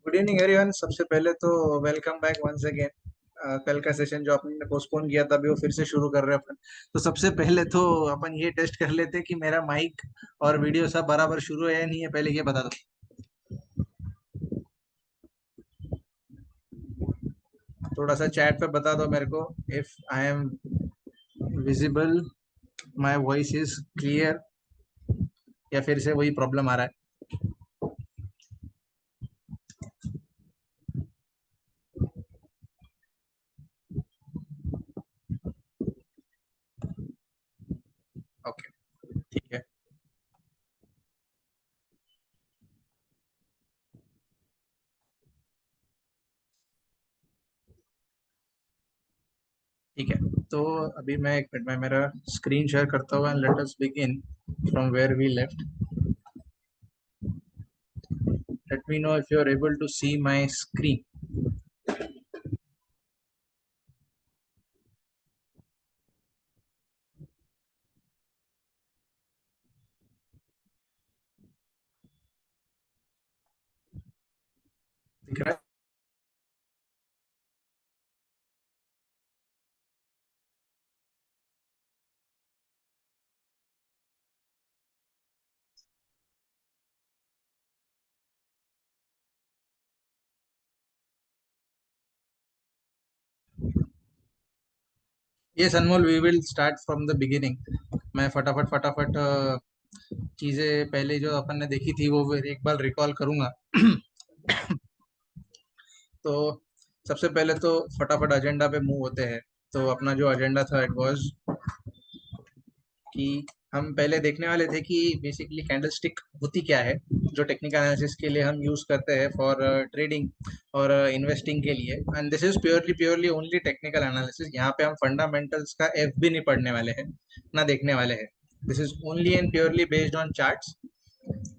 Good evening everyone. सबसे पहले तो वेलकम बैक वंस अगेन। कल का सेशन जो आपने पोस्टपोन किया था अभी वो फिर से शुरू कर रहे हैं अपन। तो सबसे पहले तो अपन ये टेस्ट कर लेते हैं कि मेरा माइक और वीडियो सब बराबर शुरू है या नहीं है। पहले ये बता दो। थोड़ा सा चैट पे बता दो मेरे को if I am visible, my voice is clear, या फिर से वही प्रॉब्लम आ रहा है। ओके, ठीक है। ठीक है, तो अभी मैं एक मिनट में मेरा स्क्रीन शेयर करता हुआ, and let us begin from where we left. Let me know if you are able to see my screen. दिख रहा है? Yes, Anmol, we will start from the beginning. मैं फटाफट फटाफट चीजें पहले जो अपन ने देखी थी वो फिर एक बार रिकॉल करूंगा। तो सबसे पहले तो फटाफट एजेंडा पे मूव होते हैं। तो अपना जो एजेंडा था इट वाज कि हम पहले देखने वाले थे कि बेसिकली कैंडलस्टिक होती क्या है, जो टेक्निकल एनालिसिस के लिए हम यूज करते हैं फॉर ट्रेडिंग और इन्वेस्टिंग के लिए। And this is purely purely only technical analysis. यहाँ पे हम फंडामेंटल्स का एफ भी नहीं पढ़ने वाले हैं, ना देखने वाले हैं। This is only and purely based on charts.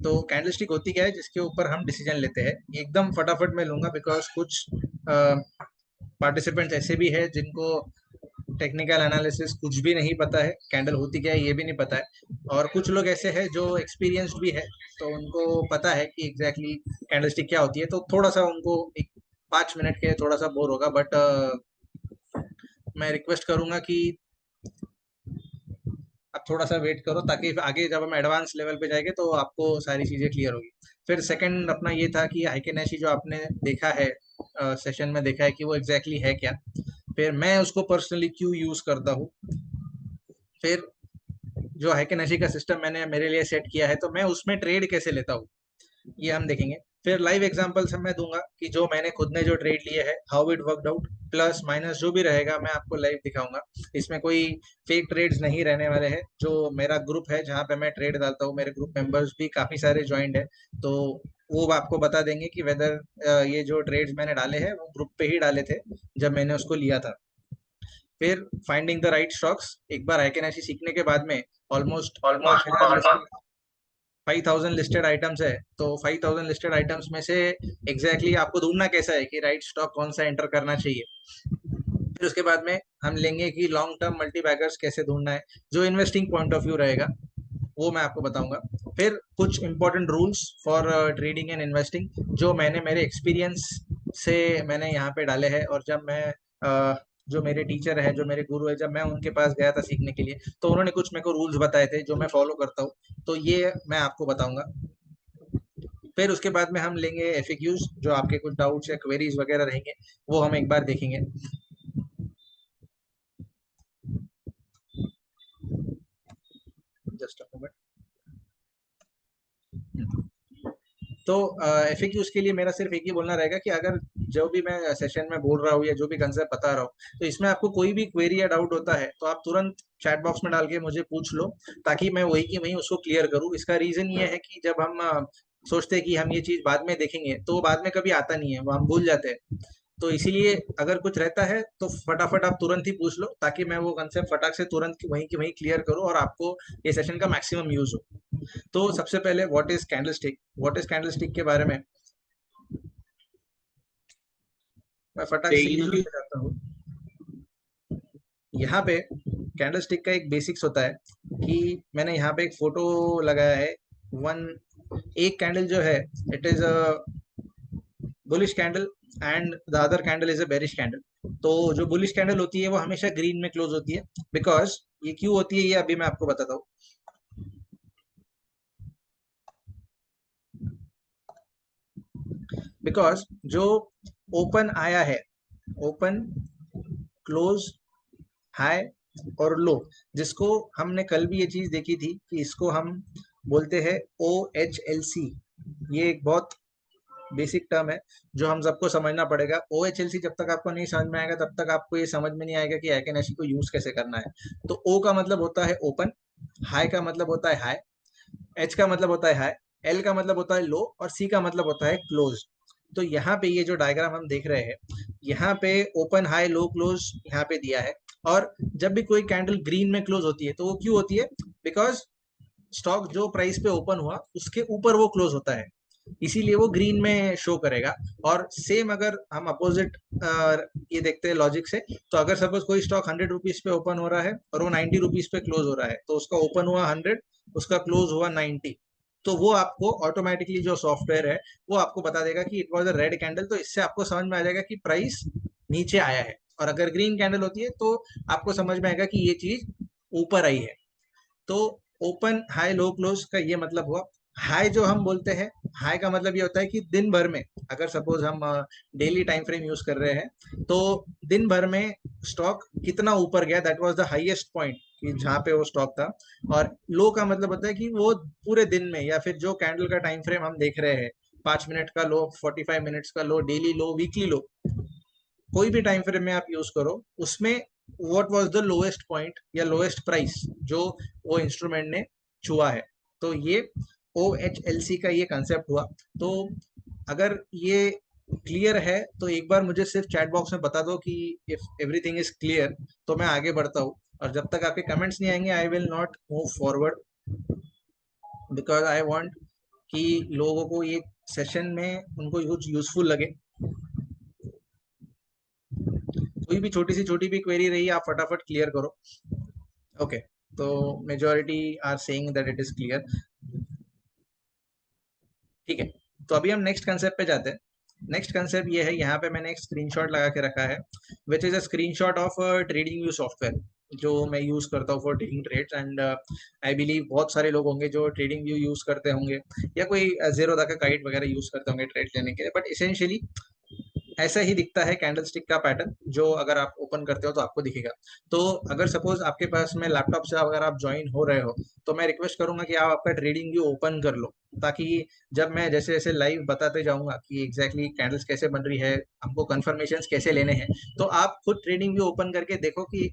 तो कैंडलस्टिक होती क्या है जिसके ऊपर हम डिसीजन लेते हैं, एकदम फटाफट में लूंगा बिकॉज कुछ पार्टिसिपेंट्स ऐसे भी है जिनको टेक्निकल एनालिसिस कुछ भी नहीं पता है, कैंडल होती क्या है ये भी नहीं पता है। और कुछ लोग ऐसे हैं जो एक्सपीरियंस्ड भी है, तो उनको पता है कि एग्जैक्टली कैंडलस्टिक क्या होती है। तो थोड़ा सा उनको एक 5 मिनट के थोड़ा सा बोर होगा, बट मैं रिक्वेस्ट करूंगा कि आप थोड़ा सा वेट करो, ताकि आगे जब हम एडवांस लेवल पे जाएंगे तो आपको सारी चीजें क्लियर होगी। फिर सेकंड अपना ये था कि हाइकेनेशी जो आपने देखा है सेशन में, देखा है कि वो एग्जैक्टली है क्या, फिर मैं उसको पर्सनली क्यों यूज करता हूँ, फिर जो हैकेनेशी का सिस्टम मैंने मेरे लिए सेट किया है तो मैं उसमें ट्रेड कैसे लेता हूँ ये हम देखेंगे। फिर लाइव एग्जांपल्स मैं दूंगा कि जो मैंने खुद ने जो ट्रेड लिए है, how it worked out, plus minus जो भी रहेगा मैं आपको लाइव दिखाऊंगा। इसमें कोई फेक ट्रेड्स नहीं रहने वाले हैं। जो मेरा ग्रुप है जहाँ पे मैं ट्रेड डालता हूँ, मेरे ग्रुप मेंबर्स भी काफी सारे ज्वाइंट है, तो वो आपको बता देंगे कि वेदर ये जो ट्रेड्स मैंने डाले हैं वो ग्रुप पे ही डाले थे जब मैंने उसको लिया था। फिर फाइंडिंग द राइट स्टॉक्स। एक बार आईकेनेसी सीखने के बाद में ऑलमोस्ट ऑलमोस्ट 5,000 लिस्टेड आइटम्स है, तो 5,000 लिस्टेड आइटम्स में से एग्जैक्टली आपको ढूंढना कैसा है कि राइट स्टॉक कौन सा एंटर करना चाहिए। फिर उसके बाद में हम लेंगे कि लॉन्ग टर्म मल्टी बैगर्स कैसे ढूंढना है, जो इन्वेस्टिंग पॉइंट ऑफ व्यू रहेगा वो मैं आपको बताऊंगा। फिर कुछ important rules for trading and investing जो मैंने मेरे एक्सपीरियंस से मैंने यहाँ पे डाले हैं, और जब मैं जो मेरे टीचर है, जो मेरे गुरु है, जब मैं उनके पास गया था सीखने के लिए तो उन्होंने कुछ मेरे को रूल्स बताए थे जो मैं फॉलो करता हूँ, तो ये मैं आपको बताऊंगा। फिर उसके बाद में हम लेंगे एफएक्यूज, जो आपके कुछ डाउट्स या क्वेरीज वगैरह रहेंगे वो हम एक बार देखेंगे। Just a moment. तो एफएक्यूज के लिए मेरा सिर्फ एक ही बोलना रहेगा कि अगर जो भी मैं सेशन में बोल रहा हूँ या जो भी कंसेप्ट बता रहा हूँ, तो इसमें आपको कोई भी क्वेरी या डाउट होता है तो आप तुरंत चैट बॉक्स में डाल के मुझे पूछ लो, ताकि मैं वही की वही उसको क्लियर करूँ। इसका रीजन ये है कि जब हम सोचते हैं कि हम ये चीज बाद में देखेंगे तो वो बाद में कभी आता नहीं है, वो हम भूल जाते हैं। तो इसीलिए अगर कुछ रहता है तो फटाफट आप तुरंत ही पूछ लो, ताकि मैं वो कंसेप्ट फटाक से तुरंत वहीं की वहीं क्लियर करूँ और आपको ये सेशन का मैक्सिमम यूज हो। तो सबसे पहले व्हाट इज कैंडलस्टिक के बारे में मैं फटाक से देगी ना। यहीं पे जाता हूँ। यहाँ पे कैंडल स्टिक का एक बेसिक्स होता है कि मैंने यहाँ पे एक फोटो लगाया है। वन एक कैंडल जो है it is a bullish candle and the other candle is a bearish candle. तो जो बुलिश कैंडल होती है वो हमेशा ग्रीन में क्लोज होती है। बिकॉज ये क्यों होती है ये अभी मैं आपको बताता हूँ। बिकॉज जो ओपन आया है, ओपन, क्लोज, हाई और लो, जिसको हमने कल भी ये चीज देखी थी कि इसको हम बोलते हैं OHLC। ये एक बहुत बेसिक टर्म है जो हम सबको समझना पड़ेगा। OHLC जब तक आपको नहीं समझ में आएगा तब तक आपको ये समझ में नहीं आएगा कि आइकेनेशी को यूज कैसे करना है। तो O का मतलब होता है ओपन, हाई का मतलब होता है हाई, H का मतलब होता है हाई, L का मतलब होता है लो और C का मतलब होता है क्लोज। तो यहाँ पे ये जो डायग्राम हम देख रहे हैं, यहाँ पे ओपन, हाई, लो, क्लोज यहाँ पे दिया है। और जब भी कोई कैंडल ग्रीन में क्लोज होती है तो वो क्यों होती है? बिकॉज स्टॉक जो प्राइस पे ओपन हुआ उसके ऊपर वो क्लोज होता है, इसीलिए वो ग्रीन में शो करेगा। और सेम अगर हम अपोजिट ये देखते हैं लॉजिक से, तो अगर सपोज कोई स्टॉक 100 रुपीज पे ओपन हो रहा है और वो 90 रुपीज पे क्लोज हो रहा है, तो उसका ओपन हुआ 100, उसका क्लोज हुआ 90, तो वो आपको ऑटोमेटिकली जो सॉफ्टवेयर है वो आपको बता देगा कि it was a red candle. तो इससे आपको समझ में आ जाएगा कि प्राइस नीचे आया है। और अगर ग्रीन कैंडल होती है तो आपको समझ में आएगा कि ये चीज ऊपर आई है। तो ओपन, हाई, लो, क्लोज का ये मतलब हुआ। हाई जो हम बोलते हैं, हाई का मतलब ये होता है कि दिन भर में, अगर सपोज हम डेली टाइम फ्रेम यूज कर रहे हैं तो दिन भर में स्टॉक कितना ऊपर गया, that was the highest point कि जहाँ पे वो स्टॉक था। और लो का मतलब होता है कि वो पूरे दिन में, या फिर जो कैंडल का टाइम फ्रेम हम देख रहे हैं, 5 मिनट का लो, 45 मिनट्स का लो, डेली लो, वीकली लो, कोई भी टाइम फ्रेम में आप यूज करो, उसमें what was the lowest point या लोएस्ट प्राइस जो वो इंस्ट्रूमेंट ने छुआ है। तो ये OHLC का ये कंसेप्ट हुआ। तो अगर ये क्लियर है तो एक बार मुझे सिर्फ चैट बॉक्स में बता दो कि इफ एवरीथिंग इज क्लियर, तो मैं आगे बढ़ता हूँ। और जब तक आपके कमेंट्स नहीं आएंगे I will not move forward, because I want कि लोगों को ये सेशन में उनको कुछ यूजफुल लगे। कोई भी छोटी भी क्वेरी रही आप फटाफट क्लियर करो। ओके, तो majority are saying that it is clear. ठीक है, तो अभी हम नेक्स्ट कंसेप्ट पे जाते हैं। नेक्स्ट कंसेप्ट ये है, यहाँ पे मैंने एक स्क्रीनशॉट लगा के रखा है which is a screenshot of trading view software जो मैं यूज करता हूँ for taking trades. And I believe बहुत सारे लोग होंगे जो ट्रेडिंग व्यू यूज करते होंगे या कोई जीरोधा का गाइड वगैरह यूज करते होंगे ट्रेड लेने के लिए। बट इसेंशियली ऐसा ही दिखता है कैंडल स्टिक का पैटर्न, जो अगर आप ओपन करते हो तो आपको दिखेगा। तो अगर सपोज आपके पास में लैपटॉप से अगर आप ज्वाइन हो रहे हो तो मैं रिक्वेस्ट करूंगा कि आप आपका ट्रेडिंग व्यू ओपन कर लो, ताकि जब मैं जैसे जैसे लाइव बताते जाऊंगा कि एग्जैक्टली कैंडल्स कैसे बन रही है, हमको कंफर्मेशन कैसे लेने हैं, तो आप खुद ट्रेडिंग व्यू ओपन करके देखो कि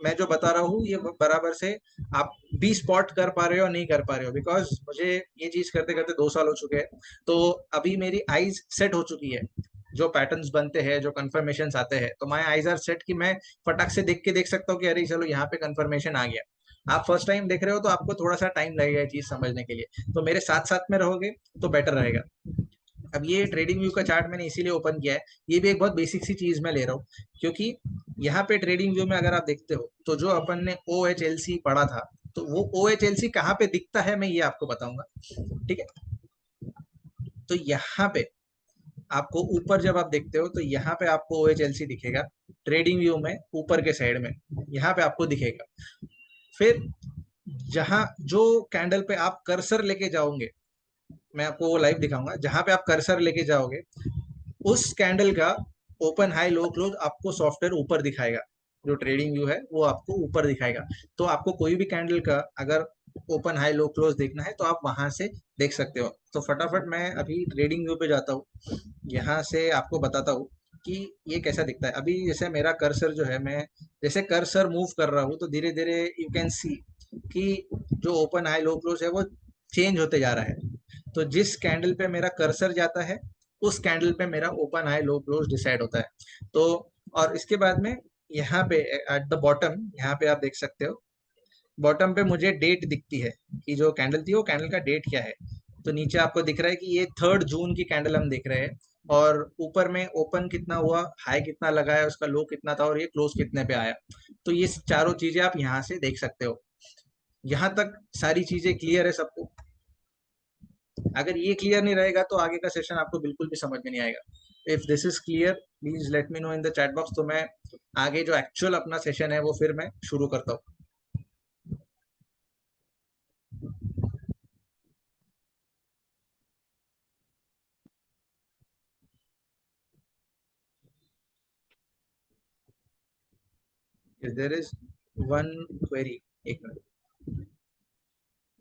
मैं जो बता रहा हूँ ये बराबर से आप भी स्पॉट कर पा रहे हो नहीं कर पा रहे हो। बिकॉज मुझे ये चीज करते करते 2 साल हो चुके हैं, तो अभी मेरी आईज सेट हो चुकी है। जो पैटर्न्स बनते हैं, जो कंफर्मेशन आते हैं, तो माय आईज आर सेट कि मैं फटाक से देख के देख सकता हूँ कि अरे चलो यहाँ पे कंफर्मेशन आ गया। आप फर्स्ट टाइम देख रहे हो तो आपको थोड़ा सा टाइम लगेगा ये चीज समझने के लिए, तो मेरे साथ साथ में रहोगे तो बेटर रहेगा। अब ये ट्रेडिंग व्यू का चार्ट मैंने इसीलिए ओपन किया है, ये भी एक बहुत बेसिक सी चीज मैं ले रहा हूँ, क्योंकि यहाँ पे ट्रेडिंग व्यू में अगर आप देखते हो तो जो अपन ने OHLC पढ़ा था, तो वो OHLC कहाँ पे दिखता है मैं ये आपको बताऊंगा। ठीक है, तो यहाँ पे आपको ऊपर जब आप देखते हो तो यहाँ पे आपको OHLC दिखेगा ट्रेडिंग व्यू में, ऊपर के साइड में यहाँ पे आपको दिखेगा। फिर जहां जो कैंडल पे आप कर्सर लेके जाओगे, मैं आपको वो लाइव दिखाऊंगा, जहां पे आप कर्सर लेके जाओगे उस कैंडल का ओपन, हाई, लो, क्लोज आपको सॉफ्टवेयर ऊपर दिखाएगा। जो ट्रेडिंग व्यू है वो आपको ऊपर दिखाएगा। तो आपको कोई भी कैंडल का अगर ओपन, हाई, लो, क्लोज देखना है तो आप वहां से देख सकते हो। तो फटाफट मैं अभी ट्रेडिंग व्यू पे जाता हूँ, यहाँ से आपको बताता हूँ कि ये कैसा दिखता है। अभी जैसे मेरा कर्सर जो है, मैं जैसे कर्सर मूव कर रहा हूँ तो धीरे धीरे यू कैन सी कि जो ओपन, हाई, लो, क्लोज है वो चेंज होते जा रहा है। तो जिस कैंडल पे मेरा कर्सर जाता है उस कैंडल पे मेरा ओपन, हाई, लो, क्लोज डिसाइड होता है। तो और इसके बाद में यहाँ पे एट द बॉटम, यहाँ पे आप देख सकते हो बॉटम पे मुझे डेट दिखती है कि जो कैंडल थी वो कैंडल का डेट क्या है। तो नीचे आपको दिख रहा है कि ये 3 जून की कैंडल हम देख रहे हैं। और ऊपर में ओपन कितना हुआ, हाई कितना लगाया, उसका लो कितना था और ये क्लोज कितने पे आया। तो ये चारों चीजें आप यहाँ से देख सकते हो। यहाँ तक सारी चीजें क्लियर है सबको? अगर ये क्लियर नहीं रहेगा तो आगे का सेशन आपको बिल्कुल भी समझ में नहीं आएगा। If this is clear please let me know in the chat box, तो मैं आगे जो एक्चुअल अपना सेशन है वो फिर मैं शुरू करता हूँ। देयर इज वन क्वेरी, एक मिनट।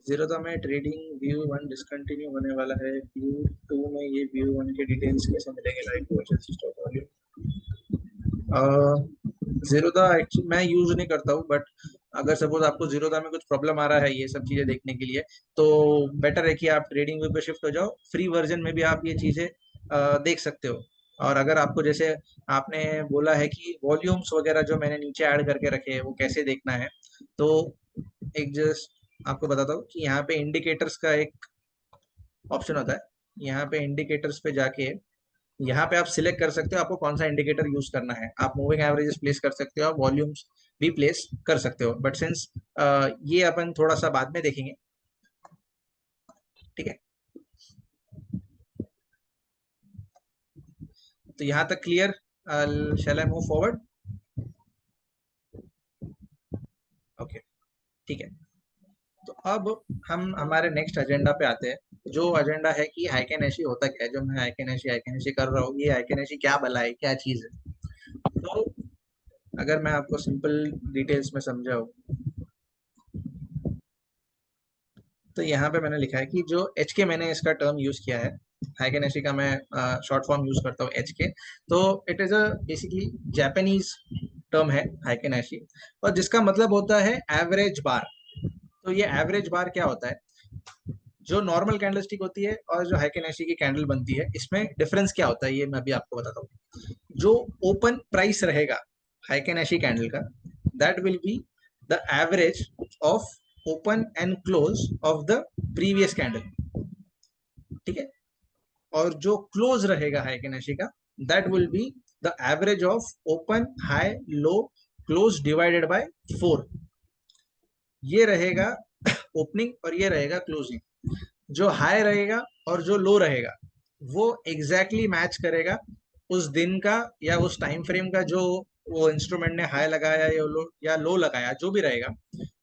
जीरोधा में ट्रेडिंग व्यू वन डिसकंटिन्यू होने वाला है, व्यू टू में ये व्यू वन के डिटेल्स कैसे मिलेंगे, like versus stroke volume? Zerodha actually मैं यूज नहीं करता हूँ, बट अगर सपोज आपको जीरोधा में कुछ प्रॉब्लम आ रहा है ये सब चीजें देखने के लिए, तो बेटर है कि आप ट्रेडिंग व्यू पे शिफ्ट हो जाओ। फ्री वर्जन में भी आप ये चीजें देख सकते हो। और अगर आपको जैसे आपने बोला है कि वॉल्यूम्स वगैरह जो मैंने नीचे ऐड करके रखे हैं वो कैसे देखना है, तो एक जस्ट आपको बताता हूँ कि यहाँ पे इंडिकेटर्स का एक ऑप्शन होता है। यहाँ पे इंडिकेटर्स पे जाके यहाँ पे आप सिलेक्ट कर सकते हो आपको कौन सा इंडिकेटर यूज करना है। आप मूविंग एवरेजेस प्लेस कर सकते हो, आप वॉल्यूम्स भी प्लेस कर सकते हो, बट सिंस ये अपन थोड़ा सा बाद में देखेंगे, ठीक है? तो यहाँ तक clear? Shall I move forward? Okay, ठीक है। तो अब हम हमारे नेक्स्ट एजेंडा पे आते हैं। जो एजेंडा है कि हाइकेनेशी होता क्या है, जो मैं हाइकेनेशी कर रहा हूँ, ये हाइकेनेशी क्या भला है, क्या चीज है? तो अगर मैं आपको सिंपल डिटेल्स में समझाऊँ, तो यहाँ पे मैंने लिखा है कि जो एच के मैंने इसका टर्म यूज किया है, हाइकेनेशी का मैं शॉर्ट फॉर्म यूज करता हूँ एच के। तो it is a basically Japanese term है हाइकेनेशी, और जिसका मतलब होता है एवरेज बार। तो ये एवरेज बार क्या होता है? जो नॉर्मल कैंडल स्टिक होती है और जो हाइकेनेशी की कैंडल बनती है, इसमें डिफरेंस क्या होता है ये मैं अभी आपको बताता हूँ। जो ओपन प्राइस रहेगा हाइकेनेशी कैंडल का, that will be the average of open and close of the previous candle, ठीक है? और जो क्लोज रहेगा हाइकेनेशी का, that will be the average of open high low close divided by 4। ये रहेगा ओपनिंग और ये रहेगा क्लोजिंग। जो हाई रहेगा और जो लो रहेगा वो एग्जैक्टली exactly मैच करेगा उस दिन का या उस टाइम फ्रेम का, जो वो इंस्ट्रूमेंट ने हाई लगाया या लो लगाया, जो भी रहेगा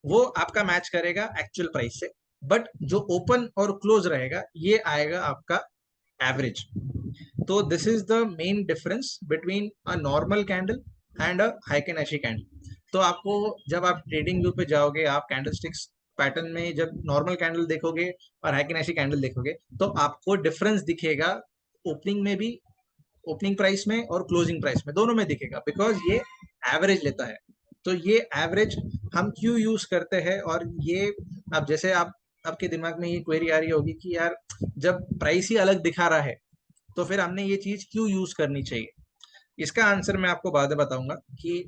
वो आपका मैच करेगा एक्चुअल प्राइस से। बट जो ओपन और क्लोज रहेगा ये आएगा आपका एवरेज। तो this is the main difference between a normal candle and a heikin ashi candle. तो आपको जब आप ट्रेडिंग व्यू पे जाओगे, आप कैंडलस्टिक्स पैटर्न में जब नॉर्मल कैंडल देखोगे और हाइकेनेशी कैंडल देखोगे, तो आपको डिफरेंस दिखेगा ओपनिंग में भी, ओपनिंग प्राइस में और क्लोजिंग प्राइस में, दोनों में दिखेगा, बिकॉज ये एवरेज लेता है। तो ये एवरेज हम क्यों यूज करते हैं? और ये अब जैसे आप आपके दिमाग में ये क्वेरी आ रही होगी कि यार जब प्राइस ही अलग दिखा रहा है तो फिर हमने ये चीज क्यों यूज करनी चाहिए? इसका आंसर मैं आपको बाद में बताऊंगा कि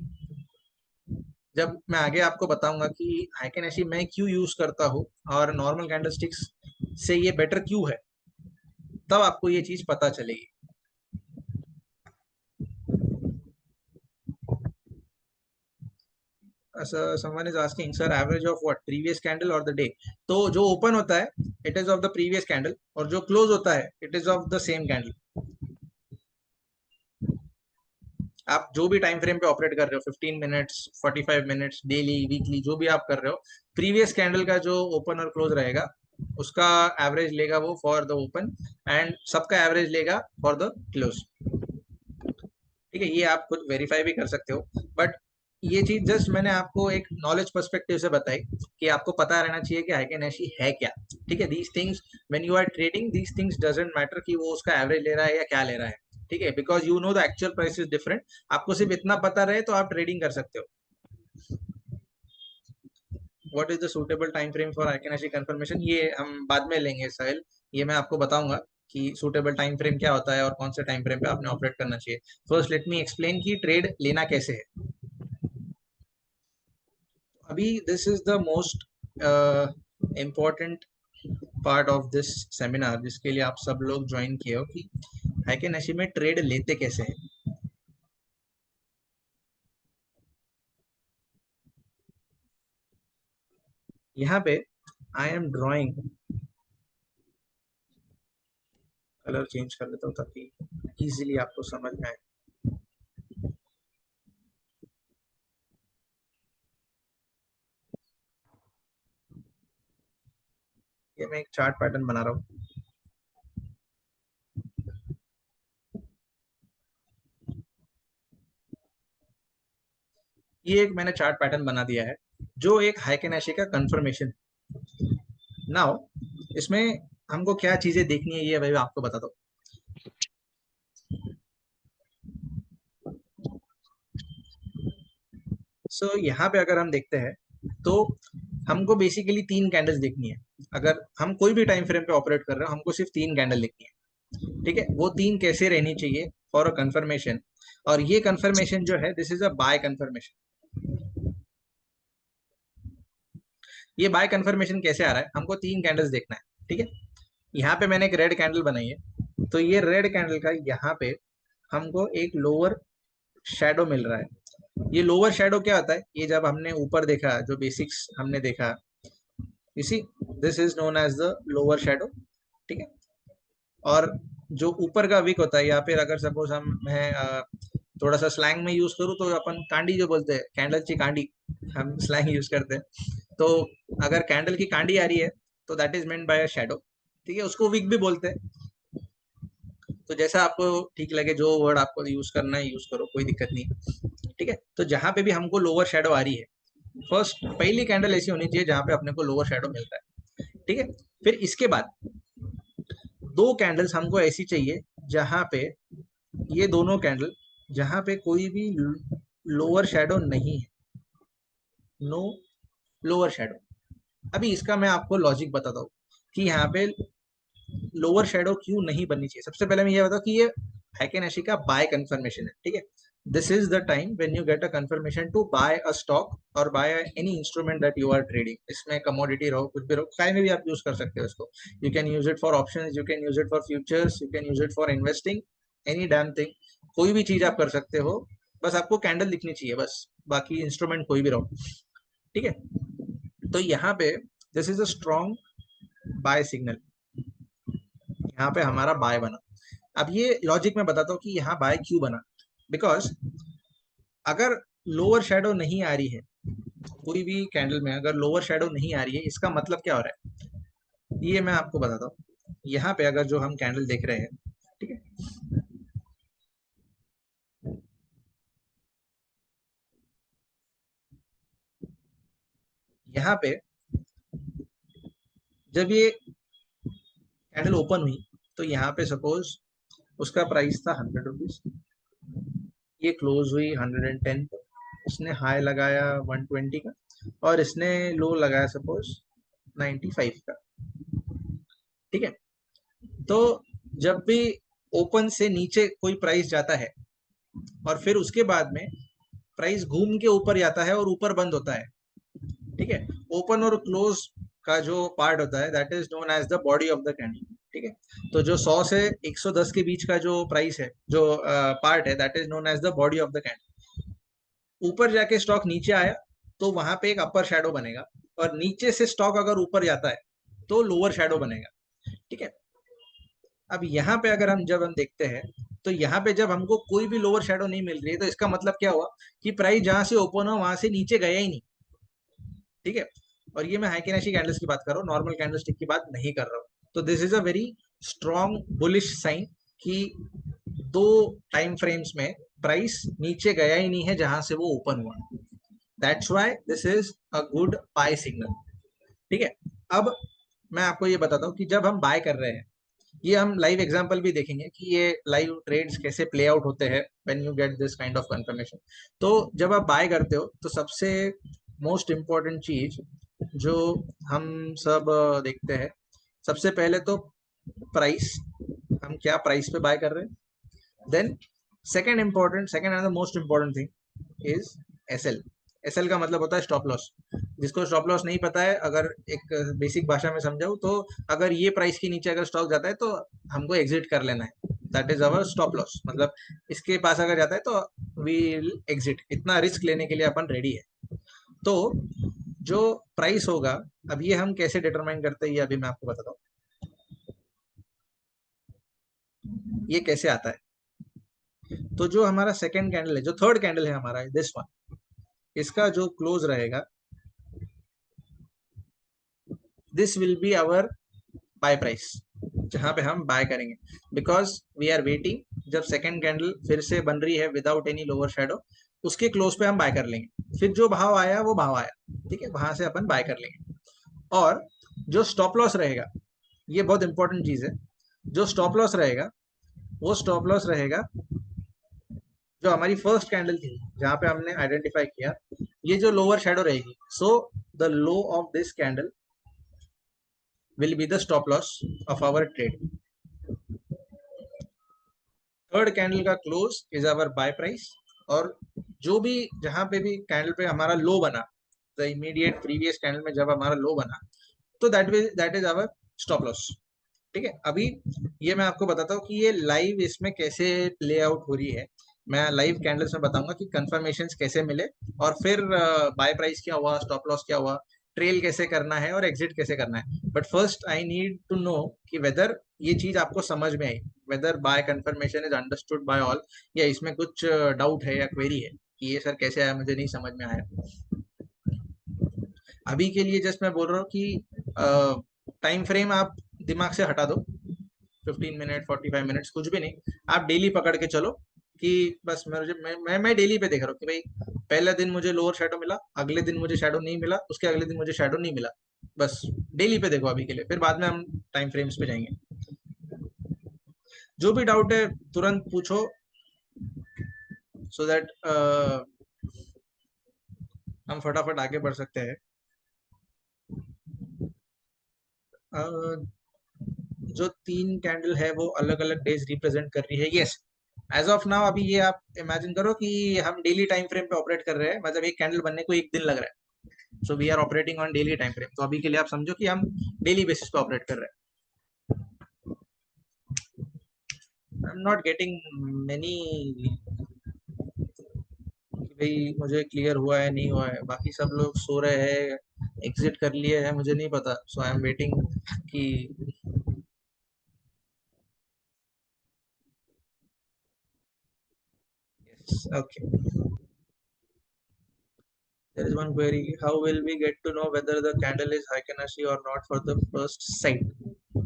जब मैं आगे आपको बताऊंगा कि हाइकेनेशी मैं क्यों यूज करता हूँ और नॉर्मल कैंडलस्टिक्स से ये बेटर क्यों है, तब आपको ये चीज पता चलेगी। Someone is asking, sir, average of what, previous candle or the day? तो जो ओपन होता है it is of the previous candle, और जो क्लोज होता है it is of the same candle. आप जो भी टाइम फ्रेम पे ऑपरेट कर रहे हो, 15 मिनट्स, 45 मिनट्स, डेली, वीकली, जो भी आप कर रहे हो, प्रीवियस कैंडल का जो ओपन और क्लोज रहेगा उसका एवरेज लेगा वो फॉर द ओपन, एंड सबका एवरेज लेगा फॉर द क्लोज। ठीक है, ये आप खुद वेरीफाई भी कर सकते हो, बट ये चीज जस्ट मैंने आपको एक नॉलेज पर्सपेक्टिव से बताई कि आपको पता रहना चाहिए कि हाइकेनेशी है क्या। ठीक है, these things when you are trading, these things doesn't matter कि वो उसका एवरेज ले रहा है या क्या ले रहा है। ठीक है, because you know the actual price is different. आपको सिर्फ इतना पता रहे तो आप ट्रेडिंग कर सकते हो। What is the suitable time frame for heikin ashi confirmation, ये हम बाद में लेंगे साहिल। ये मैं आपको बताऊंगा कि सूटेबल टाइम फ्रेम क्या होता है और कौन से टाइम फ्रेम पे आपने ऑपरेट करना चाहिए। फर्स्ट लेट मी एक्सप्लेन कि ट्रेड लेना कैसे है। अभी this is the most important part of this seminar जिसके लिए आप सब लोग ज्वाइन किए हो, कि हाइके नशी में ट्रेड लेते कैसे हैं। यहाँ पे I am drawing, colour change कर लेता हूँ ताकि इजीली आपको समझ में आए। ये मैं एक चार्ट पैटर्न बना रहा हूँ। ये एक मैंने चार्ट पैटर्न बना दिया है जो एक हाइके नशी का कंफर्मेशन। नाउ इसमें हमको क्या चीजें देखनी है ये भाई आपको बताता हूँ। सो यहाँ पे अगर हम देखते हैं तो हमको बेसिकली तीन कैंडल्स देखनी है। अगर हम कोई भी टाइम फ्रेम पे ऑपरेट कर रहे हो हमको सिर्फ तीन कैंडल देखनी है। ठीक है, वो तीन कैसे रहनी चाहिए फॉर अ कंफर्मेशन। और ये कंफर्मेशन जो है this is a buy confirmation. ये बाय कंफर्मेशन कैसे आ रहा है, हमको तीन कैंडल्स देखना है। ठीक है, यहाँ पे मैंने एक रेड कैंडल बनाई है, तो ये रेड कैंडल का यहाँ पे हमको एक लोअर शेडो मिल रहा है। ये लोअर शेडो क्या होता है, ये जब हमने ऊपर देखा जो बेसिक्स हमने देखा, you see this is known as the lower shadow. ठीक है, और जो ऊपर का विक होता है या फिर अगर सपोज हम मैं थोड़ा सा स्लैंग में यूज करूँ तो अपन कांडी जो बोलते हैं, कैंडल की कांडी, हम स्लैंग यूज करते हैं। तो अगर कैंडल की कांडी आ रही है तो that is meant by a shadow. ठीक है, उसको विक भी बोलते हैं। तो जैसा आपको ठीक लगे, जो वर्ड आपको यूज करना है यूज करो, कोई दिक्कत नहीं। ठीक है, तो जहां पे भी हमको लोअर शेडो आ रही है, फर्स्ट पहली कैंडल ऐसी होनी चाहिए जहां पे अपने को लोअर शेडो मिल रहा है। ठीक है, फिर इसके बाद दो कैंडल्स हमको ऐसी चाहिए जहां पे ये दोनों कैंडल जहां पे कोई भी लोअर शेडो नहीं है, नो लोअर शेडो। अभी इसका मैं आपको लॉजिक बताता हूँ कि यहाँ पे लोअर शेडो क्यों नहीं बननी चाहिए। सबसे पहले मैं ये बताऊँ कि ये हैके नशी का बाय कंफर्मेशन है। ठीक है, this is the time when you get a confirmation to buy a stock और buy any instrument that you are trading. इसमें कमोडिटी रहो, कुछ भी रहो, काय में भी आप यूज कर सकते हो इसको। You can use it for options, you can use it for futures, you can use it for investing, any damn thing. कोई भी चीज आप कर सकते हो, बस आपको कैंडल दिखनी चाहिए बस, बाकी इंस्ट्रूमेंट कोई भी रहो। ठीक है, तो यहाँ पे this is a strong buy signal, यहाँ पे हमारा बाय बना। अब ये लॉजिक में बताता हूँ कि यहाँ बाय क्यों बना। बिकॉज अगर लोअर शेडो नहीं आ रही है, कोई भी कैंडल में अगर लोअर शेडो नहीं आ रही है, इसका मतलब क्या हो रहा है ये मैं आपको बताता हूँ। यहाँ पे अगर जो हम कैंडल देख रहे हैं, ठीक है, यहाँ पे जब ये कैंडल ओपन हुई तो यहाँ पे सपोज उसका प्राइस था 100 रुपीज, ये क्लोज हुई 110 पे, इसने हाई लगाया 120 का और इसने लो लगाया सपोज 95 का। ठीक है, तो जब भी ओपन से नीचे कोई प्राइस जाता है और फिर उसके बाद में प्राइस घूम के ऊपर जाता है और ऊपर बंद होता है। ठीक है, ओपन और क्लोज का जो पार्ट होता है that is known as the body of the candle. ठीक है, तो जो 100 से 110 के बीच का जो प्राइस है, जो पार्ट है, that is known as the body of the candle. ऊपर जाके स्टॉक नीचे आया तो वहां पे एक अपर शेडो बनेगा, और नीचे से स्टॉक अगर ऊपर जाता है तो लोअर शेडो बनेगा। ठीक है, अब यहाँ पे अगर हम देखते हैं तो यहाँ पे जब हमको कोई भी लोअर शेडो नहीं मिल रही है तो इसका मतलब क्या हुआ कि प्राइस जहां से ओपन हो वहां से नीचे गया ही नहीं। ठीक है, और ये मैं हाइकिनेशी कैंडल्स की बात कर रहा हूँ, नॉर्मल कैंडलस्टिक की बात नहीं कर रहा हूँ। तो this is a very strong bullish sign कि दो टाइम फ्रेम्स में प्राइस नीचे गया ही नहीं है जहां से वो ओपन हुआ। That's why this is a good buy signal. ठीक है, अब मैं आपको ये बताता हूँ कि जब हम बाय कर रहे हैं, ये हम लाइव एग्जांपल भी देखेंगे कि ये लाइव ट्रेड्स कैसे प्ले आउट होते हैं when you get this kind of confirmation. तो जब आप बाय करते हो तो सबसे मोस्ट इम्पोर्टेंट चीज जो हम सब देखते हैं, सबसे पहले तो प्राइस, हम क्या प्राइस पे बाय कर रहे हैं। Then second and the most important thing is SL. SL का मतलब होता है स्टॉप लॉस। जिसको स्टॉप लॉस नहीं पता है, अगर एक बेसिक भाषा में समझाऊं तो अगर ये प्राइस के नीचे अगर स्टॉक जाता है तो हमको एग्जिट कर लेना है। That is our stop loss, मतलब इसके पास अगर जाता है तो वी विल एग्जिट, इतना रिस्क लेने के लिए अपन रेडी है। तो जो प्राइस होगा, अब ये हम कैसे डिटरमाइन करते हैं ये अभी मैं आपको बताता हूँ, ये कैसे आता है। तो जो हमारा सेकंड कैंडल है, जो थर्ड कैंडल है हमारा दिस वन, इसका जो क्लोज रहेगा, this will be our buy price, जहां पे हम बाय करेंगे, बिकॉज वी आर वेटिंग जब सेकंड कैंडल फिर से बन रही है विदाउट एनी लोअर शेडो, उसके क्लोज पे हम बाय कर लेंगे, फिर जो भाव आया वो भाव आया, ठीक है, वहां से अपन बाय कर लेंगे। और जो स्टॉप लॉस रहेगा, ये बहुत इंपॉर्टेंट चीज है, जो स्टॉप लॉस रहेगा वो स्टॉप लॉस रहेगा जो हमारी फर्स्ट कैंडल थी, जहां पे हमने आइडेंटिफाई किया ये जो लोअर शेडो रहेगी, so the low of this candle will be the stop loss of our trade. Third candle का close is our buy price, और जो भी जहां पे भी कैंडल पे हमारा लो बना, द इमीडिएट प्रीवियस कैंडल में जब हमारा लो बना, तो that is our stop loss. ठीक है, अभी ये मैं आपको बताता हूँ कि ये लाइव इसमें कैसे प्ले आउट हो रही है। मैं लाइव कैंडल्स में बताऊंगा कि कंफर्मेशंस कैसे मिले, और फिर बाय प्राइस क्या हुआ, स्टॉप लॉस क्या हुआ, ट्रेल कैसे करना है और एग्जिट कैसे करना है। But first I need to know कि वेदर ये चीज आपको समझ में आई, whether buy confirmation is understood by all, या इसमें कुछ डाउट है या क्वेरी है कि ये सर कैसे आया, मुझे नहीं समझ में आया। अभी के लिए जस्ट मैं बोल रहा हूँ कि टाइम फ्रेम आप दिमाग से हटा दो, 15 मिनट 45 मिनट्स कुछ भी नहीं, आप डेली पकड़ के चलो कि बस मैं डेली पे देख रहा हूँ कि भाई पहले दिन मुझे लोअर शेडो मिला, अगले दिन मुझे शेडो नहीं मिला, उसके अगले दिन मुझे शेडो नहीं मिला, बस डेली पे देखो अभी के लिए, फिर बाद में हम टाइम फ्रेम्स पे जाएंगे। जो भी डाउट है तुरंत पूछो, सो दैट हम फटाफट आगे बढ़ सकते हैं। uh, जो तीन कैंडल है वो अलग अलग डेज रिप्रेजेंट कर रही है, यस। एज ऑफ नाउ अभी ये आप इमेजिन करो कि हम डेली टाइम फ्रेम पे ऑपरेट कर रहे हैं, मतलब एक कैंडल बनने को एक दिन लग रहा है, so we are operating on daily time frame. तो अभी के लिए आप समझो कि हम डेली बेसिस पे ऑपरेट कर रहे हैं। I am not getting many कि भाई मुझे क्लियर हुआ है नहीं हुआ है, बाकी सब लोग सो रहे हैं, एग्जिट कर लिए हैं, मुझे नहीं पता, सो आई एम वेटिंग कि okay. There is one query. How will we get to know whether the candle is Heiken-Ashi or not for the first sight?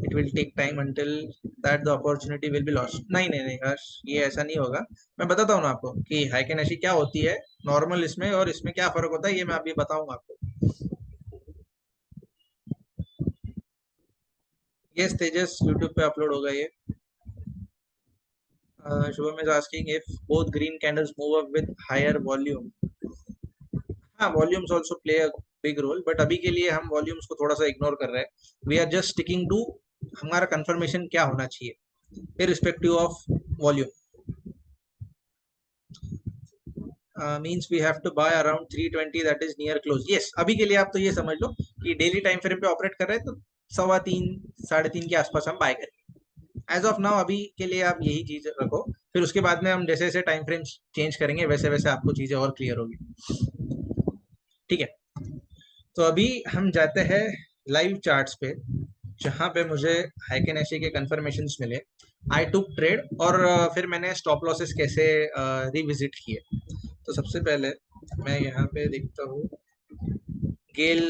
It will take time until that the opportunity will be lost. नहीं नहीं नहीं हर्ष, ये ऐसा नहीं होगा। मैं बताता हूँ ना आपको कि Heiken-Ashi क्या होती है, नॉर्मल इसमें और इसमें क्या फर्क होता है, ये मैं अभी बताऊंगा आपको। ये तेजस यूट्यूब पे अपलोड होगा ये। Shubham is asking if both green candles move up with higher volume. हाँ, volumes also play a big role, but अभी के लिए हम वॉल्यूम्स को थोड़ा सा इग्नोर कर रहे हैं। We are just sticking to हमारा कंफर्मेशन क्या होना चाहिए irrespective of volume. Means we have to buy around 320 that is near close, yes. अभी के लिए आप तो ये समझ लो कि डेली टाइम फ्रेम पे ऑपरेट कर रहे हैं तो 3.25 3.5 के आसपास हम बाय करें। एज ऑफ नाउ अभी के लिए आप यही चीज रखो, फिर उसके बाद में हम जैसे जैसे टाइम फ्रेम चेंज करेंगे वैसे वैसे आपको चीजें और क्लियर होगी। ठीक है, तो अभी हम जाते हैं लाइव चार्ट्स पे, जहां पे मुझे हाइकेन एशी के कंफर्मेशन मिले, आई टुक ट्रेड, और फिर मैंने स्टॉप लॉसेस कैसे रिविजिट किए। तो सबसे पहले मैं यहाँ पे देखता हूँ गेल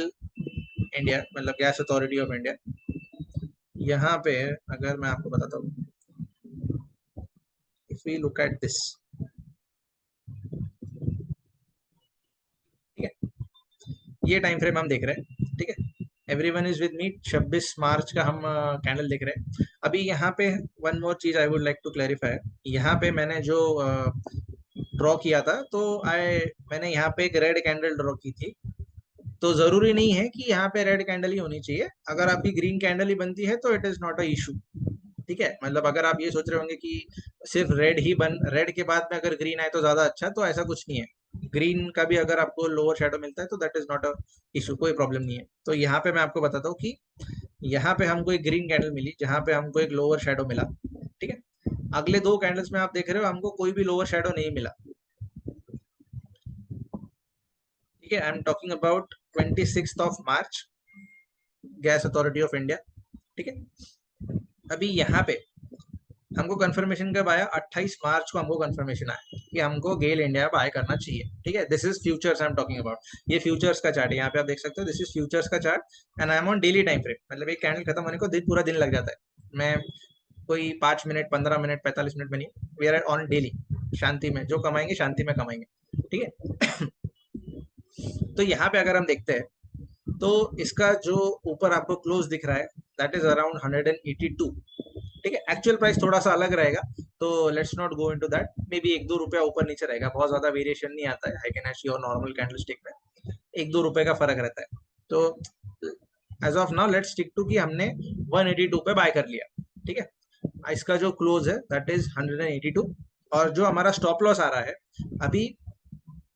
इंडिया, मतलब गैस अथॉरिटी ऑफ इंडिया। यहाँ पे अगर मैं आपको बताता हूँ, if we look at this, ठीक है, ये टाइम फ्रेम हम देख रहे हैं, ठीक है, एवरीवन इज विद मी, 26 मार्च का हम कैंडल देख रहे हैं। अभी यहाँ पे वन मोर चीज I would like to clarify, यहाँ पे मैंने जो ड्रॉ किया था, तो मैंने यहाँ पे एक रेड कैंडल ड्रॉ की थी, तो जरूरी नहीं है कि यहाँ पे रेड कैंडल ही होनी चाहिए, अगर आपकी ग्रीन कैंडल ही बनती है तो it is not a issue. ठीक है, मतलब अगर आप ये सोच रहे होंगे कि सिर्फ रेड के बाद में अगर ग्रीन आए तो ज्यादा अच्छा, तो ऐसा कुछ नहीं है। ग्रीन का भी अगर आपको लोअर शेडो मिलता है तो that is not a issue, कोई प्रॉब्लम नहीं है। तो यहाँ पे मैं आपको बताता हूँ कि यहाँ पे हमको एक ग्रीन कैंडल मिली जहाँ पे हमको एक लोअर शेडो मिला, ठीक है। अगले 2 कैंडल्स में आप देख रहे हो हमको कोई भी लोअर शेडो नहीं मिला। ठीक है, I am talking about 26th of March, gas authority of India. ठीक है, अभी यहाँ पे हमको कंफर्मेशन कब आया? 28 मार्च को हमको कंफर्मेशन आया कि हमको गेल इंडिया बाय करना चाहिए। ठीक है, this is futures I am talking about. ये फ्यूचर्स का चार्ट है, यहाँ पे आप देख सकते हो, दिस इज फ्यूचर्स का chart and I am on daily time frame. मतलब एक कैंडल खत्म होने को पूरा दिन लग जाता है। मैं कोई 5 मिनट, 15 मिनट, 45 मिनट में नहीं, वी आर ऑन डेली, शांति में जो कमाएंगे शांति में कमाएंगे। ठीक है। तो यहाँ पे अगर हम देखते हैं तो इसका जो ऊपर आपको क्लोज दिख रहा है दैट इज अराउंड 182। ठीक है, एक्चुअल प्राइस थोड़ा सा अलग रहेगा, तो let's not go into that. May be 1-2 रुपया ऊपर नीचे रहेगा, बहुत ज्यादा वेरिएशन नहीं आता है हाइकेनेशी और नॉर्मल कैंडलस्टिक में, 1-2 रुपए का फर्क रहता है। तो as of now let's stick to कि हमने 182 पे बाय कर लिया। ठीक है, इसका जो क्लोज है दैट इज 182, और जो हमारा स्टॉप लॉस आ रहा है अभी,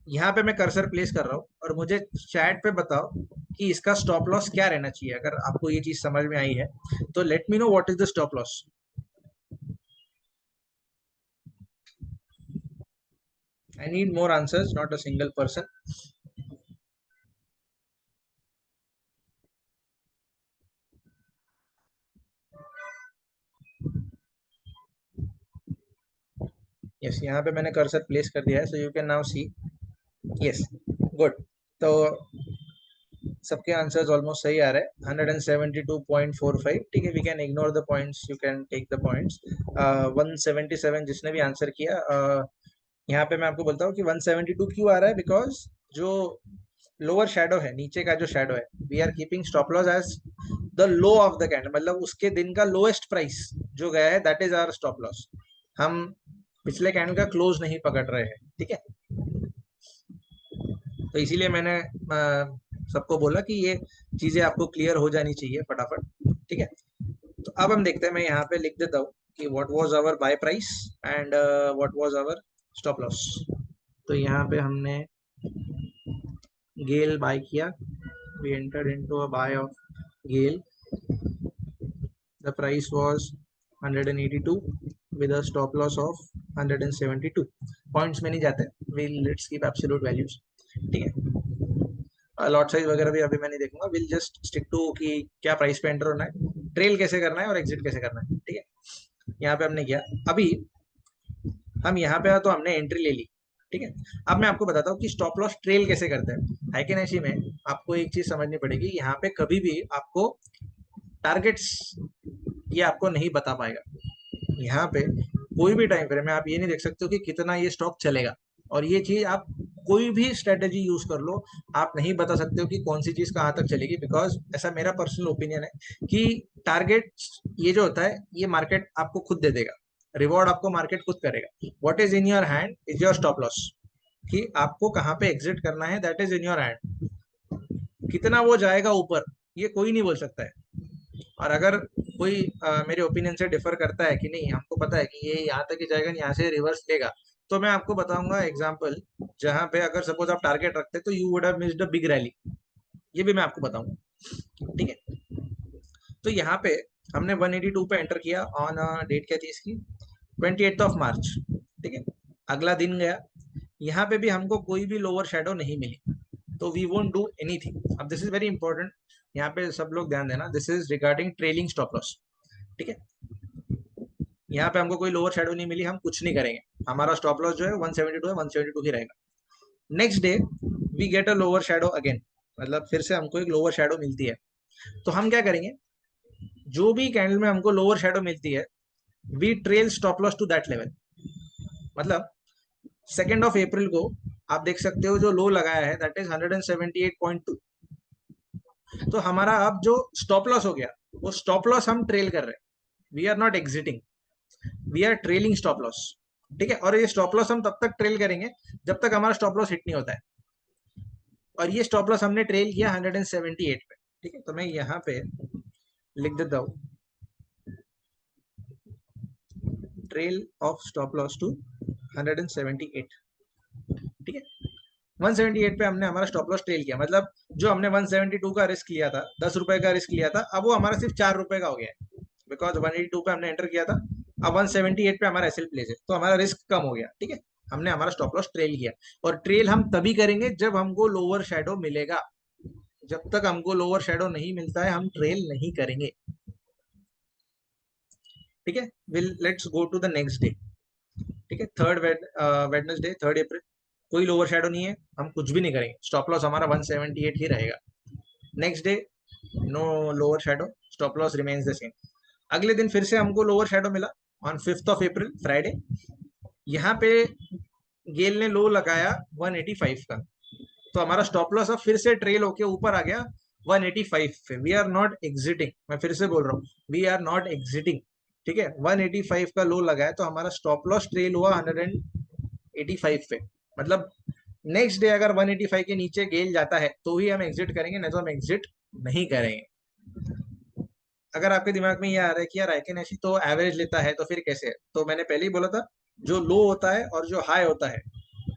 यहाँ पे मैं कर्सर प्लेस कर रहा हूँ और मुझे चैट पे बताओ कि इसका स्टॉप लॉस क्या रहना चाहिए। अगर आपको ये चीज समझ में आई है तो let me know what is the stop loss. I need more answers, not a single person. Yes, यहाँ पे मैंने कर्सर प्लेस कर दिया है, so you can now see. Yes, good. तो सबके आंसर्स ऑलमोस्ट सही आ रहे हैं, 172.45। ठीक है, we can ignore the points, you can take the points. 177 जिसने भी आंसर किया, यहाँ पे मैं आपको बोलता हूँ कि 172 क्यों आ रहा है, बिकॉज जो लोअर शेडो है, नीचे का जो शेडो है, we are keeping stop loss as the low of the candle, मतलब उसके दिन का लोएस्ट प्राइस जो गया है that is our stop loss. हम पिछले कैंडल का क्लोज नहीं पकड़ रहे हैं। ठीक है, तो इसीलिए मैंने सबको बोला कि ये चीजें आपको क्लियर हो जानी चाहिए फटाफट। ठीक है, तो अब हम देखते हैं, मैं यहाँ पे लिख देता हूँ कि what was our buy price and what was our stop loss. तो यहाँ पे हमने गेल बाय किया, we entered into a buy of GAIL, the price was 182 with a stop loss of 172। Points में नहीं जाते, we'll let's keep absolute values। ठीक है, लॉट साइज वगैरह भी अभी मैं नहीं देखूंगा, विल जस्ट स्टिक टू कि क्या प्राइस पे एंटर होना है, ट्रेल कैसे करना है और एग्जिट कैसे करना है। ठीक है, यहाँ पे हमने किया, अभी हम यहाँ पे तो हमने एंट्री ले ली। ठीक है, अब मैं आपको बताता हूँ कि स्टॉप लॉस ट्रेल कैसे करते हैं। हाइकेनेशी में आपको एक चीज समझनी पड़ेगी, यहाँ पे कभी भी आपको टारगेट्स ये आपको नहीं बता पाएगा। यहाँ पे कोई भी टाइम फ्रेम में आप ये नहीं देख सकते हो कि कितना ये स्टॉक चलेगा, और ये चीज आप कोई भी स्ट्रेटेजी यूज कर लो, आप नहीं बता सकते हो कि कौन सी चीज कहाँ तक चलेगी, बिकॉज ऐसा मेरा पर्सनल ओपिनियन है कि टारगेट ये जो होता है ये मार्केट आपको खुद दे देगा, रिवॉर्ड आपको मार्केट खुद करेगा। What is in your hand is your stop loss, कि आपको कहाँ पे एग्जिट करना है that is in your hand. कितना वो जाएगा ऊपर ये कोई नहीं बोल सकता है, और अगर कोई मेरे ओपिनियन से डिफर करता है कि नहीं हमको पता है कि ये यहाँ तक ही जाएगा, यहाँ से रिवर्स लेगा, तो मैं आपको बताऊंगा एग्जांपल जहां पे अगर सपोज आप टारगेट रखते तो you would have missed a big rally, ये भी मैं आपको बताऊंगा। ठीक है, तो यहाँ पे हमने 182 पे एंटर किया ऑन डेट क्या थी इसकी, 28th ऑफ मार्च। ठीक है, अगला दिन गया, यहाँ पे भी हमको कोई भी लोअर शेडो नहीं मिली, तो वी वोंट डू एनीथिंग। अब दिस इज वेरी इंपॉर्टेंट, यहाँ पे सब लोग ध्यान देना, this is regarding trailing stop loss. ठीक है, यहाँ पे हमको कोई लोअर शेडो नहीं मिली, हम कुछ नहीं करेंगे, हमारा स्टॉप लॉस जो है 172 है, 172 ही रहेगा। Next day we get a lower shadow again, मतलब फिर से हमको एक लोअर शेडो मिलती है, तो हम क्या करेंगे, जो भी कैंडल में हमको लोअर शेडो मिलती है we trail stop loss to that level. मतलब 2nd ऑफ अप्रैल को आप देख सकते हो जो लो लगाया है दैट इज 178.2, तो हमारा अब जो स्टॉप लॉस हो गया वो स्टॉप लॉस हम ट्रेल कर रहे हैं, we are not exiting, we are trailing stop loss. ठीक है, और ये स्टॉप लॉस हम तब तक ट्रेल करेंगे जब तक हमारा स्टॉप लॉस हिट नहीं होता है, और ये स्टॉप लॉस हमने ट्रेल किया 178 पे। ठीक है, तो मैं यहाँ पे लिख देता हूँ trail of stop loss to 178। ठीक है, 178 पे हमने हमारा स्टॉप लॉस ट्रेल किया, मतलब जो हमने 172 का रिस्क लिया था, 10 रुपए का रिस्क लिया था, अब वो हमारा सिर्फ 4 रुपए का हो गया है, बिकॉज 182 पे हमने एंटर किया था, अब 178 पे हमारा एसएल प्लेस है, तो हमारा रिस्क कम हो गया, ठीक है। हमने हमारा स्टॉप लॉस ट्रेल किया, और ट्रेल हम तभी करेंगे जब हमको लोअर शेडो मिलेगा। जब तक हमको लोअर शेडो नहीं मिलता है, हम ट्रेल नहीं करेंगे, ठीक है। Will let's go to the next day, ठीक है। वेडनेसडे 3 अप्रैल, कोई लोअर शेडो नहीं है, हम कुछ भी नहीं करेंगे, स्टॉप लॉस हमारा 178 ही रहेगा। Next day no lower shadow, stop loss remains the same. अगले दिन फिर से हमको लोअर शेडो मिला ऑन 5 अप्रैल, फ्राइडे। यहाँ पे गेल ने लो लगाया 185 का, तो हमारा स्टॉप लॉस अब फिर से ट्रेल होके ऊपर आ गया 185 पे। वी आर नॉट एग्जिटिंग, मैं फिर से बोल रहा हूँ, वी आर नॉट एग्जिटिंग, ठीक है। 185 का लो लगाया, तो हमारा स्टॉप लॉस ट्रेल हुआ 185 पे। मतलब नेक्स्ट डे अगर 185 के नीचे गेल जाता है तो ही हम एग्जिट करेंगे, नहीं तो हम एग्जिट नहीं करेंगे। अगर आपके दिमाग में ये आ रहा है कि यार आइकन ऐसी तो एवरेज लेता है, तो फिर कैसे है, तो मैंने पहले ही बोला था, जो लो होता है और जो हाई होता है,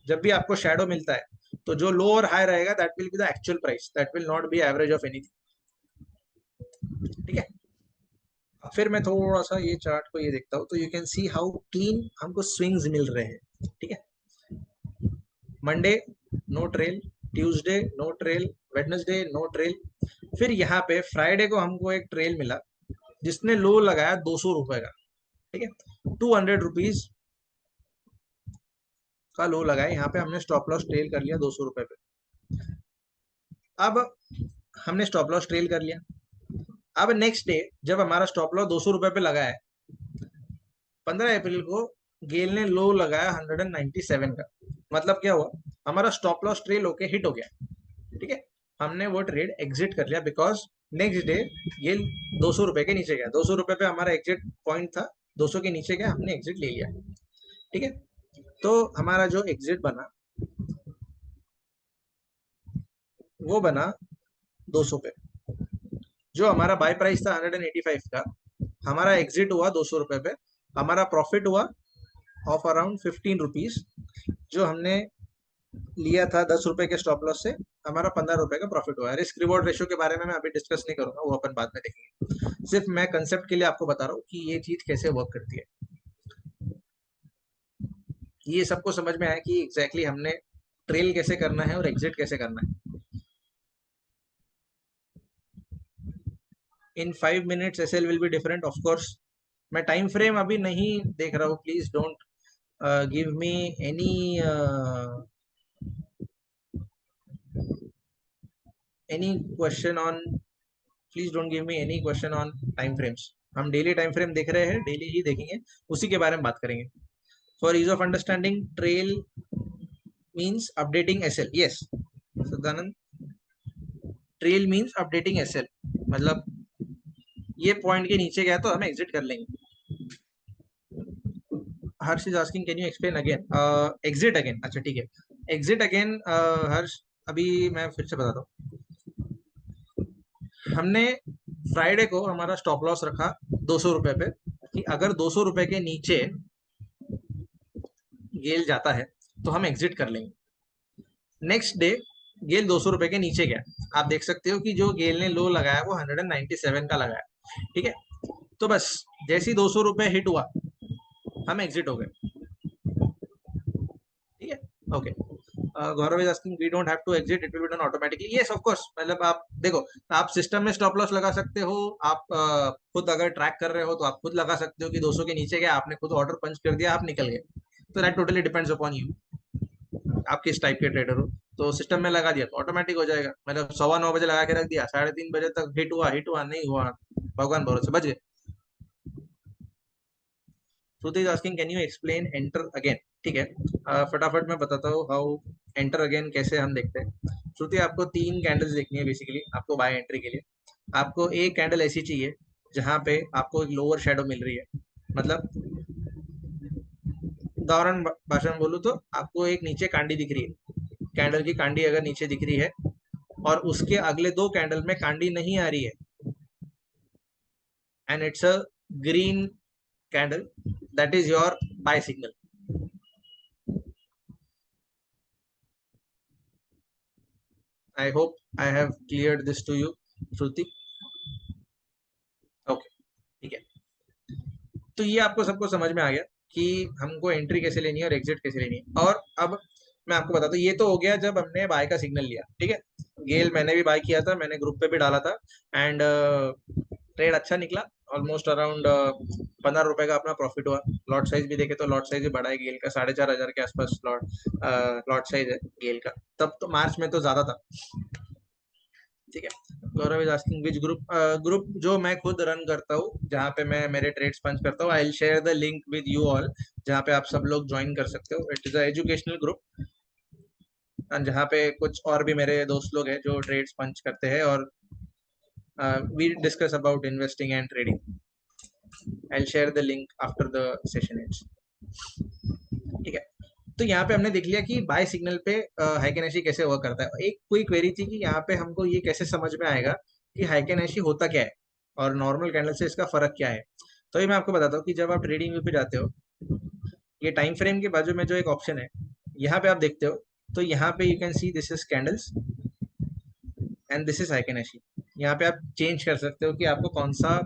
जब भी आपको शेडो मिलता है, तो जो लो और हाई रहेगा that will be the actual price, that will not be average of anything, ठीक है। अब फिर मैं थोड़ा सा ये चार्ट को ये देखता हूँ, तो you can see how clean हमको स्विंग्स मिल रहे हैं, ठीक है। Monday no trail, Tuesday no trail, Wednesday no trail. फिर यहाँ पे फ्राइडे को हमको एक ट्रेल मिला, जिसने लो लगाया 200 रुपए का, ठीक है। 200 रुपीज का लो लगाया, यहाँ पे हमने स्टॉप लॉस ट्रेल कर लिया 200 रुपए पे। अब हमने स्टॉप लॉस ट्रेल कर लिया। अब नेक्स्ट डे जब हमारा स्टॉप लॉस 200 रुपए पे लगा है, 15 अप्रैल को गेल ने लो लगाया 197 का। मतलब क्या हुआ, हमारा स्टॉप लॉस ट्रेल होके हिट हो गया, ठीक है। हमने वो ट्रेड एग्जिट कर लिया, बिकॉज नेक्स्ट डे ये 200 रुपए के नीचे गया, 200 रुपए पे हमारा एग्जिट पॉइंट था, 200 के नीचे गया, हमने एग्जिट ले लिया, ठीक है। तो हमारा जो एग्जिट बना वो बना 200 पे। जो हमारा बाय प्राइस था 185 का, हमारा एग्जिट हुआ 200 रुपए पे। हमारा प्रॉफिट हुआ ऑफ अराउंड 15 रुपीज। जो हमने लिया था 10 रुपए के स्टॉप लॉस से, हमारा 15 रुपए का प्रॉफिट हुआ है। रिस्क रिवॉर्ड रेशियो के बारे में मैं अभी डिस्कस नहीं करूंगा, वो अपन बाद में देखेंगे। सिर्फ मैं कंसेप्ट के लिए आपको बता रहा हूँ कि ये चीज कैसे वर्क करती है। ये सबको समझ में आया कि एग्जैक्टली हमने ट्रेल कैसे करना है और एग्जिट कैसे करना है। In 5 minutes SL will be different, of course. मैं टाइम फ्रेम अभी नहीं देख रहा हूँ, please don't give me any any question on, please don't give me any question on time frames. हम डेली टाइम फ्रेम देख रहे हैं, डेली ही देखेंगे, उसी के बारे में बात करेंगे। For is of understanding, trail means updating SL, yes Sadanand. Trail means updating SL, मतलब ये पॉइंट के नीचे गया तो हम एग्जिट कर लेंगे। Harsh is asking can you explain again exit again, अच्छा ठीक है। एग्जिट अगेन हर्ष, अभी मैं फिर से बताता हूँ। हमने फ्राइडे को हमारा स्टॉप लॉस रखा 200 रुपए पे, कि अगर 200 रुपए के नीचे गेल जाता है तो हम एग्जिट कर लेंगे। नेक्स्ट डे गेल 200 रुपए के नीचे गया, आप देख सकते हो कि जो गेल ने लो लगाया वो 197 का लगाया, ठीक है। तो बस जैसे ही 200 रुपए हिट हुआ, हम एग्जिट हो गए, ठीक है। Okay, Gaurav is asking we don't have to exit, it will be done automatically, yes of course. मतलब आप देखो, आप सिस्टम में स्टॉप लॉस लगा सकते हो, आप खुद अगर ट्रैक कर रहे हो तो आप खुद लगा सकते हो कि 200 के नीचे गया, आपने खुद ऑर्डर पंच कर दिया, आप निकल गए। तो that totally depends upon you, आप किस टाइप के ट्रेडर हो। तो सिस्टम में लगा दिया तो ऑटोमेटिक हो जाएगा, मतलब 9:15 बजे लगा के रख दिया, 3:30 बजे तक हिट हुआ नहीं हुआ, भगवान भरोसे बच गए। Shruti is asking can you explain enter again, ठीक है। फटाफट मैं बताता हूँ हाउ एंटर अगेन कैसे हम देखते हैं। श्रुति, आपको 3 कैंडल्स देखनी है बेसिकली, आपको बाय एंट्री के लिए। आपको एक कैंडल ऐसी चाहिए जहां पे आपको एक लोअर शेडो मिल रही है, मतलब उदाहरण भाषा में बोलूँ तो आपको एक नीचे कांडी दिख रही है, कैंडल की कांडी अगर नीचे दिख रही है और उसके अगले 2 कैंडल में कांडी नहीं आ रही है, and it's a green candle, that is your buy signal. I hope I have cleared this to you, Shruti. Okay, ठीक है। तो ये आपको सबको समझ में आ गया कि हमको एंट्री कैसे लेनी है और एग्जिट कैसे लेनी है। और अब मैं आपको बताता हूँ, ये तो हो गया जब हमने बाय का सिग्नल लिया, ठीक है। गेल मैंने भी बाय किया था, मैंने ग्रुप पे भी डाला था, एंड ट्रेड अच्छा निकला। ऑलमोस्ट अराउंड 15 रुपए का अपना प्रॉफिट हुआ। लॉट साइज भी देखे तो लॉट साइज भी बड़ा है गेल का, 4,500 के आसपास लॉट साइज है गेल का। तब तो मार्च में तो ज्यादा था, ठीक है। गौरव इज आस्किंग विच ग्रुप जो मैं खुद रन करता हूँ, जहाँ पे मैं मेरे ट्रेड्स पंच करता हूँ। आई will share the link with you all, जहाँ पे आप सब लोग ज्वाइन कर सकते हो। It is a educational group, जहाँ पे कुछ और भी मेरे दोस्त लोग हैं जो ट्रेड्स पंच करते हैं, और we discuss about investing and trading. I will share the link after the session ends, ठीक है। तो यहाँ पे हमने देख लिया कि बाय सिग्नल पे हाइकेनेशी कैसे वर्क करता है। एक कोई क्वेरी थी कि यहाँ पे हमको ये कैसे समझ में आएगा कि हाइकेनेशी होता क्या है और नॉर्मल कैंडल से इसका फर्क क्या है। तो ये मैं आपको बताता हूँ कि जब आप ट्रेडिंग व्यू पे जाते हो, ये टाइम फ्रेम के बाजू में जो एक ऑप्शन है, यहाँ पे आप देखते हो, तो यहाँ पे you can see this is candles and this is heikin ashi. यहाँ पे आप चेंज कर सकते हो कि आपको कौन सा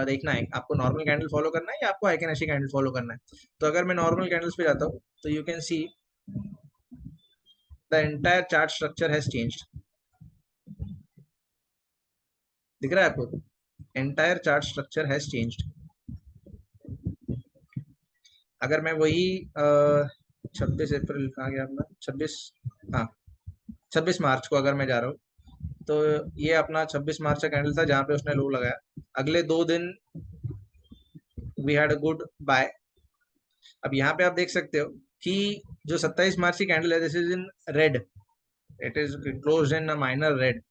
देखना है, आपको नॉर्मल कैंडल फॉलो करना है या आपको हाइकेनेशी कैंडल फॉलो करना है। तो अगर मैं नॉर्मल कैंडल्स पे जाता हूँ, तो you can C the entire chart structure has changed। दिख रहा है आपको? entire chart structure has changed। अगर मैं वही 26 अप्रैल कहाँ गया अपना, 26, हाँ 26 मार्च को अगर मैं जा रहा हूँ, तो ये अपना 26 मार्च का कैंडल था जहाँ पे उसने लो लगाया। अगले 2 दिन we had a good buy. अब यहाँ पे आप देख सकते हो कि जो 27 मार्च की कैंडल है, this is in red, it is close in minor red.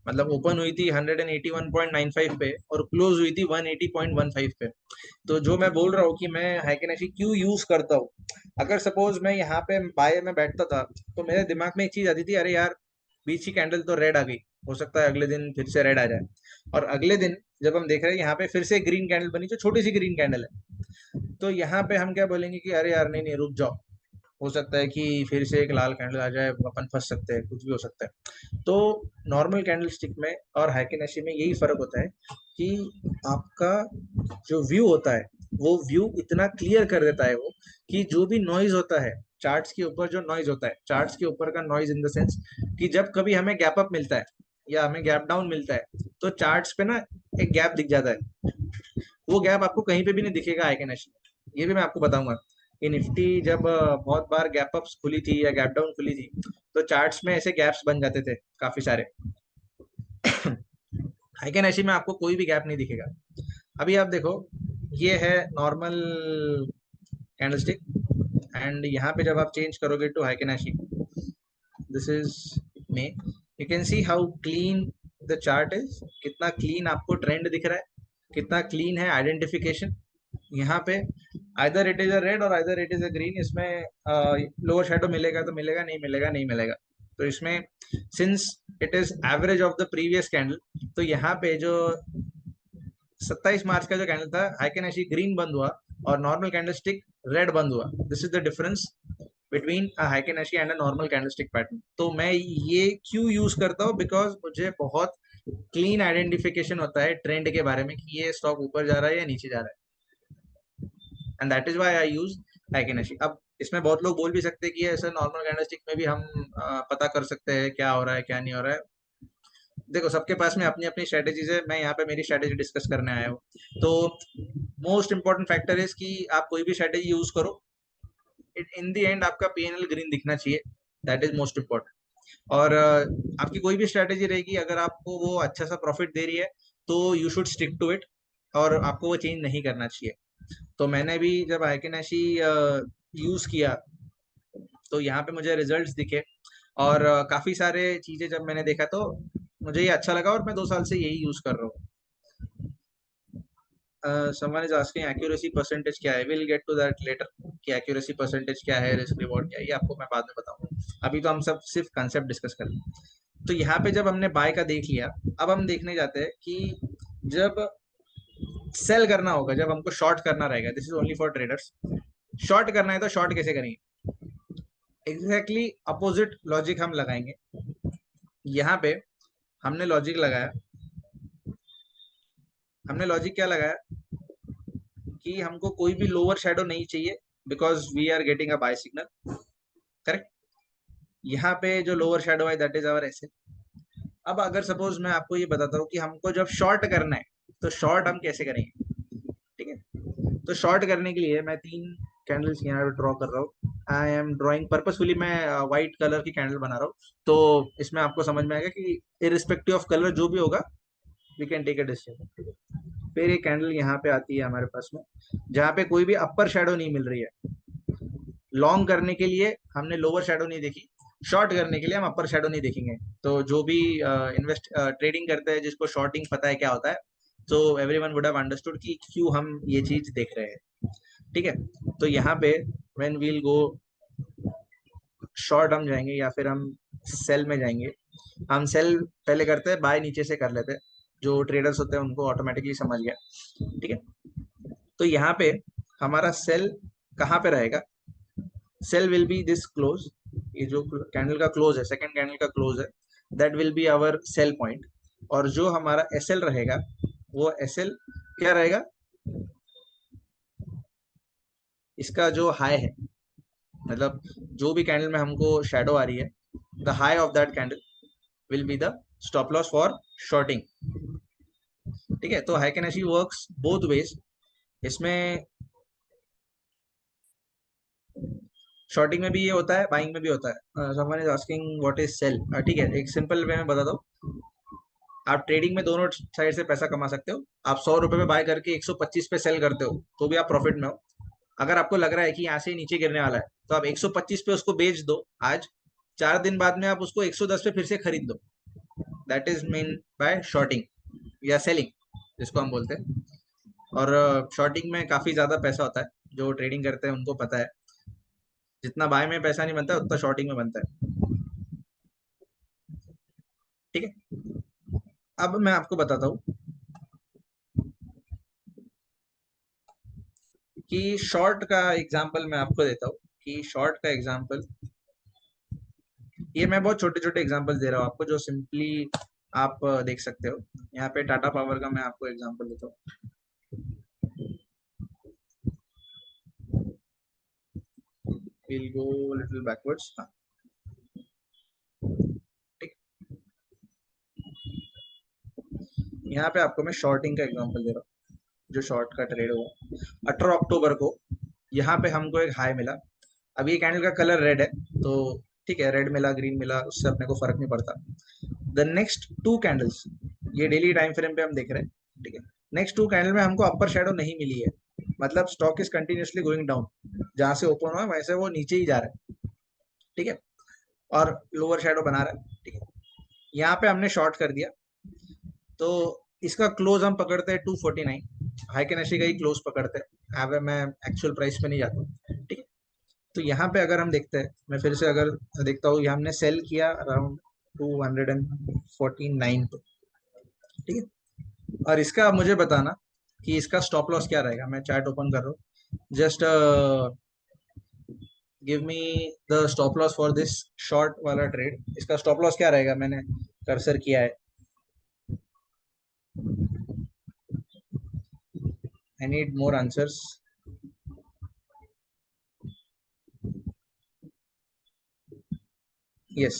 मतलब ओपन हुई थी 181.95 पे और क्लोज हुई थी 180.15 पे। तो जो मैं बोल रहा हूँ कि मैं हाइकेनेशी क्यों यूज करता हूँ, अगर सपोज मैं यहाँ पे बाय में बैठता था, तो मेरे दिमाग में एक चीज आती थी, अरे यार बीच की कैंडल तो रेड आ गई, हो सकता है अगले दिन फिर से रेड आ जाए। और अगले दिन जब हम देख रहे हैं यहाँ पे फिर से ग्रीन कैंडल बनी, जो छोटी सी ग्रीन कैंडल है, तो यहाँ पे हम क्या बोलेंगे कि अरे यार नहीं नहीं रुक जाओ, हो सकता है कि फिर से एक लाल कैंडल आ जाए, अपन फंस सकते हैं, कुछ भी हो सकता है। तो नॉर्मल कैंडल स्टिक में और हाइकेनेशी में यही फर्क होता है कि आपका जो व्यू होता है, वो व्यू इतना क्लियर कर देता है वो, कि जो भी नॉइज होता है चार्ट्स के ऊपर, जो नॉइज होता है चार्ट्स के ऊपर का नॉइज इन द सेंस कि जब कभी हमें गैप अप मिलता है या हमें गैप डाउन मिलता है, तो चार्ट्स पे ना एक गैप दिख जाता है। वो गैप आपको कहीं पे भी नहीं दिखेगा हाइकेनेशी में। ये भी मैं आपको बताऊंगा कि निफ्टी जब बहुत बार गैप अप्स खुली थी या गैप डाउन खुली थी, तो चार्ट्स में ऐसे गैप्स बन जाते थे काफी सारे। हाइकेनेशी में आपको कोई भी गैप नहीं दिखेगा। अभी आप देखो, ये है नॉर्मल कैंडलस्टिक, एंड यहाँ पे जब आप चेंज करोगे to heikin ashi, this is may, you can see how clean the chart is, कितना क्लीन आपको ट्रेंड दिख रहा है, कितना क्लीन है आइडेंटिफिकेशन। यहाँ पे either it is a red और either it is a green, इसमें लोअर शेडो मिलेगा तो मिलेगा, नहीं मिलेगा नहीं मिलेगा। तो इसमें since it is average of the previous candle, तो यहाँ पे जो 27 मार्च का जो कैंडल था हाइकेनेशी ग्रीन बंद हुआ और नॉर्मल कैंडलस्टिक रेड बंद हुआ। This is the difference between a heikin ashi and a normal candlestick pattern. तो मैं ये क्यों यूज करता हूँ, बिकॉज मुझे बहुत क्लीन आइडेंटिफिकेशन होता है ट्रेंड के बारे में कि ये स्टॉक ऊपर जा रहा है या नीचे जा रहा है, and that is why I use heikin ashi. अब इसमें बहुत लोग बोल भी सकते हैं कि ऐसे नॉर्मल कैंडलस्टिक में भी हम पता कर सकते हैं क्या हो रहा है क्या नहीं हो रहा है। देखो सबके पास में अपनी अपनी स्ट्रेटेजीज है, मैं यहाँ पे मेरी स्ट्रेटेजी डिस्कस करने आया हूँ। तो मोस्ट इंपॉर्टेंट फैक्टर इज कि आप कोई भी स्ट्रेटेजी यूज करो, इन दी एंड आपका पीएनएल ग्रीन दिखना चाहिए, दैट इज मोस्ट इम्पोर्टेंट। और आपकी कोई भी स्ट्रेटेजी रहेगी, अगर आपको वो अच्छा सा प्रॉफिट दे रही है, तो you should stick to it, और आपको वो चेंज नहीं करना चाहिए। तो मैंने भी जब हाइकेनेशी यूज किया, तो यहाँ पे मुझे रिजल्ट्स दिखे, और काफी सारे चीजें जब मैंने देखा, तो मुझे ये अच्छा लगा और मैं 2 साल से यही यूज कर रहा हूँ। Someone is asking accuracy percentage क्या है, will get to that later, कि एक्यूरेसी परसेंटेज क्या है, रिस्क रिवॉर्ड क्या है, ये आपको मैं बाद में बताऊंगा। अभी तो हम सब सिर्फ कंसेप्ट डिस्कस कर रहे हैं। तो यहाँ पे जब हमने बाय का देख लिया, अब हम देखने जाते हैं कि जब सेल करना होगा, जब हमको शॉर्ट करना रहेगा, this is only for traders. Short करना है तो शॉर्ट कैसे करेंगे, एग्जैक्टली अपोजिट लॉजिक हम लगाएंगे। यहाँ पे हमने लॉजिक लगाया, हमने लॉजिक क्या लगाया कि हमको कोई भी लोअर शेडो नहीं चाहिए, because we are getting a buy signal. Correct. यहाँ पे जो लोअर शेडो है दैट इज आवर एसएल। अब अगर सपोज मैं आपको ये बताता हूँ कि हमको जब शॉर्ट करना है तो शॉर्ट हम कैसे करेंगे। ठीक है, तो शॉर्ट करने के लिए मैं 3 कैंडल्स यहाँ पे ड्रॉ कर रहा हूँ। आई एम ड्रॉइंग पर्पसफुली, मैं व्हाइट कलर की कैंडल बना रहा हूँ। तो इसमें आपको समझ में आएगा कि इरिस्पेक्टिव ऑफ कलर जो भी होगा we can take a decision. फिर ये कैंडल यहाँ पे आती है हमारे पास में, जहाँ पे कोई भी अपर शेडो नहीं मिल रही है। लॉन्ग करने के लिए हमने लोअर शेडो नहीं देखी, शॉर्ट करने के लिए हम अपर शेडो नहीं देखेंगे। तो जो भी इन्वेस्ट ट्रेडिंग करते हैं, जिसको शॉर्टिंग पता है क्या होता है, तो एवरीवन वुड हैव अंडरस्टूड कि क्यों हम ये चीज देख रहे हैं। ठीक है, तो यहाँ पे व्हेन वील गो शॉर्ट हम जाएंगे या फिर हम सेल में जाएंगे। हम सेल पहले करते हैं, बाय नीचे से कर लेते हैं। जो ट्रेडर्स होते हैं उनको ऑटोमेटिकली समझ गया। ठीक है, तो यहाँ पे हमारा सेल कहाँ पे रहेगा। Sell will be this close, ये जो कैंडल का क्लोज है, सेकंड कैंडल का क्लोज है, that will be our sell point. और जो हमारा एसएल रहेगा, वो एसएल क्या रहेगा, इसका जो हाई है, मतलब जो भी कैंडल में हमको शेडो आ रही है, the high of that candle will be the stop loss for shorting. ठीक है, तो हाइकेनेसी वर्क्स बोथ वेज। इसमें शॉर्टिंग में भी ये होता है, बाइंग में भी होता है। Someone is asking what is sell. ठीक है, एक सिंपल वे में बता दो। आप ट्रेडिंग में दोनों साइड से पैसा कमा सकते हो। आप 100 रुपए में बाय करके 125 पे सेल करते हो तो भी आप प्रॉफिट में हो। अगर आपको लग रहा है कि यहाँ से नीचे गिरने वाला है, तो आप 125 पे उसको बेच दो आज, 4 दिन बाद में आप उसको 110 पे फिर से खरीद दो। That is mean buy shorting या सेलिंग, जिसको हम बोलते हैं। और शॉर्टिंग में काफी ज्यादा पैसा होता है, जो ट्रेडिंग करते हैं उनको पता है। जितना बाय में पैसा नहीं बनता उतना शॉर्टिंग में बनता है। ठीक है, अब मैं आपको बताता हूँ कि शॉर्ट का एग्जांपल मैं आपको देता हूँ। कि शॉर्ट का एग्जांपल, ये मैं बहुत छोटे छोटे एग्जांपल दे रहा हूँ आपको, जो सिंपली आप देख सकते हो। यहाँ पे टाटा पावर का मैं आपको एग्जांपल देता हूँ। Will go little backwards. हाँ, ठीक। यहाँ पे आपको मैं शॉर्टिंग का एग्जांपल दे रहा हूँ। जो शॉर्ट का ट्रेड हुआ 18 अक्टूबर को, यहाँ पे हमको एक हाई मिला। अब ये कैंडल का कलर रेड है, तो ठीक है, रेड मिला ग्रीन मिला उससे अपने को फर्क नहीं पड़ता। द नेक्स्ट 2 कैंडल्स, ये डेली टाइम फ्रेम पे हम देख रहे हैं। ठीक है, नेक्स्ट 2 कैंडल में हमको अपर शेडो नहीं मिली है, मतलब stock is continuously going down. जहां से ओपन हुआ वैसे वो नीचे ही जा रहा है। ठीक है, और लोअर शेडो बना रहा है। ठीक है, यहाँ पे हमने शॉर्ट कर दिया, तो इसका क्लोज हम पकड़ते हैं 249। हाइकेनेसी का ही क्लोज पकड़ते हैं, अब मैं एक्चुअल प्राइस पे नहीं जाता। ठीक है, तो यहाँ पे अगर हम देखते हैं, मैं फिर से अगर देखता हूँ, ये हमने सेल किया अराउंड 249 पे। ठीक है, और इसका आप मुझे बताना कि इसका स्टॉप लॉस क्या रहेगा। मैं चार्ट ओपन कर रहा हूँ, just give me the stop loss for this short वाला ट्रेड। इसका स्टॉप लॉस क्या रहेगा, मैंने कर्सर किया है। I need more answers. Yes,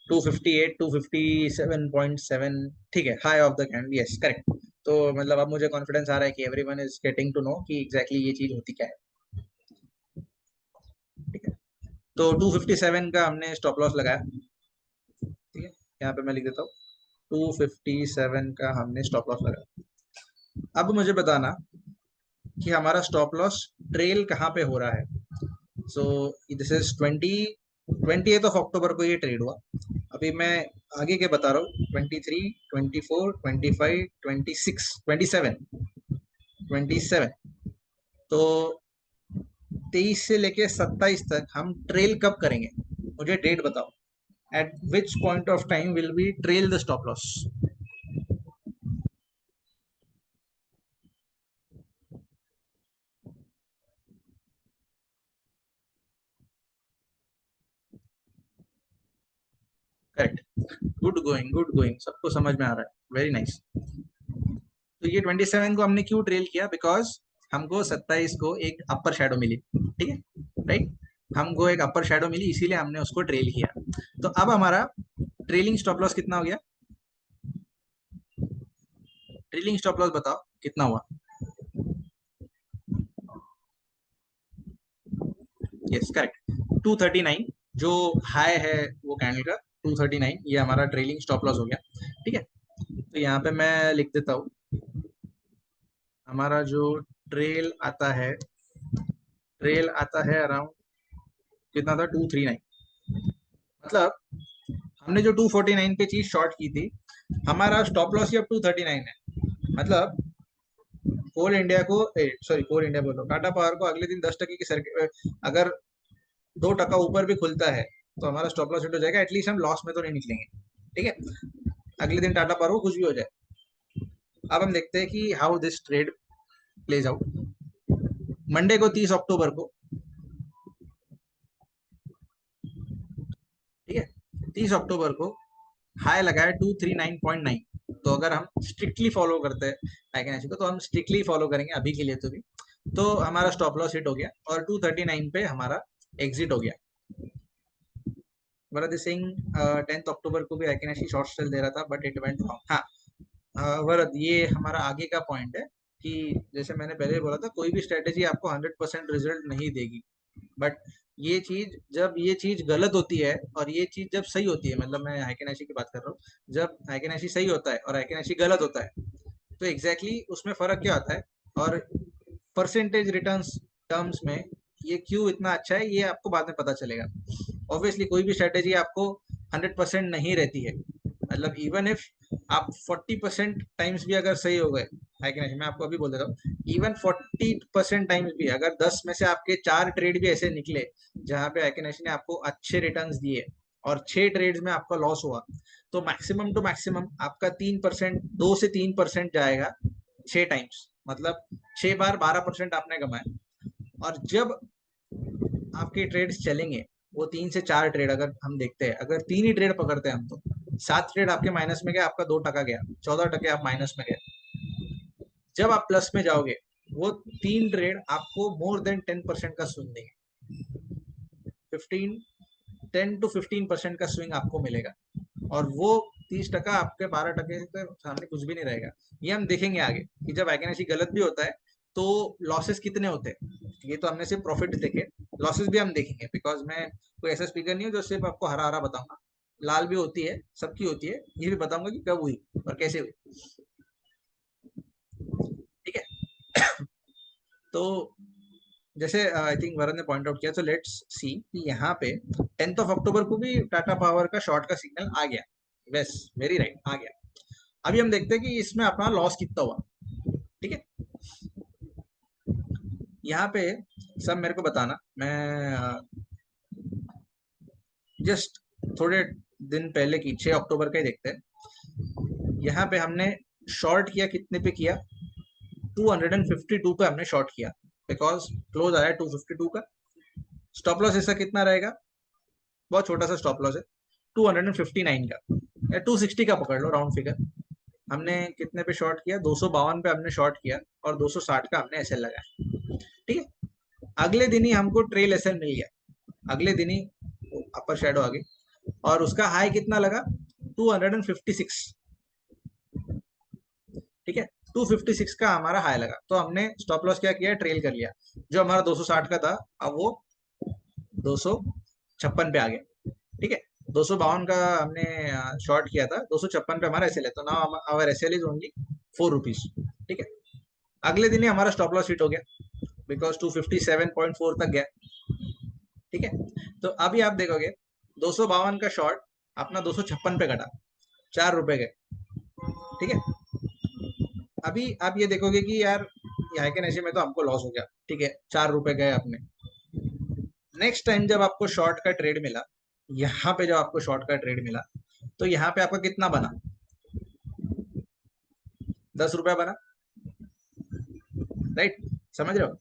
258, 257.7। ठीक है, high of the candle, yes correct. तो मतलब अब मुझे कॉन्फिडेंस आ रहा है कि everyone is getting to know कि एग्जैक्टली ये चीज होती क्या है। ठीक है, तो 257 का हमने स्टॉप लॉस लगाया। ठीक है, यहाँ पे मैं लिख देता हूँ, 257 का हमने स्टॉप लॉस लगाया। अब मुझे बताना कि हमारा स्टॉप लॉस ट्रेल कहाँ पे हो रहा है। सो दिस इज 28 अक्टूबर को ये ट्रेड हुआ। अभी मैं आगे के बता रहा हूँ, 23, 24, 25, 26, 27। तो 23 से लेके 27 तक हम ट्रेल कब करेंगे, मुझे डेट बताओ। Eight which point of time will be trail the stop loss. Correct, good going good going, सबको समझ में आ रहा है, वेरी नाइस। तो ये 27 को हमने क्यों ट्रेल किया, बिकॉज हमको 27 को एक अपर शैडो मिली, ठीक है, राइट। हमको एक अपर शैडो मिली, इसीलिए हमने उसको ट्रेल किया। तो अब हमारा ट्रेलिंग स्टॉप लॉस कितना हो गया? ट्रेलिंग स्टॉप लॉस बताओ कितना हुआ? Yes correct, 239। जो हाई है वो कैंडल का 239, ये हमारा ट्रेलिंग स्टॉप लॉस हो गया, ठीक है। तो यहाँ पे मैं लिख देता हूँ, हमारा जो ट्रेल आता है, ट्रेल आता है अराउंड कितना था, 239। मतलब हमने जो 249 पे चीज शॉर्ट की थी, हमारा स्टॉप लॉस ही अब 239 है। मतलब कोल इंडिया को, सॉरी कोल इंडिया बोलो, टाटा पावर को अगले दिन 10% की सर्किट अगर 2% ऊपर भी खुलता है तो हमारा स्टॉप लॉस हिट हो जाएगा, एटलीस्ट हम लॉस में तो नहीं निकलेंगे, ठीक है। अगले दिन टाटा पावर को कुछ भी हो जाए। अब हम देखते हैं कि how this trade plays out. Monday को 30 अक्टूबर को, ठीक है, 30 अक्टूबर को हाई लगाया 239.9। तो अगर हम स्ट्रिक्टली फॉलो करते हैं आइकन को, तो हम स्ट्रिक्टली फॉलो करेंगे अभी के लिए तो भी, तो हमारा स्टॉप लॉस हिट हो गया और 239 पे हमारा एग्जिट हो गया। वरद सिंह 10 अक्टूबर को भी आइकन शॉर्ट सेल दे रहा था बट इट वेंट रॉन्ग। हाँ, वरद ये हमारा आगे का पॉइंट है कि जैसे मैंने पहले बोला था, कोई भी स्ट्रेटेजी आपको 100% रिजल्ट नहीं देगी, बट ये चीज गलत होती है और ये चीज जब सही होती है, मतलब मैं हाइकेनेशी की बात कर रहा हूँ, जब हाइकेनेशी सही होता है और हाइकेनेशी गलत होता है, तो एग्जैक्टली उसमें फर्क क्या आता है, और परसेंटेज रिटर्न्स टर्म्स में ये क्यों इतना अच्छा है ये आपको बाद में पता चलेगा। ऑब्वियसली कोई भी स्ट्रेटेजी आपको 100% नहीं रहती है, मतलब इवन इफ आप 40% टाइम्स भी अगर सही हो गए, है कि नहीं, मैं आपको अभी बोल देता हूँ, इवन 40% टाइम्स भी अगर 10 में से आपके 4 ट्रेड भी ऐसे निकले जहां पे आइकनेशी ने आपको अच्छे रिटर्न्स दिए और 6 ट्रेड्स में आपका लॉस हुआ, तो मैक्सिमम टू मैक्सिमम आपका 3%, 2 से 3% जाएगा 6 टाइम्स, मतलब 6 बार 12% आपने कमाया। और जब आपके ट्रेड्स चलेंगे, वो 3 से 4 ट्रेड अगर हम देखते हैं, अगर 3 ही ट्रेड पकड़ते हैं हम, तो 7 ट्रेड आपके माइनस में गए, आपका 2% गया, 14% आप माइनस में गए। जब आप प्लस में जाओगे, वो 3 ट्रेड आपको मोर देन 10% का स्विंग देंगे, 15, 10 to 15% का स्विंग आपको मिलेगा, और वो 30% आपके 12% के सामने कुछ भी नहीं रहेगा। ये हम देखेंगे आगे कि जब आइकन गलत भी होता है तो लॉसेस कितने होते हैं। ये तो हमने सिर्फ प्रॉफिट देखे, लॉसेस भी हम देखेंगे, बिकॉज मैं कोई ऐसा स्पीकर नहीं हूँ जो सिर्फ आपको हरा हरा बताऊंगा, लाल भी होती है, सबकी होती है, ये भी बताऊंगा कि कब हुई और कैसे हुई, ठीक है। तो जैसे आई थिंक वरुण ने पॉइंट आउट किया, तो लेट्स सी कि यहाँ पे 10 अक्टूबर को भी टाटा पावर का शॉर्ट का सिग्नल आ गया, बस वेरी राइट, आ गया। अभी हम देखते हैं कि इसमें अपना लॉस कितना हुआ, ठीक है। यहाँ पे सब मेरे को बताना, मैं जस्ट थोड़े दिन पहले की 6 अक्टूबर का ही देखते हैं। यहाँ पे हमने शॉर्ट किया, कितने पे किया, 252 पे हमने शॉर्ट किया, बिकॉज क्लोज आया 252 का। स्टॉप लॉस इसका कितना रहेगा, बहुत छोटा सा स्टॉप लॉस है, 259 का या 260 का पकड़ लो राउंड फिगर। हमने कितने पे शॉर्ट किया, 252 पे हमने शॉर्ट किया और 260 का हमने एसएल लगाया, ठीक है। अगले दिन ही हमको ट्रेल एसएल मिल गया, अगले दिन ही अपर शेडो आ गई, और उसका हाई कितना लगा, 256, ठीक है। 256 का हमारा हाई लगा, तो हमने स्टॉप लॉस क्या किया, ट्रेल कर लिया। जो हमारा 260 का था, अब वो 256 पे आ गया, ठीक है। 252 का हमने शॉर्ट किया था, 256 पे हमारा एसएल है, तो now our SL is only 4 rupees, ठीक है। अगले दिन ही हमारा स्टॉप लॉस हिट हो गया, बिकॉज 257.4 तक गया, ठीक है। तो अभी आप देखोगे 252 का शॉर्ट अपना 256 पे घटा, 4 रुपए गए, ठीक है। अभी आप ये देखोगे कि यार यहाँ के नशे में तो हमको लॉस हो गया, ठीक है, 4 रुपए गए अपने। नेक्स्ट टाइम जब आपको शॉर्ट का ट्रेड मिला, यहाँ पे जब आपको शॉर्ट का ट्रेड मिला, तो यहाँ पे आपका कितना बना, 10 रुपया बना, राइट, समझ रहे हो।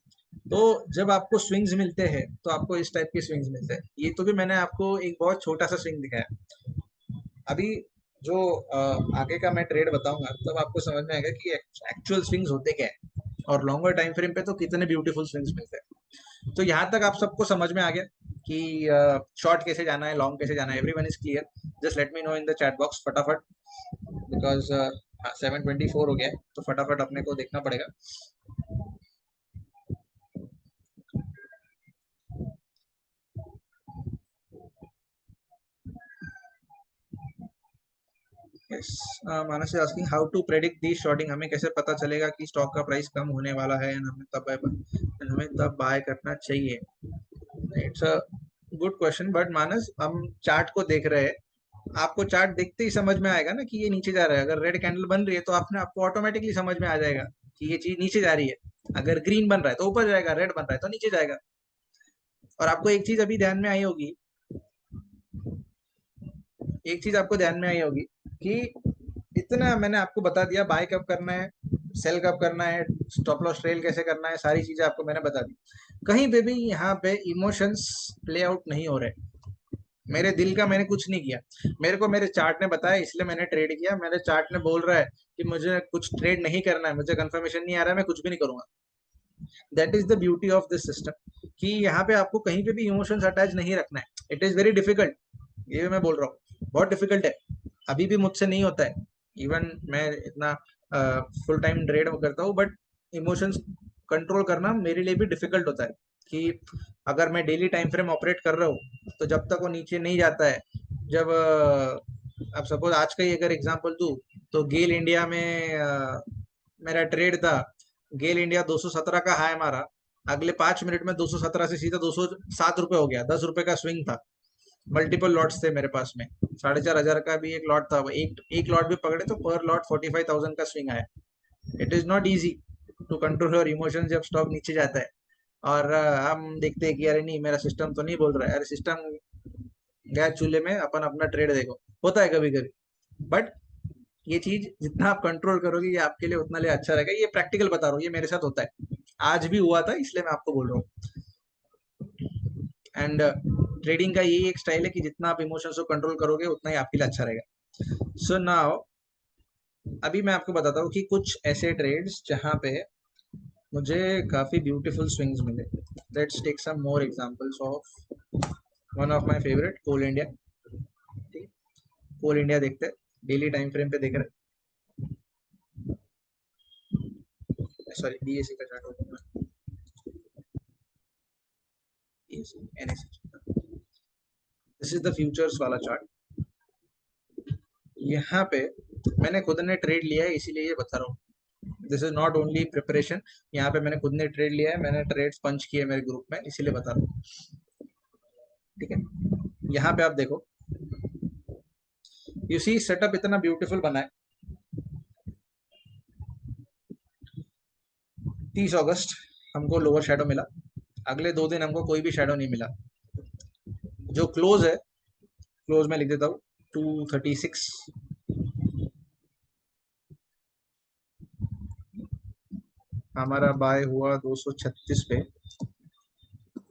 तो जब आपको स्विंग्स मिलते हैं तो आपको इस टाइप के स्विंग्स मिलते हैं, ये तो भी मैंने आपको एक बहुत छोटा सा स्विंग दिखाया। अभी जो आगे का मैं ट्रेड बताऊंगा तब आपको समझ में आएगा कि एक्चुअल स्विंग्स होते क्या है। और लॉन्गर टाइम फ्रेम पे तो कितने ब्यूटीफुल स्विंग्स मिलते हैं। तो यहाँ तक आप सबको समझ में आ गया कि शॉर्ट कैसे जाना है, लॉन्ग कैसे जाना है। Everyone is clear? Just let me know in the chat box फटाफट, बिकॉज 7:24 हो गया है, तो फटाफट अपने को देखना पड़ेगा। Yes. Manas is asking how to predict the shorting, हमें कैसे पता चलेगा कि स्टॉक का प्राइस कम होने वाला है and हमें तब बाय करना चाहिए। It's a good question, but Manas हम चार्ट को देख रहे हैं, आपको चार्ट देखते ही समझ में आएगा ना कि ये नीचे जा रहा है। अगर रेड कैंडल बन रही है तो आपको ऑटोमेटिकली समझ में आ जाएगा कि ये चीज नीचे जा रही है। अगर ग्रीन बन रहा है तो ऊपर जाएगा, रेड बन रहा है तो नीचे जाएगा। और आपको एक चीज अभी ध्यान में आई होगी, एक चीज आपको ध्यान में आई होगी कि इतना मैंने आपको बता दिया, बाय कब करना है, सेल कब करना है, स्टॉप लॉस ट्रेल कैसे करना है, सारी चीजें आपको मैंने बता दी। कहीं पे भी यहाँ पे इमोशंस प्ले आउट नहीं हो रहे। मेरे दिल का मैंने कुछ नहीं किया, मेरे को मेरे चार्ट ने बताया इसलिए मैंने ट्रेड किया। मेरे चार्ट ने बोल रहा है कि मुझे कुछ ट्रेड नहीं करना है, मुझे कंफर्मेशन नहीं आ रहा है, मैं कुछ भी नहीं करूंगा। That is the beauty of this system कि यहाँ पे आपको कहीं पे भी इमोशंस अटैच नहीं रखना है। इट इज वेरी डिफिकल्ट, ये मैं बोल रहा हूँ, बहुत डिफिकल्ट है। अभी भी मुझसे नहीं होता है, इवन मैं इतना फुल टाइम ट्रेड करता हूँ, बट इमोशंस कंट्रोल करना मेरे लिए भी डिफिकल्ट होता है। कि अगर मैं डेली टाइम फ्रेम ऑपरेट कर रहा हूँ तो जब तक वो नीचे नहीं जाता है, जब अब सपोज आज का ही अगर एग्जांपल दूं, तो गेल इंडिया में मेरा ट्रेड था। गेल इंडिया 217 का हाई मारा, अगले 5 मिनट में 217 से सीधा 207 रुपए हो गया, 10 रुपए का स्विंग था। मल्टीपल लॉट्स थे मेरे पास में, 4,500 का भी एक लॉट था, एक लॉट भी पकड़े तो पर लॉट 45,000 का स्विंग आया। It is not easy to control your emotion जब स्टॉक नीचे जाता है। और हम देखते हैं कि अरे नहीं, मेरा सिस्टम तो नहीं बोल रहा है। अरे सिस्टम गैस चूल्हे में, अपन अपना ट्रेड देखो, होता है कभी कभी। बट ये चीज जितना आप कंट्रोल करोगे ये आपके लिए उतना लिए अच्छा रहेगा। ये प्रैक्टिकल बता रहा हूँ, ये मेरे साथ होता है, आज भी हुआ था, इसलिए मैं आपको बोल रहा हूँ। एंड ट्रेडिंग का यही एक स्टाइल है कि जितना आप इमोशंस को कंट्रोल करोगे उतना ही आपके लिए अच्छा रहेगा। सो नाउ अभी मैं आपको बताता हूँ कि कुछ ऐसे ट्रेड्स जहाँ पे मुझे काफी ब्यूटीफुल स्विंग्स मिले। Let's take some more examples of one of my favourite, Coal India. Coal India देखते हैं, डेली टाइम फ्रेम पे देख रहे, सॉरी बीएससी का चार्ट ओपन है, NSC, this is the futures वाला चार्ट। यहाँ पे मैंने खुद ने ट्रेड लिया है इसीलिए ये बता रहा हूँ। This is not only preparation, यहाँ पे मैंने खुद ने ट्रेड लिया है, मैंने ट्रेड्स पंच किए मेरे ग्रुप में, इसीलिए बता रहा हूँ। ठीक है, यहाँ पे आप देखो, यू सी सेटअप इतना ब्यूटीफुल बना है। 30 अगस्त हमको लोअर शेडो मिला, अगले 2 दिन हमको कोई भी शेडो नहीं मिला। जो क्लोज है, क्लोज में लिख देता हूँ 236, हमारा बाय हुआ 236 पे,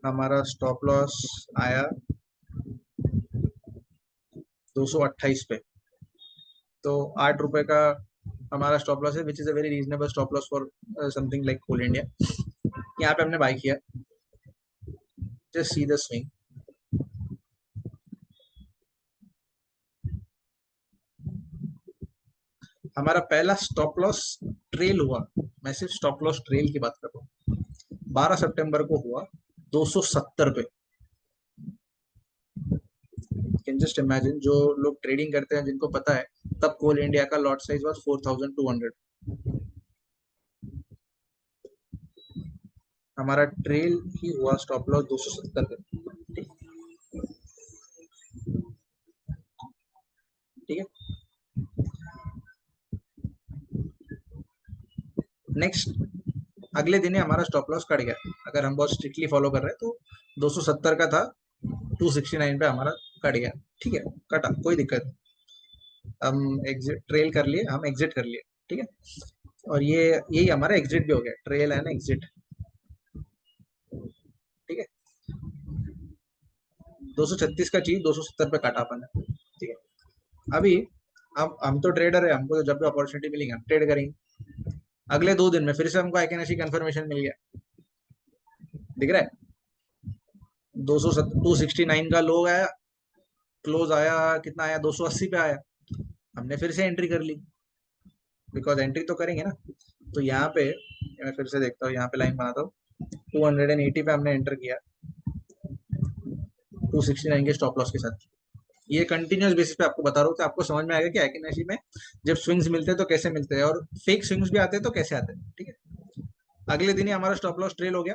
हमारा स्टॉप लॉस आया 228 पे। तो 8 रुपए का हमारा स्टॉप लॉस है, which is a very reasonable stop loss for something like Coal India. यहाँ पे हमने बाय किया, जस्ट सी द स्विंग। हमारा पहला स्टॉप लॉस ट्रेल हुआ, मैं सिर्फ स्टॉप लॉस ट्रेल की बात कर रहा हूँ, 12 सितंबर को हुआ 270 पे। कैन जस्ट इमेजिन, जो लोग ट्रेडिंग करते हैं जिनको पता है, तब कोल इंडिया का लॉट साइज वाज 4200। हमारा ट्रेल ही हुआ स्टॉप लॉस 270 पे। ठीक है, नेक्स्ट अगले दिन ही हमारा स्टॉप लॉस कट गया। अगर हम बहुत स्ट्रिक्टली फॉलो कर रहे हैं तो 270 का था, 269 पे हमारा कट गया। ठीक है, कटा, कोई दिक्कत नहीं, हम एग्जिट ट्रेल कर लिए, हम एग्जिट कर लिए। ठीक है, और ये यही हमारा एग्जिट भी हो गया, ट्रेल है ना एग्जिट। ठीक है, 236 का चीज 270 पे काटा अपन ने। ठीक है, अभी अब हम तो ट्रेडर है, हमको तो जब भी अपॉर्चुनिटी मिलेगी हम ट्रेड करेंगे। अगले 2 दिन में फिर से हमको आइकन कंफर्मेशन मिल गया, दिख रहा है। 269 का लो आया, क्लोज आया कितना आया, 280 पे आया। हमने फिर से एंट्री कर ली, बिकॉज एंट्री तो करेंगे ना। तो यहाँ पे मैं फिर से देखता हूँ, यहाँ पे लाइन बनाता हूँ। 280 पे हमने एंटर किया 269 के स्टॉप लॉस के साथ। ये कंटिन्यूस बेसिस पे आपको बता रहा हूँ, तो आपको समझ में आएगा कि आइकन में जब स्विंग्स मिलते हैं तो कैसे मिलते हैं, और फेक स्विंग्स भी आते हैं तो कैसे आते हैं, ठीक है। अगले दिन ही हमारा स्टॉप लॉस ट्रेल हो गया।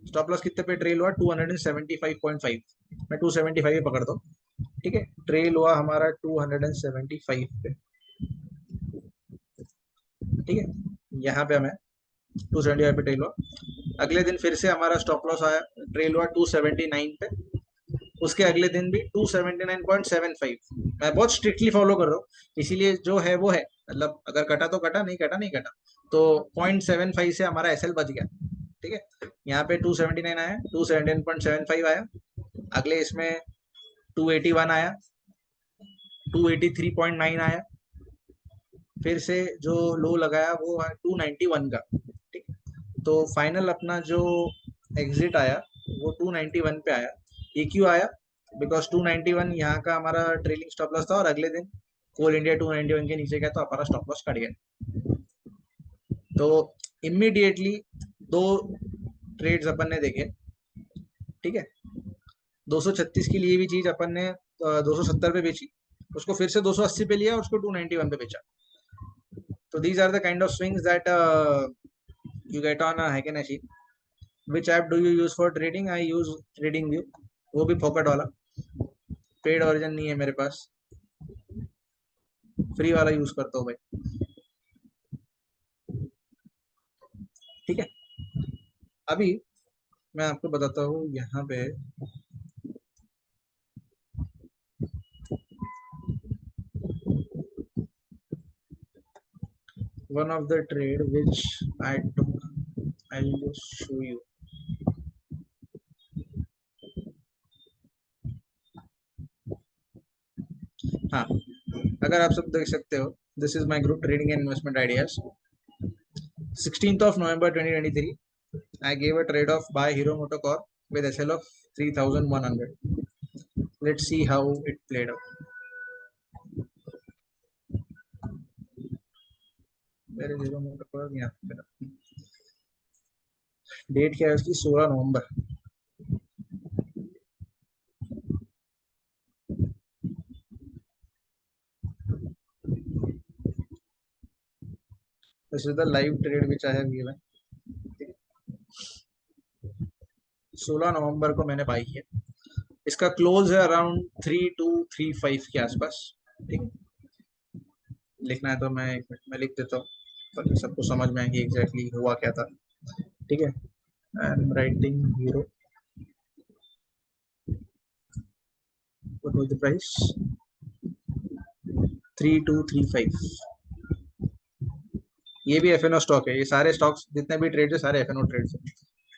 स्टॉप लॉस कितने पे ट्रेल हुआ, 275.5। मैं 275 पे पकड़ता हूँ, ठीक है। ट्रेल हुआ हमारा 275 पे, ठीक है। यहाँ पे हमें 275 पे ट्रेल हुआ। अगले दिन फिर से हमारा स्टॉप लॉस आया, ट्रेल हुआ 279 पे। उसके अगले दिन भी 279.75। मैं बहुत स्ट्रिक्टली फॉलो कर रहा हूँ, इसीलिए जो है वो है, मतलब अगर कटा तो कटा, नहीं कटा नहीं कटा। तो 0.75 से हमारा एसएल बच गया, ठीक है। यहाँ पे 279 आया, 279.75 आया। अगले इसमें 281 आया, 283.9 आया। फिर से जो लो लगाया वो है 291 का, ठीक। तो फाइनल अपना जो एग्जिट आया वो 291 पे आया। ये क्यों आया, बिकॉज 291 यहाँ का हमारा ट्रेलिंग स्टॉप लॉस था, और अगले दिन कोल इंडिया 291 के नीचे गया तो हमारा स्टॉप लॉस कट गया। तो इमीडिएटली 2 ट्रेड्स अपन ने देखे, ठीक है। 236 की लिए भी चीज अपन ने 270 पे बेची, उसको फिर से 280 पे लिया और उसको 291 पे बेचा। तो these are the kind of swings that you get on a Heiken. Which app do you use for trading? I use TradingView, वो भी पॉकेट वाला, पेड वर्जन नहीं है मेरे पास, फ्री वाला यूज करता हूँ भाई, ठीक है। अभी मैं आपको बताता हूँ यहाँ पे one of the trade which I took. I'll just show you. हाँ, अगर आप सब देख सकते हो, this is my group trading and investment ideas. 16th of November 2023, I gave a trade of buy Hero Motocorp with SL of 3100. Let's see how it played out. Where is Hero Motocorp? यहाँ पे date क्या है उसकी, 16 नवंबर। This is the live trade which I have given. 16 नवंबर को मैंने by किया, इसका close है अराउंड 3235 के आसपास, ठीक है। लिखना है तो मैं एक मिनट में लिख देता हूँ ताकि सबको समझ में आएगी एग्जैक्टली हुआ क्या था, ठीक है। I am writing hero, what was the price, 3235। ये भी एफएनओ स्टॉक है, ये सारे स्टॉक्स जितने भी ट्रेड है सारे एफएनओ ट्रेड्स है,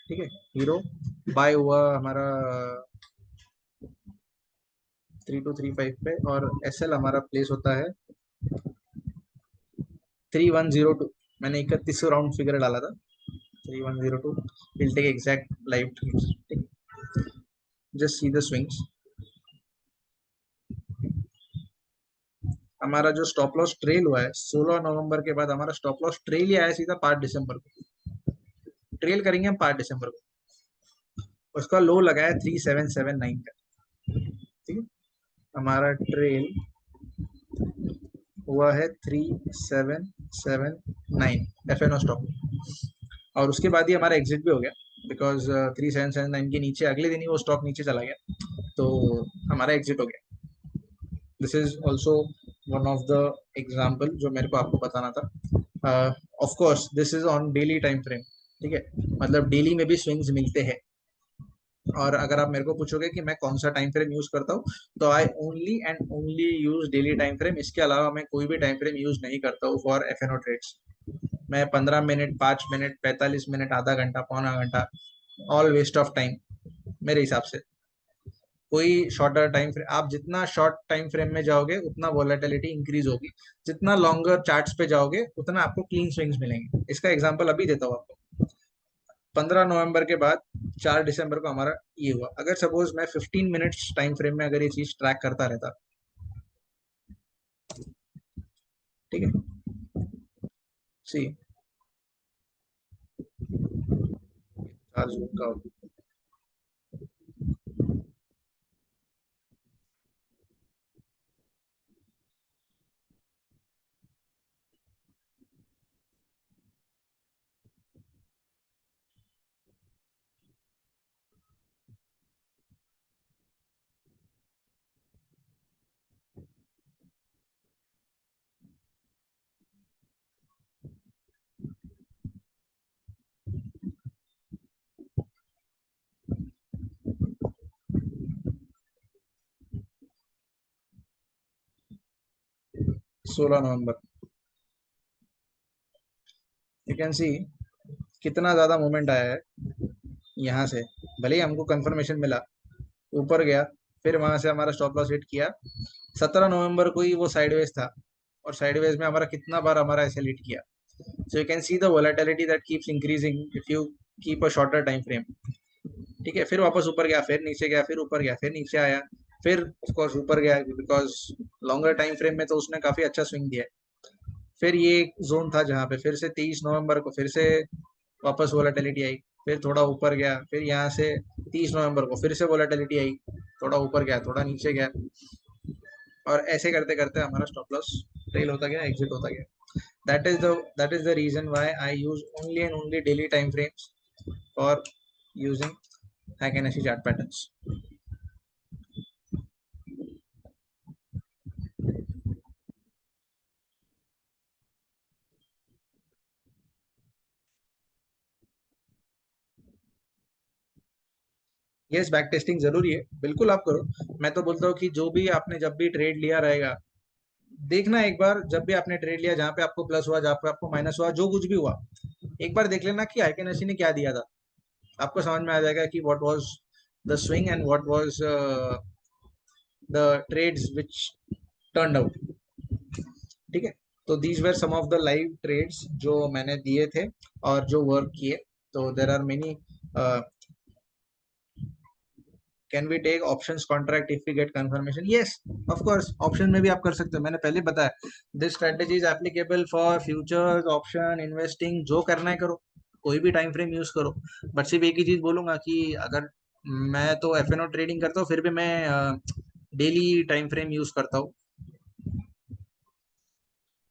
ठीक है। हीरो बाय हुआ हमारा 3235 पे, और एसएल हमारा प्लेस होता है 3102। मैंने 3100 राउंड फिगर डाला था, 3102। Will take exact live trades, ठीक। Just see the swings. हमारा जो स्टॉप लॉस ट्रेल हुआ है 16 नवंबर के बाद, हमारा स्टॉप लॉस ट्रेल ही आया सीधा 5 दिसंबर को। ट्रेल करेंगे हम 5 दिसंबर को, उसका लो लगाया 3779 का, ठीक है। हमारा ट्रेल हुआ है 3779 एफएनओ स्टॉक, और उसके बाद ही हमारा एग्जिट भी हो गया, बिकॉज 3779 के नीचे अगले दिन ही वो स्टॉक नीचे चला गया, तो हमारा एग्जिट हो गया। This is also one of the example जो मेरे को आपको बताना था। Of course this is on daily time frame, ठीक है। मतलब डेली में भी स्विंग्स मिलते हैं, और अगर आप मेरे को पूछोगे कि मैं कौन सा टाइम फ्रेम यूज करता हूँ, तो I only and only use daily time frame. इसके अलावा मैं कोई भी टाइम फ्रेम यूज नहीं करता हूँ फॉर एफएनओ ट्रेड्स। मैं 15 मिनट, 5 मिनट, 45 मिनट, आधा घंटा, पौना घंटा, ऑल वेस्ट ऑफ टाइम मेरे हिसाब से। कोई शॉर्टर टाइम फ्रेम, आप जितना शॉर्ट टाइम फ्रेम में जाओगे उतना वोलेटिलिटी इंक्रीज होगी, जितना लॉन्गर चार्ट्स पे जाओगे उतना आपको क्लीन स्विंग्स मिलेंगे। इसका एग्जांपल अभी देता हूँ आपको। 15 नवंबर के बाद 4 दिसंबर को हमारा ये हुआ। अगर सपोज मैं 15 मिनट्स टाइम फ्रेम में अगर ये चीज ट्रैक करता रहता, ठीक है, सी चार जून का 16 नवंबर, यू कैन सी कितना ज्यादा मूवमेंट आया है यहाँ से। भले ही हमको कंफर्मेशन मिला, ऊपर गया, फिर वहां से हमारा स्टॉप लॉस हिट किया। 17 नवंबर को ही वो साइडवेज था, और साइडवेज में हमारा कितना बार हमारा ऐसे हिट किया। So you can see the volatility that keeps increasing if you keep a shorter time frame. ठीक है, फिर वापस ऊपर गया, फिर नीचे गया, फिर ऊपर गया, फिर नीचे आया, फिर ऑफकोर्स ऊपर गया, बिकॉज लॉन्गर टाइम फ्रेम में तो उसने काफी अच्छा स्विंग दिया है। फिर ये एक जोन था जहाँ पे फिर से 23 नवंबर को फिर से वापस वोलेटिलिटी आई, फिर थोड़ा ऊपर गया, फिर यहाँ से 30 नवंबर को फिर से वोलेटिलिटी आई, थोड़ा ऊपर गया, थोड़ा नीचे गया, और ऐसे करते करते हमारा स्टॉप लॉस ट्रेल होता गया, एग्जिट होता गया। That is the reason why I use only and only daily time frames for using Heiken-Ashi chart patterns. Yes, back testing जरूरी है, बिल्कुल आप करो। मैं तो बोलता हूँ कि जो भी आपने जब भी ट्रेड लिया रहेगा, देखना एक बार, जब भी आपने ट्रेड लिया जहाँ पे आपको प्लस हुआ, जहाँ पे आपको माइनस हुआ, जो कुछ भी हुआ, एक बार देख लेना कि हाइकेन ने क्या दिया था। आपको समझ में आ जाएगा कि what was the swing and what was the trades which turned out. ठीक है, तो these were some of the live trades जो मैंने दिए थे और जो वर्क किए। तो there are many. Can we take options contract if we get confirmation? Yes, of course, option में भी आप कर सकते हो। मैंने पहले बताया, this strategy is applicable for futures, option, investing, जो करना है करो, कोई भी टाइम फ्रेम यूज करो। बट सिर्फ एक ही चीज बोलूंगा कि अगर मैं तो एफ एन ओ ट्रेडिंग करता हूँ, फिर भी मैं डेली टाइम फ्रेम यूज करता हूँ।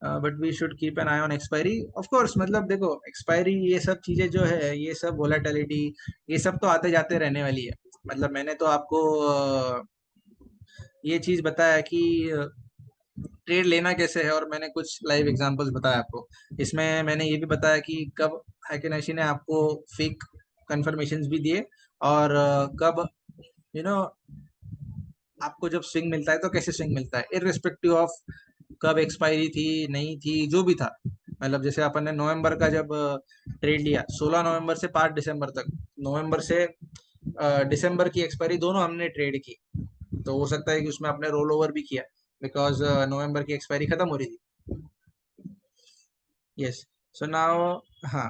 But we should keep an eye on expiry, of course. मतलब देखो, एक्सपायरी ये सब चीजें जो है, ये सब वोलेटिलिटी, ये सब तो आते जाते रहने वाली है। मतलब मैंने तो आपको ये चीज बताया कि ट्रेड लेना कैसे है, और मैंने कुछ लाइव एग्जांपल्स बताया आपको। इसमें मैंने ये भी बताया कि कब हाइकेनाशी ने आपको फेक कंफर्मेशंस भी दिए, और कब यू नो आपको जब स्विंग मिलता है तो कैसे स्विंग मिलता है, इररिस्पेक्टिव ऑफ कब एक्सपायरी थी, नहीं थी, जो भी था। मतलब जैसे अपन ने नवंबर का जब ट्रेड लिया, 16 नवंबर से 5 दिसंबर तक, नवंबर से दिसंबर की एक्सपायरी दोनों हमने ट्रेड की। तो हो सकता है कि उसमें आपने रोल ओवर भी किया, बिकॉज नवंबर की एक्सपायरी खत्म हो रही थी। यस, सो नाउ, हाँ,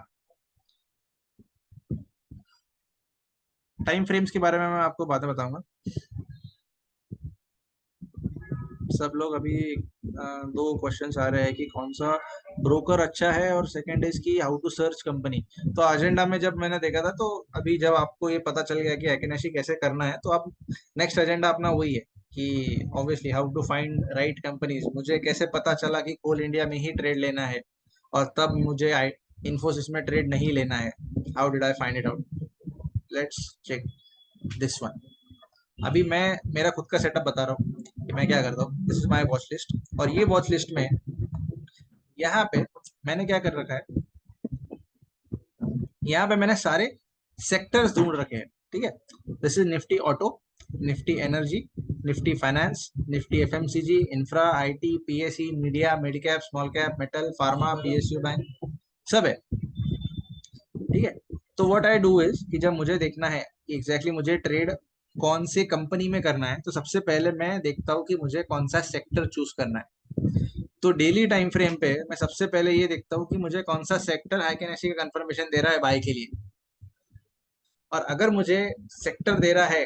टाइम फ्रेम्स के बारे में मैं आपको बातें बताऊंगा। सब लोग अभी दो क्वेश्चंस आ रहे हैं कि कौन सा ब्रोकर अच्छा है, और सेकंड इज की हाउ टू सर्च कंपनी। तो एजेंडा में जब मैंने देखा था, तो अभी जब आपको ये पता चल गया कि हैकेनेशी कैसे करना है, तो आप नेक्स्ट एजेंडा अपना वही है कि obviously how to find right companies. मुझे कैसे पता चला कि कोल इंडिया में ही ट्रेड लेना है, और तब मुझे इन्फोसिस में ट्रेड नहीं लेना है? How did I find it out? Let's check this one. अभी मैं मेरा खुद का सेटअप बता रहा हूँ कि मैं क्या करता हूँ। This is my watch list, और ये वॉच लिस्ट में यहाँ पे मैंने क्या कर रखा है, यहाँ पे मैंने सारे सेक्टर्स ढूंढ रखे हैं। ठीक है, this is Nifty auto, Nifty energy, Nifty finance, Nifty FMCG, infra, IT, PSE, media, mid cap, small cap, metal, pharma, PSU bank, सब है। ठीक है, तो व्हाट आई डू इज कि जब मुझे देखना है कि एग्जैक्टली मुझे ट्रेड कौन सी कंपनी में करना है, तो सबसे पहले मैं देखता हूँ कि मुझे कौन सा सेक्टर चूज करना है। तो डेली टाइम फ्रेम पे मैं सबसे पहले ये देखता हूँ कि मुझे कौन सा सेक्टर हाइकेनेसी का कंफर्मेशन दे रहा है बाय के लिए। और अगर मुझे सेक्टर दे रहा है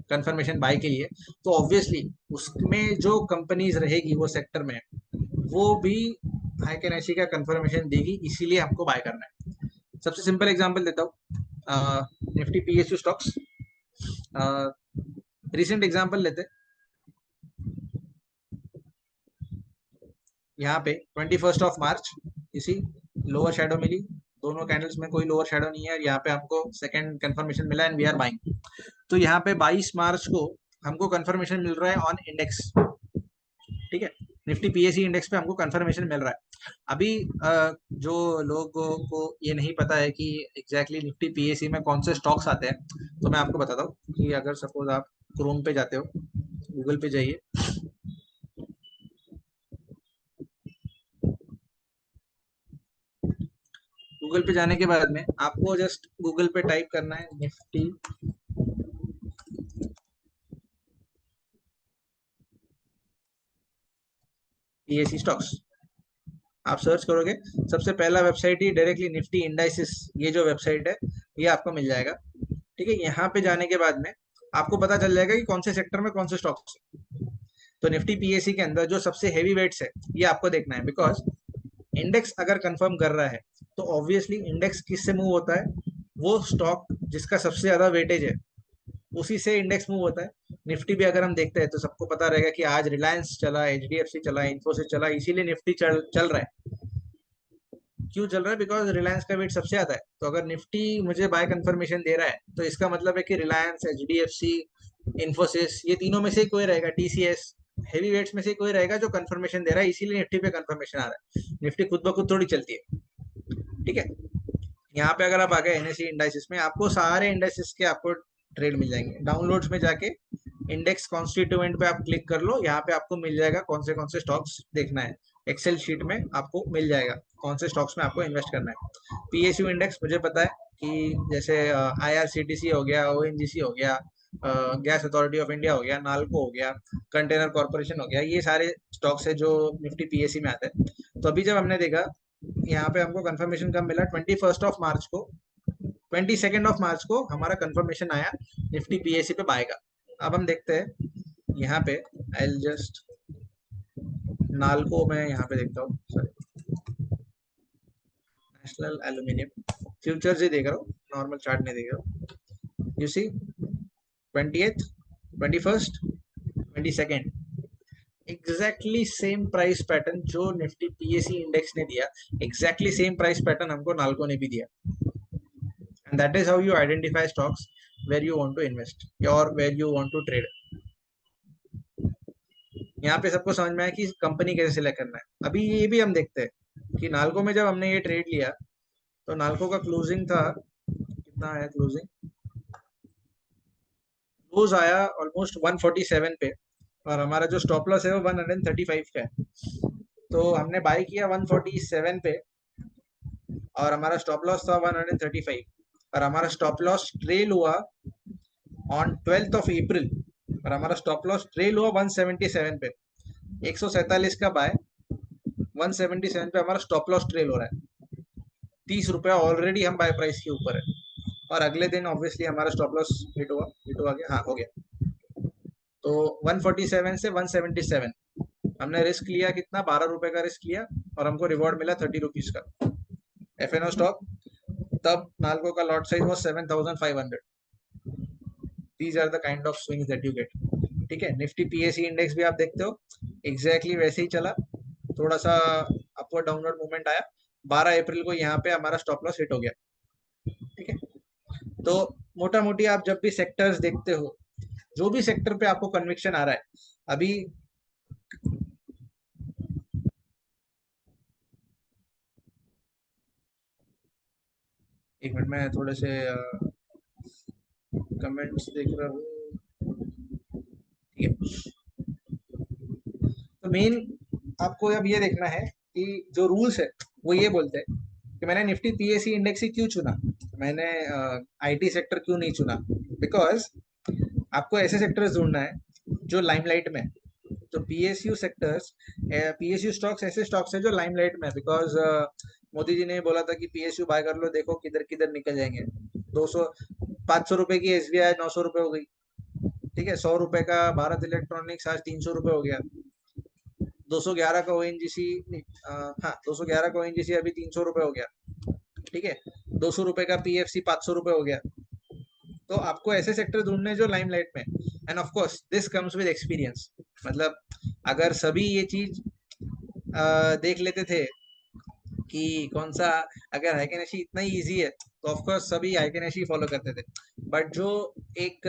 कंफर्मेशन बाय के लिए, तो ऑब्वियसली उसमें जो कंपनीज रहेगी वो सेक्टर में, वो भी हाइकेनेसी का कंफर्मेशन देगी, इसीलिए हमको बाय करना है। सबसे सिंपल एग्जांपल देता हूँ, Nifty PSU stocks. Recent example लेते, यहाँ पे 21 मार्च इसी लोअर शेडो मिली, दोनों कैंडल्स में कोई लोअर शेडो नहीं है, यहाँ पे हमको सेकंड कंफर्मेशन मिला एंड वी आर बाइंग। तो यहाँ पे 22 मार्च को हमको कंफर्मेशन मिल रहा है ऑन इंडेक्स, ठीक है, निफ्टी पीएससी इंडेक्स पे हमको कंफर्मेशन मिल रहा है। अभी जो लोगों को ये नहीं पता है कि एग्जैक्टली निफ्टी पीएससी में कौन से स्टॉक्स आते हैं, तो मैं आपको बताता हूँ कि अगर सपोज आप क्रोम पे जाते हो, गूगल पे जाइए, गूगल पे जाने के बाद में आपको जस्ट गूगल पे टाइप करना है निफ्टी पीएससी स्टॉक्स। आप सर्च करोगे, सबसे पहला वेबसाइट ही डायरेक्टली निफ्टी इंडाइसिस, ये जो वेबसाइट है ये आपको मिल जाएगा। ठीक है, यहाँ पे जाने के बाद में आपको पता चल जाएगा कि कौन से सेक्टर में कौन से स्टॉक्स है। तो निफ्टी पीएससी के अंदर जो सबसे हेवी वेट्स है ये आपको देखना है, बिकॉज इंडेक्स अगर कंफर्म कर रहा है तो ऑब्वियसली इंडेक्स किससे मूव होता है, वो स्टॉक जिसका सबसे ज्यादा वेटेज है उसी से इंडेक्स मूव होता है। निफ्टी भी अगर हम देखते हैं तो सबको पता रहेगा कि आज रिलायंस चला, एचडीएफसी चला, इन्फोसिस चला, इसीलिए निफ्टी चल चल रहा है। क्यों चल रहा है? बिकॉज रिलायंस का वेट सबसे ज्यादा है। तो अगर निफ्टी मुझे बाय कंफर्मेशन दे रहा है तो इसका मतलब है कि रिलायंस, एचडीएफसी, इन्फोसिस, ये तीनों में से ही कोई रहेगा, टीसीएस, हेवी वेट्स में से कोई रहेगा जो कंफर्मेशन दे रहा है, इसीलिए निफ्टी पे कंफर्मेशन आ रहा है। निफ्टी खुद ब खुद थोड़ी चलती है। ठीक है, यहाँ पे अगर आप आ गए एनएससी इंडाइसिस में, आपको सारे इंडाइसिस के आपको ट्रेड मिल जाएंगे। डाउनलोड्स में जाके इंडेक्स कॉन्स्टिट्यूएंट पे आप क्लिक कर लो, यहाँ पे आपको मिल जाएगा कौन से स्टॉक्स देखना है। एक्सेल शीट में आपको मिल जाएगा कौन से स्टॉक्स में आपको इन्वेस्ट करना है। पीएसयू इंडेक्स मुझे पता है कि जैसे आईआरसीटीसी हो गया, ओएनजीसी हो गया, गैस अथॉरिटी ऑफ इंडिया हो गया, नाल्को हो गया, कंटेनर कॉर्पोरेशन हो गया, ये सारे स्टॉक्स है जो निफ्टी पीएससी में आते हैं। तो अभी जब हमने देखा, यहाँ पे हमको कंफर्मेशन कब मिला, 21 मार्च को, 22 मार्च को हमारा कंफर्मेशन आया निफ्टी पीएससी पे बाय का। अब हम देखते हैं यहाँ पे, आई जस्ट नाल्को में यहाँ पे देखता हूँ, सॉरी, नेशनल एल्यूमिनियम फ्यूचर्स ही देख रहा हूँ, नॉर्मल चार्ट नहीं देख रहा हूँ। You see 28th, 21st, 22nd, exactly same price pattern जो निफ्टी पीएससी इंडेक्स ने दिया, एग्जैक्टली सेम प्राइस पैटर्न हमको नाल्को ने भी दिया। And that is how you identify stocks where you want to invest और where you want to trade. यहाँ पे सबको समझ में आया कि कंपनी कैसे सिलेक्ट करना है। अभी ये भी हम देखते हैं कि नाल्को में जब हमने ये ट्रेड लिया, तो नाल्को का क्लोजिंग था, कितना आया क्लोजिंग, क्लोज आया ऑलमोस्ट 147 पे, और हमारा जो स्टॉप लॉस है वो 135 का है। तो हमने बाय किया 147 पे, और हमारा स्टॉप लॉस था 135, और हमारा स्टॉप लॉस ट्रेल हुआ ऑन 12 अप्रैल, और हमारा स्टॉप लॉस ट्रेल हुआ 177 पे। 147 का बाय, 177 पे हमारा स्टॉप लॉस ट्रेल हो रहा है, 30 रुपया ऑलरेडी हम बाय प्राइस के ऊपर है। और अगले दिन ऑब्वियसली हमारा स्टॉप लॉस हिट हुआ गया, हाँ हो गया। तो 147 से 177 हमने रिस्क लिया, कितना, 12 रुपए का रिस्क लिया, और हमको रिवॉर्ड मिला 30 रुपीज का। एफएनओ स्टॉक, तब नाल्को का लॉट साइज वो 7,500। These are the kind of swings that you get. ठीक है, निफ्टी पीएससी इंडेक्स भी आप देखते हो, एग्जैक्टली वैसे ही चला, थोड़ा सा अपवर्ड डाउनवर्ड मूवमेंट आया, 12 अप्रैल को यहाँ पे हमारा स्टॉप लॉस हिट हो गया। ठीक है, तो मोटा मोटी आप जब भी सेक्टर्स देखते हो, जो भी सेक्टर पे आपको कन्विक्शन आ रहा है, अभी एक मिनट में थोड़े से कमेंट्स देख रहा हूँ। ठीक है, तो मेन आपको अब ये देखना है कि जो रूल्स है वो ये बोलते हैं कि मैंने निफ्टी पीएससी इंडेक्स ही क्यों चुना, मैंने आईटी सेक्टर क्यों नहीं चुना, बिकॉज आपको ऐसे सेक्टर्स ढूंढना है जो लाइमलाइट में है। तो पीएसयू सेक्टर्स, पीएसयू स्टॉक्स ऐसे स्टॉक्स है जो लाइमलाइट में है, बिकॉज मोदी जी ने बोला था कि पीएसयू बाय कर लो, देखो किधर किधर निकल जाएंगे। 200 500 रुपए की एसबीआई 900 रुपए हो गई। ठीक है, 100 रुपए का भारत इलेक्ट्रॉनिक्स आज 300 रुपए हो गया। 211 का ओएनजीसी, हाँ 211 का ओएनजीसी अभी 300 रुपए हो गया। ठीक है, 200 रुपए का पीएफसी 500 रुपए हो गया। तो आपको ऐसे सेक्टर ढूंढने जो लाइमलाइट में, end of course this comes with experience. मतलब अगर सभी ये चीज देख लेते थे कि कौन सा, अगर हाइकेनेशी इतना ही इजी है तो ऑफ कोर्स सभी हाइकेनेशी फॉलो करते थे। बट जो एक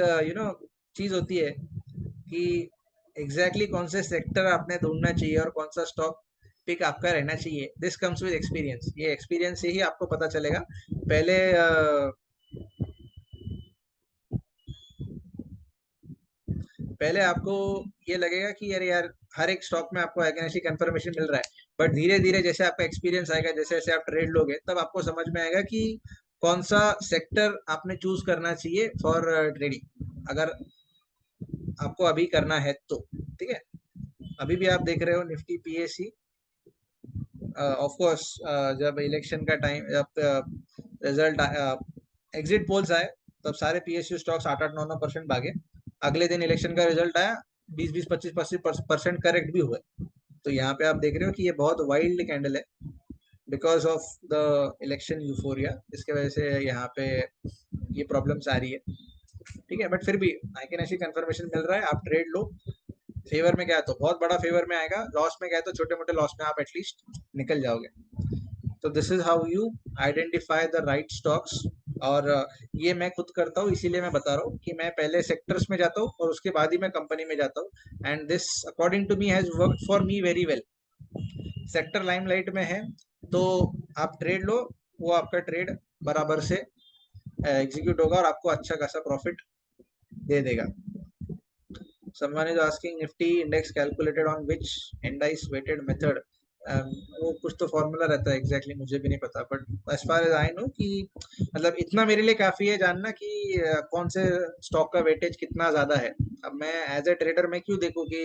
चीज होती है कि एग्जैक्टली कौन से सेक्टर आपने ढूंढना चाहिए और कौन सा स्टॉक पिक आपका रहना चाहिए, दिस कम्स विद एक्सपीरियंस। ये एक्सपीरियंस से ही आपको पता चलेगा। पहले पहले आपको ये लगेगा कि अरे यार हर एक स्टॉक में आपको ऐसी कंफर्मेशन मिल रहा है, बट धीरे धीरे जैसे आपका एक्सपीरियंस आएगा, जैसे जैसे आप ट्रेड लोगे, तब आपको समझ में आएगा कि कौन सा सेक्टर आपने चूज करना चाहिए फॉर ट्रेडिंग, अगर आपको अभी करना है तो। ठीक है, अभी भी आप देख रहे हो निफ्टी पीएससी, ऑफ कोर्स जब इलेक्शन का टाइम, जब रिजल्ट एग्जिट पोल्स आए, तब सारे पीएसयू स्टॉक्स 8-8 9-9% भागे। अगले दिन इलेक्शन का रिजल्ट आया, 20-20 25-25% करेक्ट भी हुए। तो यहाँ पे आप देख रहे हो कि ये बहुत वाइल्ड कैंडल है, because of the election euphoria, इसके वजह से यहाँ पे ये प्रॉब्लम्स आ रही है। ठीक है, बट फिर भी आई कैन ऐसी कंफर्मेशन मिल रहा है, आप ट्रेड लो। फेवर में गया तो बहुत बड़ा फेवर में आएगा, लॉस में गया तो छोटे मोटे लॉस में आप एटलीस्ट निकल जाओगे। तो this is how you identify the right stocks. और ये मैं खुद करता हूँ, इसीलिए मैं बता रहा हूँ कि मैं पहले सेक्टर्स में जाता हूँ और उसके बाद ही मैं कंपनी में जाता हूँ। And this according to me has worked for me very well. Sector limelight में है तो आप ट्रेड लो, वो आपका ट्रेड बराबर से एग्जीक्यूट होगा और आपको अच्छा खासा प्रॉफिट दे देगा। Someone is asking Nifty index calculated on which indice weighted method? वो कुछ तो फॉर्मूला रहता है, एग्जैक्टली मुझे भी नहीं पता, but as far as I know कि मतलब इतना मेरे लिए काफी है जानना कि कौन से स्टॉक का वेटेज कितना ज्यादा है। अब मैं एज ए ट्रेडर मैं क्यों देखूं कि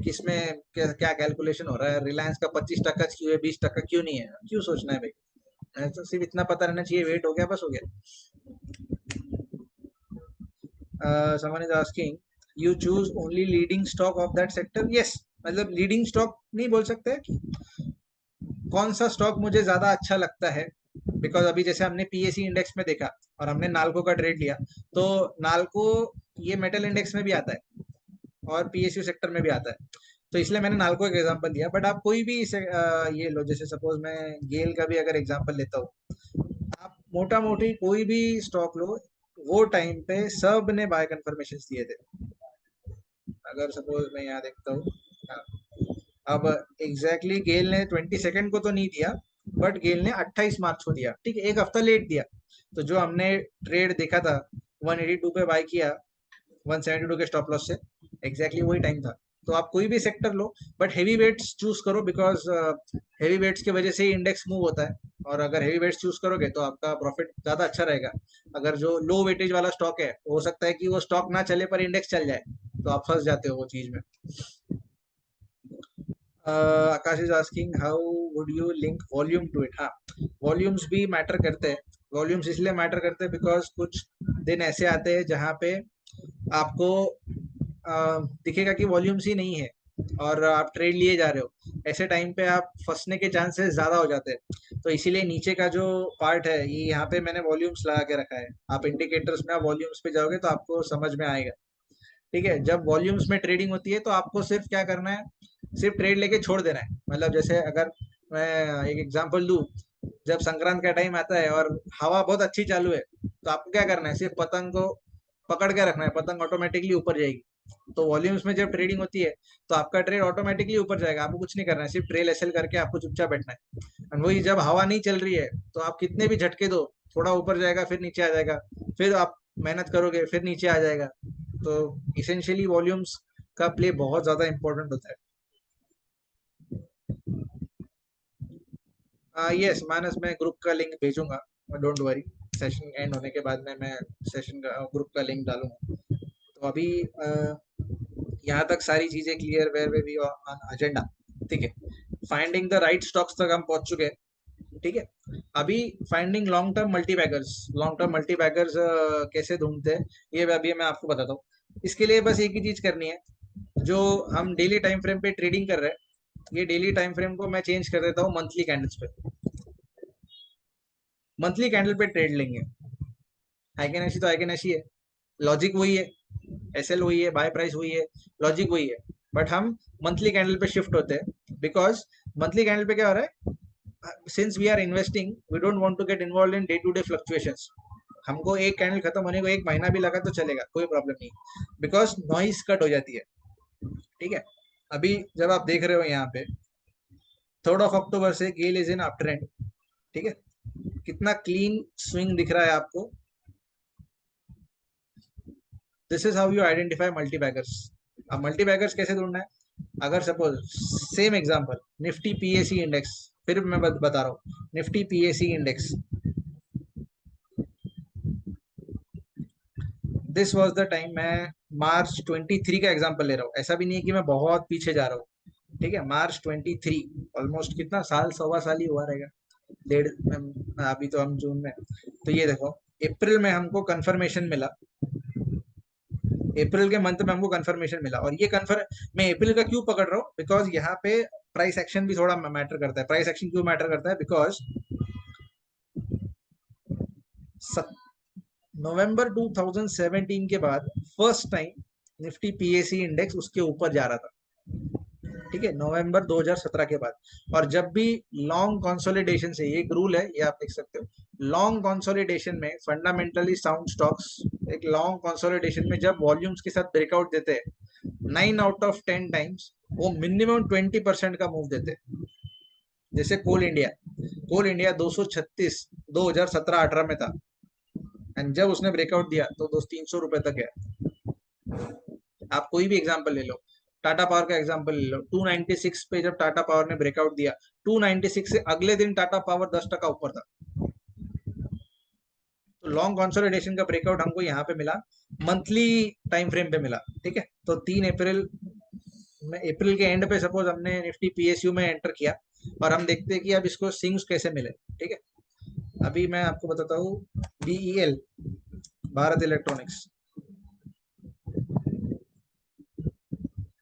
किसमें क्या कैलकुलेशन हो रहा है, रिलायंस का 25% क्यों है, 20% क्यों नहीं है, क्यों सोचना है भाई। तो सिर्फ इतना पता रहना चाहिए, वेट हो गया बस हो गया। someone is asking you choose only leading stock of that sector? Yes, मतलब लीडिंग स्टॉक नहीं बोल सकते कि कौन सा स्टॉक मुझे ज्यादा अच्छा लगता है, बिकॉज अभी जैसे हमने पीएससी इंडेक्स में देखा और हमने नाल्को का ट्रेड लिया, तो नाल्को ये मेटल इंडेक्स में भी आता है और पीएसयू सेक्टर में भी आता है, तो इसलिए मैंने नाल्को एक एग्जांपल दिया। बट आप कोई भी ये लो, जैसे सपोज मैं गेल का भी अगर एग्जांपल लेता हूँ, आप मोटा मोटी कोई भी स्टॉक लो, वो टाइम पे सब ने बाय कन्फर्मेशन दिए थे। अगर सपोज मैं यहाँ देखता हूँ, हाँ, अब एग्जैक्टली गेल ने 22 को तो नहीं दिया, बट गेल ने 28 मार्च को दिया। ठीक है, एक हफ्ता लेट दिया। तो जो हमने ट्रेड देखा था 182 पे बाय किया 172 के स्टॉप लॉस से, एग्जैक्टली वही टाइम था। तो आप कोई भी सेक्टर लो, बट हेवी वेट्स चूज करो, बिकॉज हेवी वेट्स की वजह से ही इंडेक्स मूव होता है। और अगर हेवी वेट्स चूज करोगे तो आपका प्रॉफिट ज्यादा अच्छा रहेगा। अगर जो लो वेटेज वाला स्टॉक है, हो सकता है कि वो स्टॉक ना चले पर इंडेक्स चल जाए, तो आप फंस जाते हो वो चीज में। Akash is asking how would you link volume to it? हाँ, वॉल्यूम्स भी मैटर करते हैं। वॉल्यूम्स इसलिए मैटर करते हैं बिकॉज कुछ दिन ऐसे आते हैं जहाँ पे आपको दिखेगा कि वॉल्यूम्स ही नहीं है और आप ट्रेड लिए जा रहे हो, ऐसे टाइम पे आप फंसने के चांसेस ज्यादा हो जाते हैं। तो इसीलिए नीचे का जो पार्ट है, ये यहाँ पे मैंने वॉल्यूम्स लगा के रखा है। आप इंडिकेटर्स में वॉल्यूम्स पे जाओगे तो आपको समझ में आएगा। ठीक है, जब वॉल्यूम्स में ट्रेडिंग होती है तो आपको सिर्फ क्या करना है, सिर्फ ट्रेड लेके छोड़ देना है। मतलब जैसे अगर मैं एक एग्जांपल दूं, जब संक्रांत का टाइम आता है और हवा बहुत अच्छी चालू है, तो आपको क्या करना है, सिर्फ पतंग को पकड़ के रखना है, पतंग ऑटोमेटिकली ऊपर जाएगी। तो वॉल्यूम्स में जब ट्रेडिंग होती है तो आपका ट्रेड ऑटोमेटिकली ऊपर जाएगा, आपको कुछ नहीं करना है, सिर्फ ट्रेल एसएल करके आपको चुपचाप बैठना है। और वही जब हवा नहीं चल रही है तो आप कितने भी झटके दो, थोड़ा ऊपर जाएगा फिर नीचे आ जाएगा, फिर आप मेहनत करोगे फिर नीचे आ जाएगा। तो इसेंशियली वॉल्यूम्स का प्ले बहुत ज्यादा इंपॉर्टेंट होता है। यस मानस, मैं ग्रुप का लिंक भेजूंगा, डोंट वरी। सेशन एंड होने के बाद में मैं सेशन का ग्रुप का लिंक डालूंगा। तो अभी यहाँ तक सारी चीजें clear, where way we on agenda, ठीक है। फाइंडिंग द राइट स्टॉक्स तक हम पहुंच चुके हैं, ठीक है। अभी finding long term multi beggars कैसे ढूंढते हैं, ये अभी मैं आपको बताता हूँ। इसके लिए बस एक ही चीज करनी है, जो हम डेली टाइम फ्रेम पे ट्रेडिंग कर रहे हैं, ये डेली टाइम फ्रेम को मैं चेंज कर देता हूँ मंथली कैंडल्स पे। मंथली कैंडल पे ट्रेड लेंगे। आइकन तो आइकन है, लॉजिक वही है, एसएल वही है, बाय प्राइस वही है, लॉजिक वही है, बट हम मंथली कैंडल पे शिफ्ट होते हैं। बिकॉज मंथली कैंडल पे क्या हो रहा है, since we are investing, we don't want to get involve in day to day fluctuations. हमको एक कैंडल खत्म होने को एक महीना भी लगा तो चलेगा, कोई प्रॉब्लम नहीं, बिकॉज नॉइस कट हो जाती है, ठीक है। अभी जब आप देख रहे हो यहाँ पे 3rd ऑफ अक्टूबर से गेल इज इन अप ट्रेंड, ठीक है। कितना क्लीन स्विंग दिख रहा है आपको। This is how you identify multi beggars. अब मल्टी बैगर्स कैसे ढूंढना है, अगर suppose same example Nifty PAC index, फिर मैं बता रहा हूँ Nifty PAC index, this was the time, मैं मार्च 23 का एग्जांपल ले रहा हूँ, ऐसा भी नहीं है कि मैं बहुत पीछे जा रहा हूँ, ठीक है। मार्च 23, ऑलमोस्ट कितना साल, सवा साल ही हुआ रहेगा, डेढ़, अभी तो हम जून में। तो ये देखो अप्रैल में हमको कंफर्मेशन मिला, अप्रैल के मंथ में हमको कंफर्मेशन मिला। और ये कंफर्म मैं अप्रैल का क्यों पकड़ रहा हूँ, बिकॉज यहाँ पे प्राइस एक्शन भी थोड़ा मैटर करता है। प्राइस एक्शन क्यों मैटर करता है, बिकॉज नवंबर 2017 के बाद first time Nifty PAC index उसके ऊपर जा रहा था, ठीक है, नवंबर 2017 के बाद। और जब भी लॉन्ग कंसोलिडेशन से, ये एक रूल है, ये आप देख सकते हो, लॉन्ग कंसोलिडेशन में फंडामेंटली साउंड स्टॉक्स एक लॉन्ग कंसोलिडेशन में जब वॉल्यूम्स के साथ ब्रेकआउट देते हैं 9 आउट ऑफ 10 टाइम्स वो मिनिमम 20% का मूव देते हैं। जैसे कोल इंडिया 236 2017-18 में था, एंड जब उसने ब्रेकआउट दिया तो दोस्त 300 रुपए तक गया। आप कोई भी एग्जांपल ले लो, टाटा पावर का एग्जांपल ले लो, 296 पे जब टाटा पावर ने ब्रेकआउट दिया, 296 से अगले दिन टाटा पावर 10% ऊपर था। तो लॉन्ग कंसोलिडेशन का ब्रेकआउट हमको यहाँ पे मिला, मंथली टाइम फ्रेम पे मिला, ठीक है। तो 3 अप्रैल में, अप्रैल के एंड पे सपोज हमने निफ्टी पीएसयू में एंटर किया, और हम देखते हैं कि अब इसको सिंग्स कैसे मिले, ठीक है। अभी मैं आपको बताता हूँ बीईएल, भारत इलेक्ट्रॉनिक्स,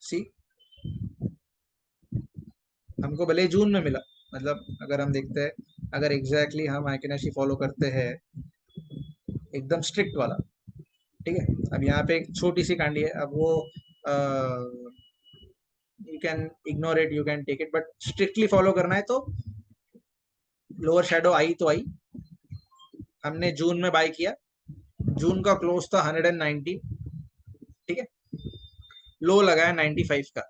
सी हमको भले जून में मिला, मतलब अगर हम देखते हैं, अगर एग्जैक्टली हम आइकनेसी फॉलो करते हैं एकदम स्ट्रिक्ट वाला, ठीक है। अब यहाँ पे एक छोटी सी कांडी है, अब वो you can ignore it, you can take it, but strictly follow करना है तो लोअर शेडो आई तो आई, हमने जून में बाय किया, जून का क्लोज था 190, ठीक है। लो लगाया 95 का,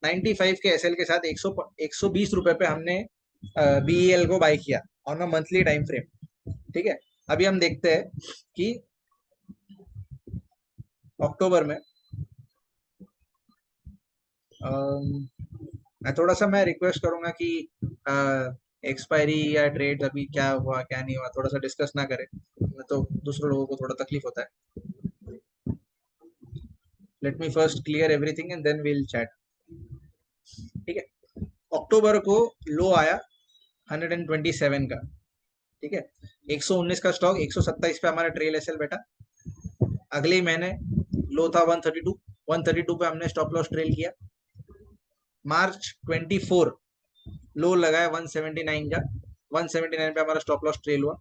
95 के एसएल के साथ 120 रुपए पे हमने बीईएल को बाय किया on a monthly time frame, ठीक है। अभी हम देखते हैं कि अक्टूबर में मैं थोड़ा सा मैं रिक्वेस्ट करूंगा कि एक्सपायरी या ट्रेड अभी क्या हुआ क्या नहीं हुआ थोड़ा सा डिस्कस ना करें, तो दूसरे लोगों को थोड़ा तकलीफ होता है। Let me first clear everything and then will chat, ठीक है। अक्टूबर को लो आया 127 का, ठीक है। 119 का स्टॉक 127 पे हमारा ट्रेल एसएल बैठा। अगले ही महीने लो था 132, 132 पे हमने स्टॉप लॉस ट्रेल किया। मार्च 24 लो लगाया 179 का, 179 पे हमारा स्टॉप लॉस ट्रेल हुआ।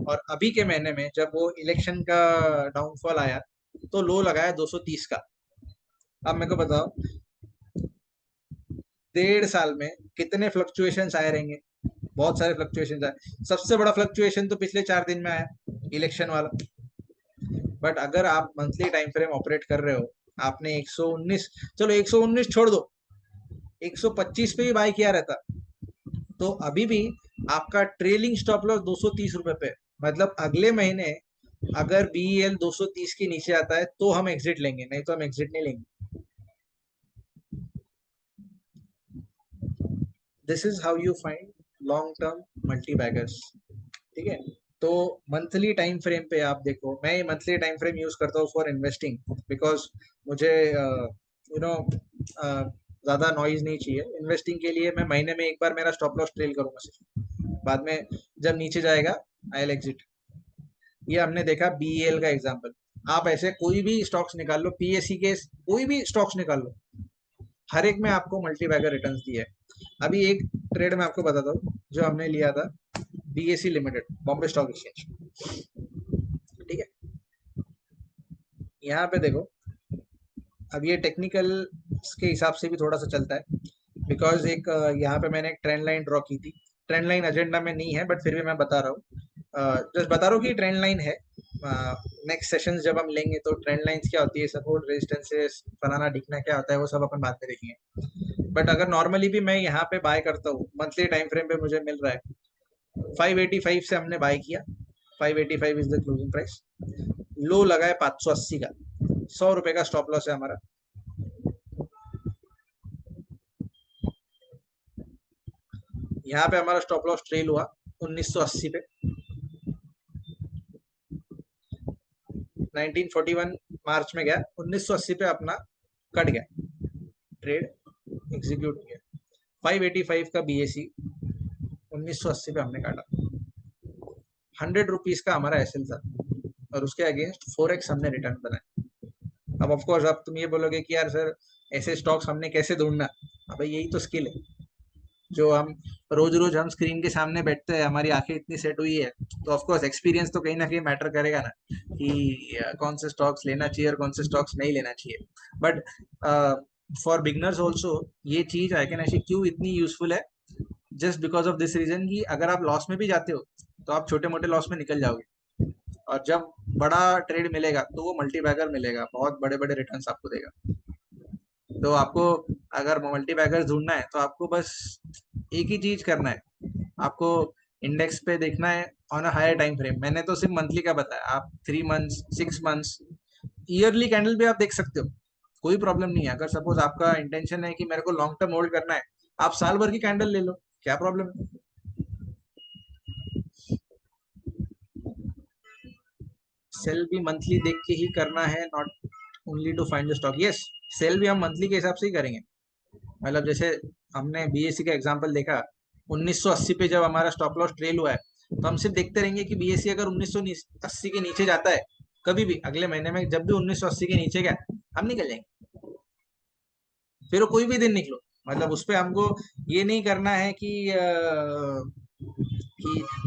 और अभी के महीने में जब वो इलेक्शन का डाउनफॉल आया तो लो लगाया 230 का। अब मेरे को बताओ 1.5 साल में कितने फ्लक्चुएशंस आए रहेंगे, बहुत सारे फ्लक्चुएशंस आए। सबसे बड़ा फ्लक्चुएशन तो पिछले 4 दिन में आया, इलेक्शन वाला। बट अगर आप मंथली टाइम फ्रेम ऑपरेट कर रहे हो, आपने 119, चलो 119 छोड़ दो, 125 पे भी बाय किया रहता, तो अभी भी आपका ट्रेलिंग स्टॉप लॉस 230 रुपए पे, मतलब अगले महीने अगर बीईएल 230 के नीचे आता है तो हम एग्जिट लेंगे, नहीं तो हम एग्जिट नहीं लेंगे। This is how you find long term multi beggars. ठीक है। तो मंथली टाइम फ्रेम पे आप देखो, मैं ये मंथली टाइम फ्रेम यूज करता हूँ फॉर इन्वेस्टिंग, बिकॉज मुझे नो ज्यादा नॉइज नहीं चाहिए इन्वेस्टिंग के लिए। मैं महीने में एक बार मेरा स्टॉप लॉस ट्रेल करूंगा सिर्फ, बाद में जब नीचे जाएगा आई विल एग्जिट। ये हमने देखा बीईएल का एग्जांपल। आप ऐसे कोई भी स्टॉक्स निकाल लो, पीएससी के कोई भी स्टॉक्स निकाल लो, हर एक में आपको मल्टी बैगर रिटर्न्स दिए है। अभी एक ट्रेड में आपको बताता हूँ जो हमने लिया था, BSc limited, Bombay stock exchange. ठीक है, यहाँ पे देखो, अब ये टेक्निकल के हिसाब से भी थोड़ा सा चलता है, बिकॉज एक यहाँ पे मैंने एक ट्रेंड लाइन ड्रॉ की थी। ट्रेंड लाइन एजेंडा में नहीं है, बट फिर भी मैं बता रहा हूँ, जस्ट बता रहा हूँ कि ट्रेंड लाइन है। नेक्स्ट सेशन जब हम लेंगे तो ट्रेंड लाइंस क्या होती है, सपोर्ट रेजिस्टेंसेस, फलाना ढिकना क्या होता है, वो सब अपन बाद में देखेंगे। बट अगर नॉर्मली भी मैं यहाँ पे बाय करता हूँ, मंथली टाइम फ्रेम पे मुझे मिल रहा है 585 से हमने बाय किया। 585 इज द क्लोजिंग प्राइस। लो लगा है 580 का, 100 रुपए का स्टॉप लॉस है हमारा। यहाँ पे हमारा स्टॉप लॉस ट्रेल हुआ 1980 पे। 1941 मार्च में गया, 1980 पे अपना कट गया, ट्रेड एग्जीक्यूट किया। 585 का बीएसी 1980 पे हमने काटा। 100 रुपीज का हमारा एसएल था, और उसके अगेंस्ट 4x हमने रिटर्न बनाया। अब ऑफ कोर्स अब तुम ये बोलोगे कि यार सर ऐसे स्टॉक्स हमने कैसे ढूंढना। अब यही तो स्किल है जो हम रोज रोज हम स्क्रीन के सामने बैठते हैं, हमारी आंखें इतनी सेट हुई है, तो ऑफ कोर्स एक्सपीरियंस तो कहीं ना कहीं मैटर करेगा ना, कि कौन से स्टॉक्स लेना चाहिए और कौन से स्टॉक्स नहीं लेना चाहिए। बट फॉर बिगनर्स ऑल्सो ये चीज आई कैन ऐसी क्यों इतनी यूजफुल है, just because of this reason कि अगर आप लॉस में भी जाते हो तो आप छोटे मोटे लॉस में निकल जाओगे, और जब बड़ा ट्रेड मिलेगा तो वो मल्टी बैगर मिलेगा, बहुत बड़े बड़े रिटर्न्स आपको देगा। तो आपको अगर मल्टी बैगर्स ढूंढना है तो आपको बस एक ही चीज करना है, आपको इंडेक्स पे देखना है on a higher time frame. मैंने तो सिर्फ मंथली का बताया, आप 3 मंथ्स, 6 मंथ्स, ईयरली कैंडल भी आप देख सकते हो, कोई प्रॉब्लम नहीं है। अगर सपोज आपका इंटेंशन है कि मेरे को लॉन्ग टर्म होल्ड करना है, आप साल भर की कैंडल ले लो, क्या प्रॉब्लम है। सेल भी मंथली देख के ही करना है, not only to find the stock. Yes, sell भी हम मंथली के हिसाब से ही करेंगे। मतलब जैसे हमने बीएससी का एग्जांपल देखा, 1980 पे जब हमारा स्टॉप लॉस ट्रेल हुआ है, तो हम सिर्फ देखते रहेंगे कि बीएससी अगर 1980 के नीचे जाता है, कभी भी अगले महीने में जब भी 1980 के नीचे गया, हम निकल जाएंगे। फिर वो कोई भी दिन निकलो, मतलब उस पे हमको ये नहीं करना है कि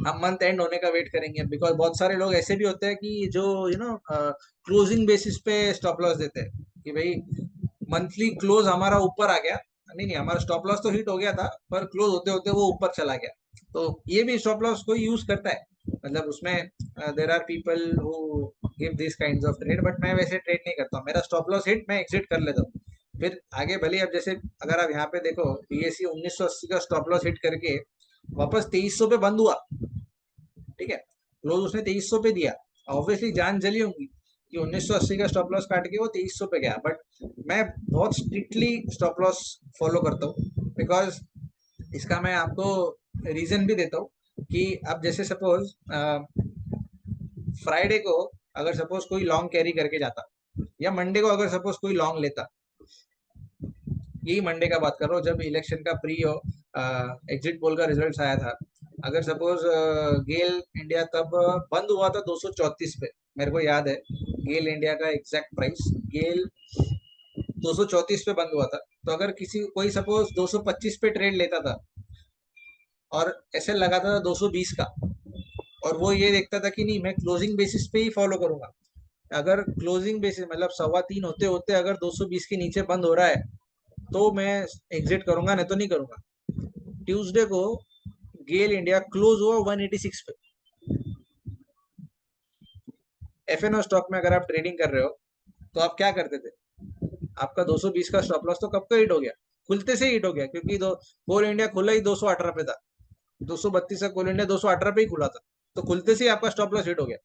हम मंथ एंड होने का वेट करेंगे, बिकॉज बहुत सारे लोग ऐसे भी होते हैं कि जो क्लोजिंग बेसिस पे स्टॉप लॉस देते हैं, कि भाई मंथली क्लोज हमारा ऊपर आ गया, नहीं नहीं हमारा स्टॉप लॉस तो हिट हो गया था, पर क्लोज होते होते वो ऊपर चला गया। तो ये भी स्टॉप लॉस कोई यूज करता है, मतलब उसमें there are people who give this kind of trade, but मैं वैसे ट्रेड नहीं करता हूँ। मेरा स्टॉप लॉस हिट, मैं एग्जिट कर लेता हूँ, फिर आगे भले। अब जैसे अगर आप यहाँ पे देखो, बीएससी 1980 का स्टॉप लॉस हिट करके वापस 2300 पे बंद हुआ, ठीक है, क्लोज उसने 2300 पे दिया, ऑब्वियसली जान जली होंगी कि 1980 का स्टॉप लॉस काट के वो 2300 पे गया। बट मैं बहुत स्ट्रिक्टली स्टॉप लॉस फॉलो करता हूँ, बिकॉज इसका मैं आपको रीजन भी देता हूँ कि अब जैसे सपोज फ्राइडे को अगर सपोज कोई लॉन्ग कैरी करके जाता, या मंडे को अगर सपोज कोई लॉन्ग लेता, यही मंडे का बात कर रहा हूँ जब इलेक्शन का प्री एग्जिट पोल का रिजल्ट आया था, अगर सपोज गेल इंडिया तब बंद हुआ था 234 पे, मेरे को याद है गेल इंडिया का एग्जैक्ट प्राइस, गेल 234 पे बंद हुआ था। तो अगर किसी कोई सपोज 225 पे ट्रेड लेता था और ऐसे लगाता था 220 का, और वो ये देखता था कि नहीं मैं क्लोजिंग बेसिस पे ही फॉलो करूंगा, अगर क्लोजिंग बेसिस मतलब 3:15 होते होते अगर 220 के नीचे बंद हो रहा है तो मैं एग्जिट करूंगा, नहीं तो नहीं करूंगा। ट्यूसडे को गेल इंडिया क्लोज हुआ 186 पे। एफएनओ स्टॉक में अगर आप ट्रेडिंग कर रहे हो तो आप क्या करते थे, आपका 220 का स्टॉप लॉस तो कब का हिट हो गया, खुलते से हिट हो गया, क्योंकि दो कोल इंडिया खुला ही 218 पे था, 232 का कोल इंडिया 218 पे ही खुला था, तो खुलते से ही आपका स्टॉप लॉस हिट हो गया।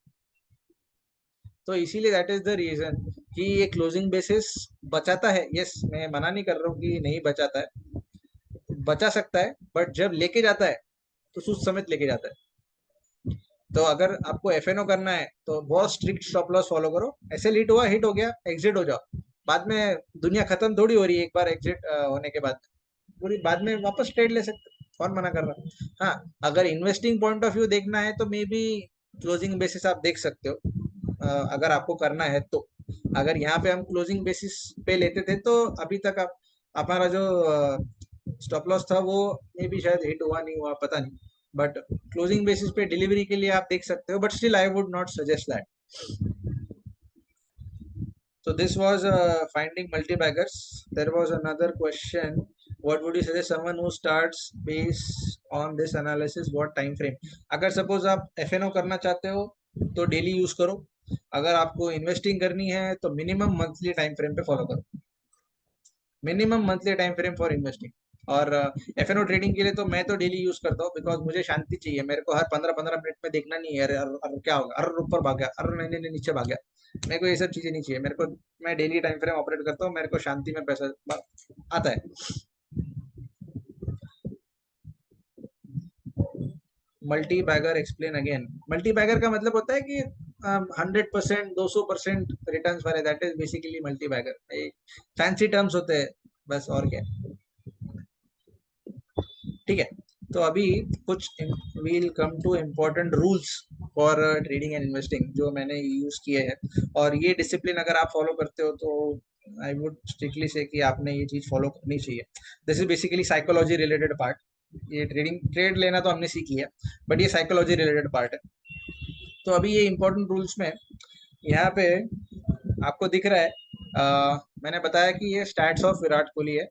तो इसीलिए दैट इज द रीजन कि ये क्लोजिंग बेसिस बचाता है। यस, मैं मना नहीं कर रहा हूँ कि नहीं बचाता है, बचा सकता है, बट जब लेके जाता है तो सूद समेत लेके जाता है। तो अगर आपको एफएनओ करना है तो बहुत स्ट्रिक्ट स्टॉप लॉस फॉलो करो। ऐसे हिट हो गया, एग्जिट हो जाओ। बाद में दुनिया खत्म थोड़ी हो रही है एक बार एग्जिट होने के बाद। पूरी बाद में वापस ट्रेड ले सकते हो। कौन मना कर रहा है? हाँ, अगर इन्वेस्टिंग पॉइंट ऑफ व्यू देखना है तो मे बी क्लोजिंग बेसिस आप देख सकते हो, अगर आपको करना है तो। अगर यहाँ पे हम क्लोजिंग बेसिस पे लेते थे तो अभी तक आप हमारा जो स्टॉप लॉस था वो मे बी शायद हिट हुआ नहीं हुआ पता नहीं, बट क्लोजिंग बेसिस पे डिलीवरी के लिए आप देख सकते हो, but still I would not suggest that. So this was finding multi-baggers. There was another question. What would you suggest someone who starts based on this analysis? What time frame? अगर suppose आप FNO करना चाहते हो तो daily use करो। अगर आपको investing करनी है तो मिनिमम मंथली टाइम फ्रेम पे फॉलो करो। Minimum monthly time frame for investing. और एफएनओ ट्रेडिंग के लिए तो मैं तो डेली यूज करता हूँ, बिकॉज मुझे शांति चाहिए। मेरे को हर 15-15 मिनट में देखना नहीं है, अरे क्या होगा, अरे ऊपर भाग गया, अरे नहीं नहीं नहीं, नीचे भाग गया। मेरे को ये सब चीजें नहीं चाहिए। मेरे को, मैं डेली टाइम फ्रेम ऑपरेट करता हूँ, मेरे को शांति में पैसा आता है। Multi bagger explain again. Multi bagger का मतलब होता है कि 100%, 200% रिटर्न वाले, that is basically multi bagger. Fancy terms होते हैं बस, और क्या। ठीक है। तो अभी कुछ we'll come to important rules for trading and investing जो मैंने यूज किए हैं, और ये डिसिप्लिन अगर आप फॉलो करते हो तो आई वुड स्ट्रिक्टली से कि आपने ये चीज फॉलो करनी चाहिए। This is basically psychology related part. ये ट्रेड लेना तो हमने सीख लिया, बट ये साइकोलॉजी रिलेटेड पार्ट है। तो अभी ये इंपॉर्टेंट रूल्स में यहाँ पे आपको दिख रहा है, मैंने बताया कि ये स्टैट्स ऑफ विराट कोहली है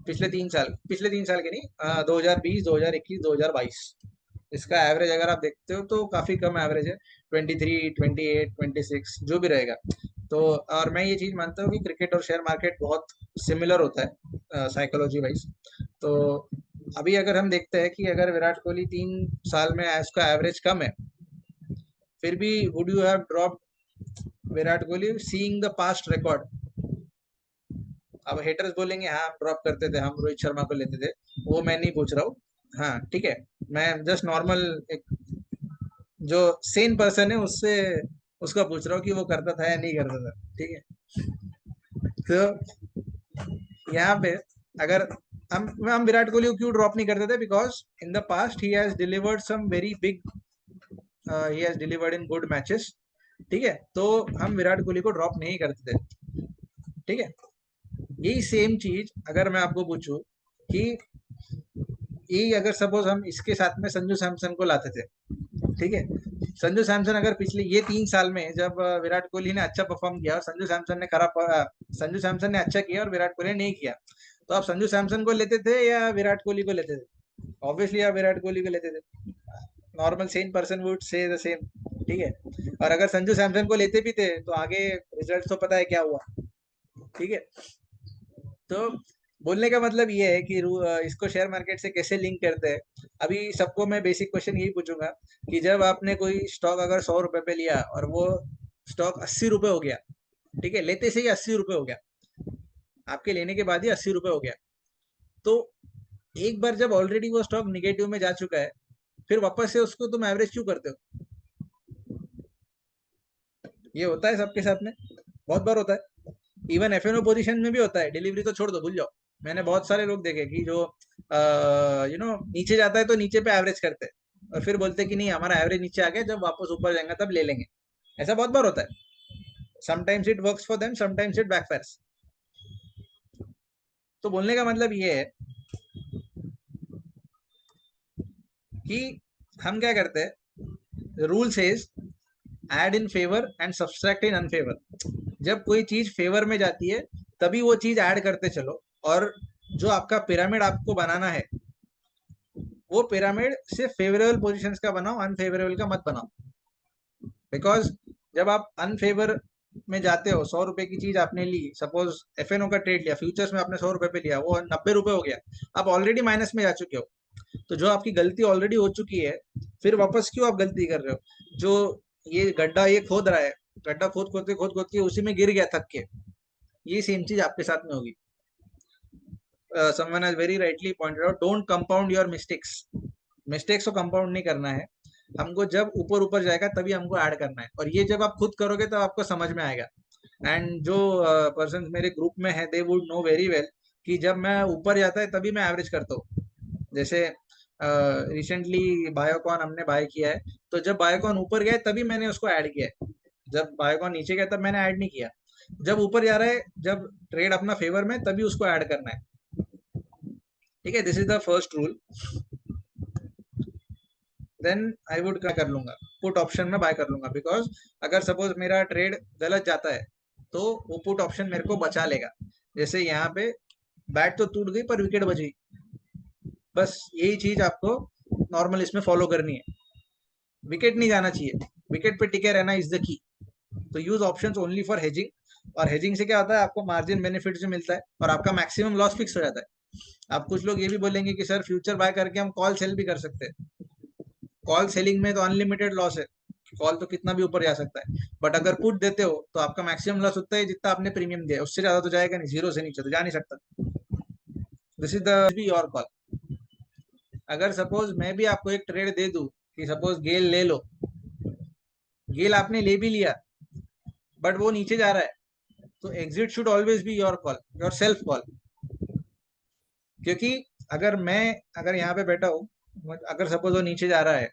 पिछले 3 साल के नहीं, 2020, 2021, 2022। इसका एवरेज अगर आप देखते हो तो काफी कम एवरेज है, 23, 28, 26 जो भी रहेगा। तो और मैं ये चीज मानता हूँ कि क्रिकेट और शेयर मार्केट बहुत सिमिलर होता है साइकोलॉजी वाइज। तो अभी अगर हम देखते हैं कि अगर विराट कोहली 3 साल में उसका एवरेज कम है, फिर भी would you have drop Virat Kohli seeing the past record? अब हेटर्स बोलेंगे हाँ हम ड्रॉप करते थे, हम रोहित शर्मा को लेते थे, वो मैं नहीं पूछ रहा हूँ। हाँ ठीक है, मैं जस्ट नॉर्मल एक जो सेन पर्सन है उससे उसका पूछ रहा हूँ कि वो करता था या नहीं करता था। ठीक है। तो यहाँ पे अगर हम विराट कोहली को क्यों ड्रॉप नहीं करते थे, because in the past he has delivered some very big, he has delivered in good matches. ठीक है, तो हम विराट कोहली को ड्रॉप नहीं करते थे। ठीक है। यही सेम चीज अगर मैं आपको पूछूं कि यही अगर सपोज हम इसके साथ में संजू सैमसन को लाते थे। ठीक है। संजू सैमसन अगर पिछले ये 3 साल में जब विराट कोहली ने अच्छा परफॉर्म किया और संजू सैमसन ने अच्छा किया और विराट कोहली ने नहीं किया, तो आप संजू सैमसन को लेते थे या विराट कोहली को लेते थे? ऑब्वियसली आप विराट कोहली को लेते थे। Normal same person would say the same. ठीक है। और अगर संजू सैमसन को लेते भी थे तो आगे रिजल्ट तो पता है क्या हुआ। ठीक है। तो बोलने का मतलब ये है कि इसको शेयर मार्केट से कैसे लिंक करते हैं। अभी सबको मैं बेसिक क्वेश्चन यही पूछूंगा कि जब आपने कोई स्टॉक अगर 100 रुपए पे लिया और वो स्टॉक 80 रुपए हो गया, ठीक है, लेते से ही 80 रुपए हो गया, आपके लेने के बाद ही 80 रुपए हो गया, तो एक बार जब ऑलरेडी वो स्टॉक निगेटिव में जा चुका है, फिर वापस से उसको तुम एवरेज क्यों करते हो? ये होता है सबके साथ में, बहुत बार होता है। इवन एफएनओ पोजीशन में भी होता है। डिलीवरी तो छोड़ दो, भूल जाओ। मैंने बहुत सारे लोग देखे कि जो नीचे जाता है तो नीचे पे एवरेज करते हैं और फिर बोलते हैं कि नहीं हमारा एवरेज नीचे आ गया, जब वापस ऊपर जाएंगे तब ले लेंगे। ऐसा बहुत बार होता है। Sometimes it works for them, sometimes it backfires. तो बोलने का मतलब ये है कि हम क्या करते हैं, rule says add in favour and subtract in unfavour. जब कोई चीज फेवर में जाती है तभी वो चीज ऐड करते चलो, और जो आपका पिरामिड आपको बनाना है वो पिरामिड सिर्फ फेवरेबल पोजीशंस का बनाओ, अनफेवरेबल का मत बनाओ। बिकॉज जब आप अनफेवर में जाते हो, 100 रुपए की चीज आपने ली, सपोज एफएनओ का ट्रेड लिया, फ्यूचर्स में आपने 100 रुपए पे लिया, वो 90 रुपए हो गया, आप ऑलरेडी माइनस में जा चुके हो। तो जो आपकी गलती ऑलरेडी हो चुकी है, फिर वापस क्यों आप गलती कर रहे हो? जो ये गड्ढा ये खोद रहा है, गड्ढा खोद खोद के उसी में गिर गया थक के, ये सेम चीज आपके साथ में होगी। someone has very rightly pointed out, don't compound your mistakes। Mistakes को कंपाउंड नहीं करना है। हमको जब ऊपर ऊपर जाएगा तभी हमको ऐड करना है, और ये जब आप खुद करोगे तब आपको समझ में आएगा। एंड जो पर्सन मेरे ग्रुप में है they would know very well कि जब मैं ऊपर जाता है तभी मैं एवरेज करता हूँ। जैसे रिसेंटली बायोकॉन हमने बाय किया है, तो जब बायोकॉन ऊपर गया है, तभी मैंने उसको ऐड किया है। जब बायोकॉन नीचे गया तब मैंने ऐड नहीं किया। जब ऊपर जा रहा है, जब ट्रेड अपना फेवर में, तभी उसको ऐड करना है। ठीक है, this is the first rule. Then I would क्या कर लूंगा, पुट ऑप्शन में बाय कर लूंगा, बिकॉज अगर सपोज मेरा ट्रेड गलत जाता है तो वो पुट ऑप्शन मेरे को बचा लेगा। जैसे यहाँ पे बैट तो टूट गई पर विकेट बच गई। बस यही चीज आपको नॉर्मल इसमें फॉलो करनी है। विकेट नहीं जाना चाहिए, विकेट पे टिके रहना इज द की। तो use options only for hedging. और हेजिंग से क्या होता है, आपको मार्जिन बेनिफिट जो मिलता है और आपका मैक्सिमम लॉस फिक्स हो जाता है। आप कुछ लोग ये भी बोलेंगे कि सर फ्यूचर बाय करके हम कॉल सेल भी कर सकते हैं। कॉल सेलिंग में तो अनलिमिटेड लॉस है, कॉल तो कितना भी ऊपर जा सकता है। बट अगर पुट देते हो तो आपका मैक्सिमम लॉस उतना है जितना आपने प्रीमियम दिया, उससे ज्यादा तो जाएगा नहीं, जीरो से नीचे तो जा नहीं सकता। This is the be your call. अगर सपोज मैं भी आपको एक ट्रेड दे दूं कि सपोज गेल ले लो, गेल आपने ले भी लिया बट वो नीचे जा रहा है, तो exit should always be your call, your self call. क्योंकि अगर यहाँ पे बैठा हूँ, अगर सपोज वो नीचे जा रहा है,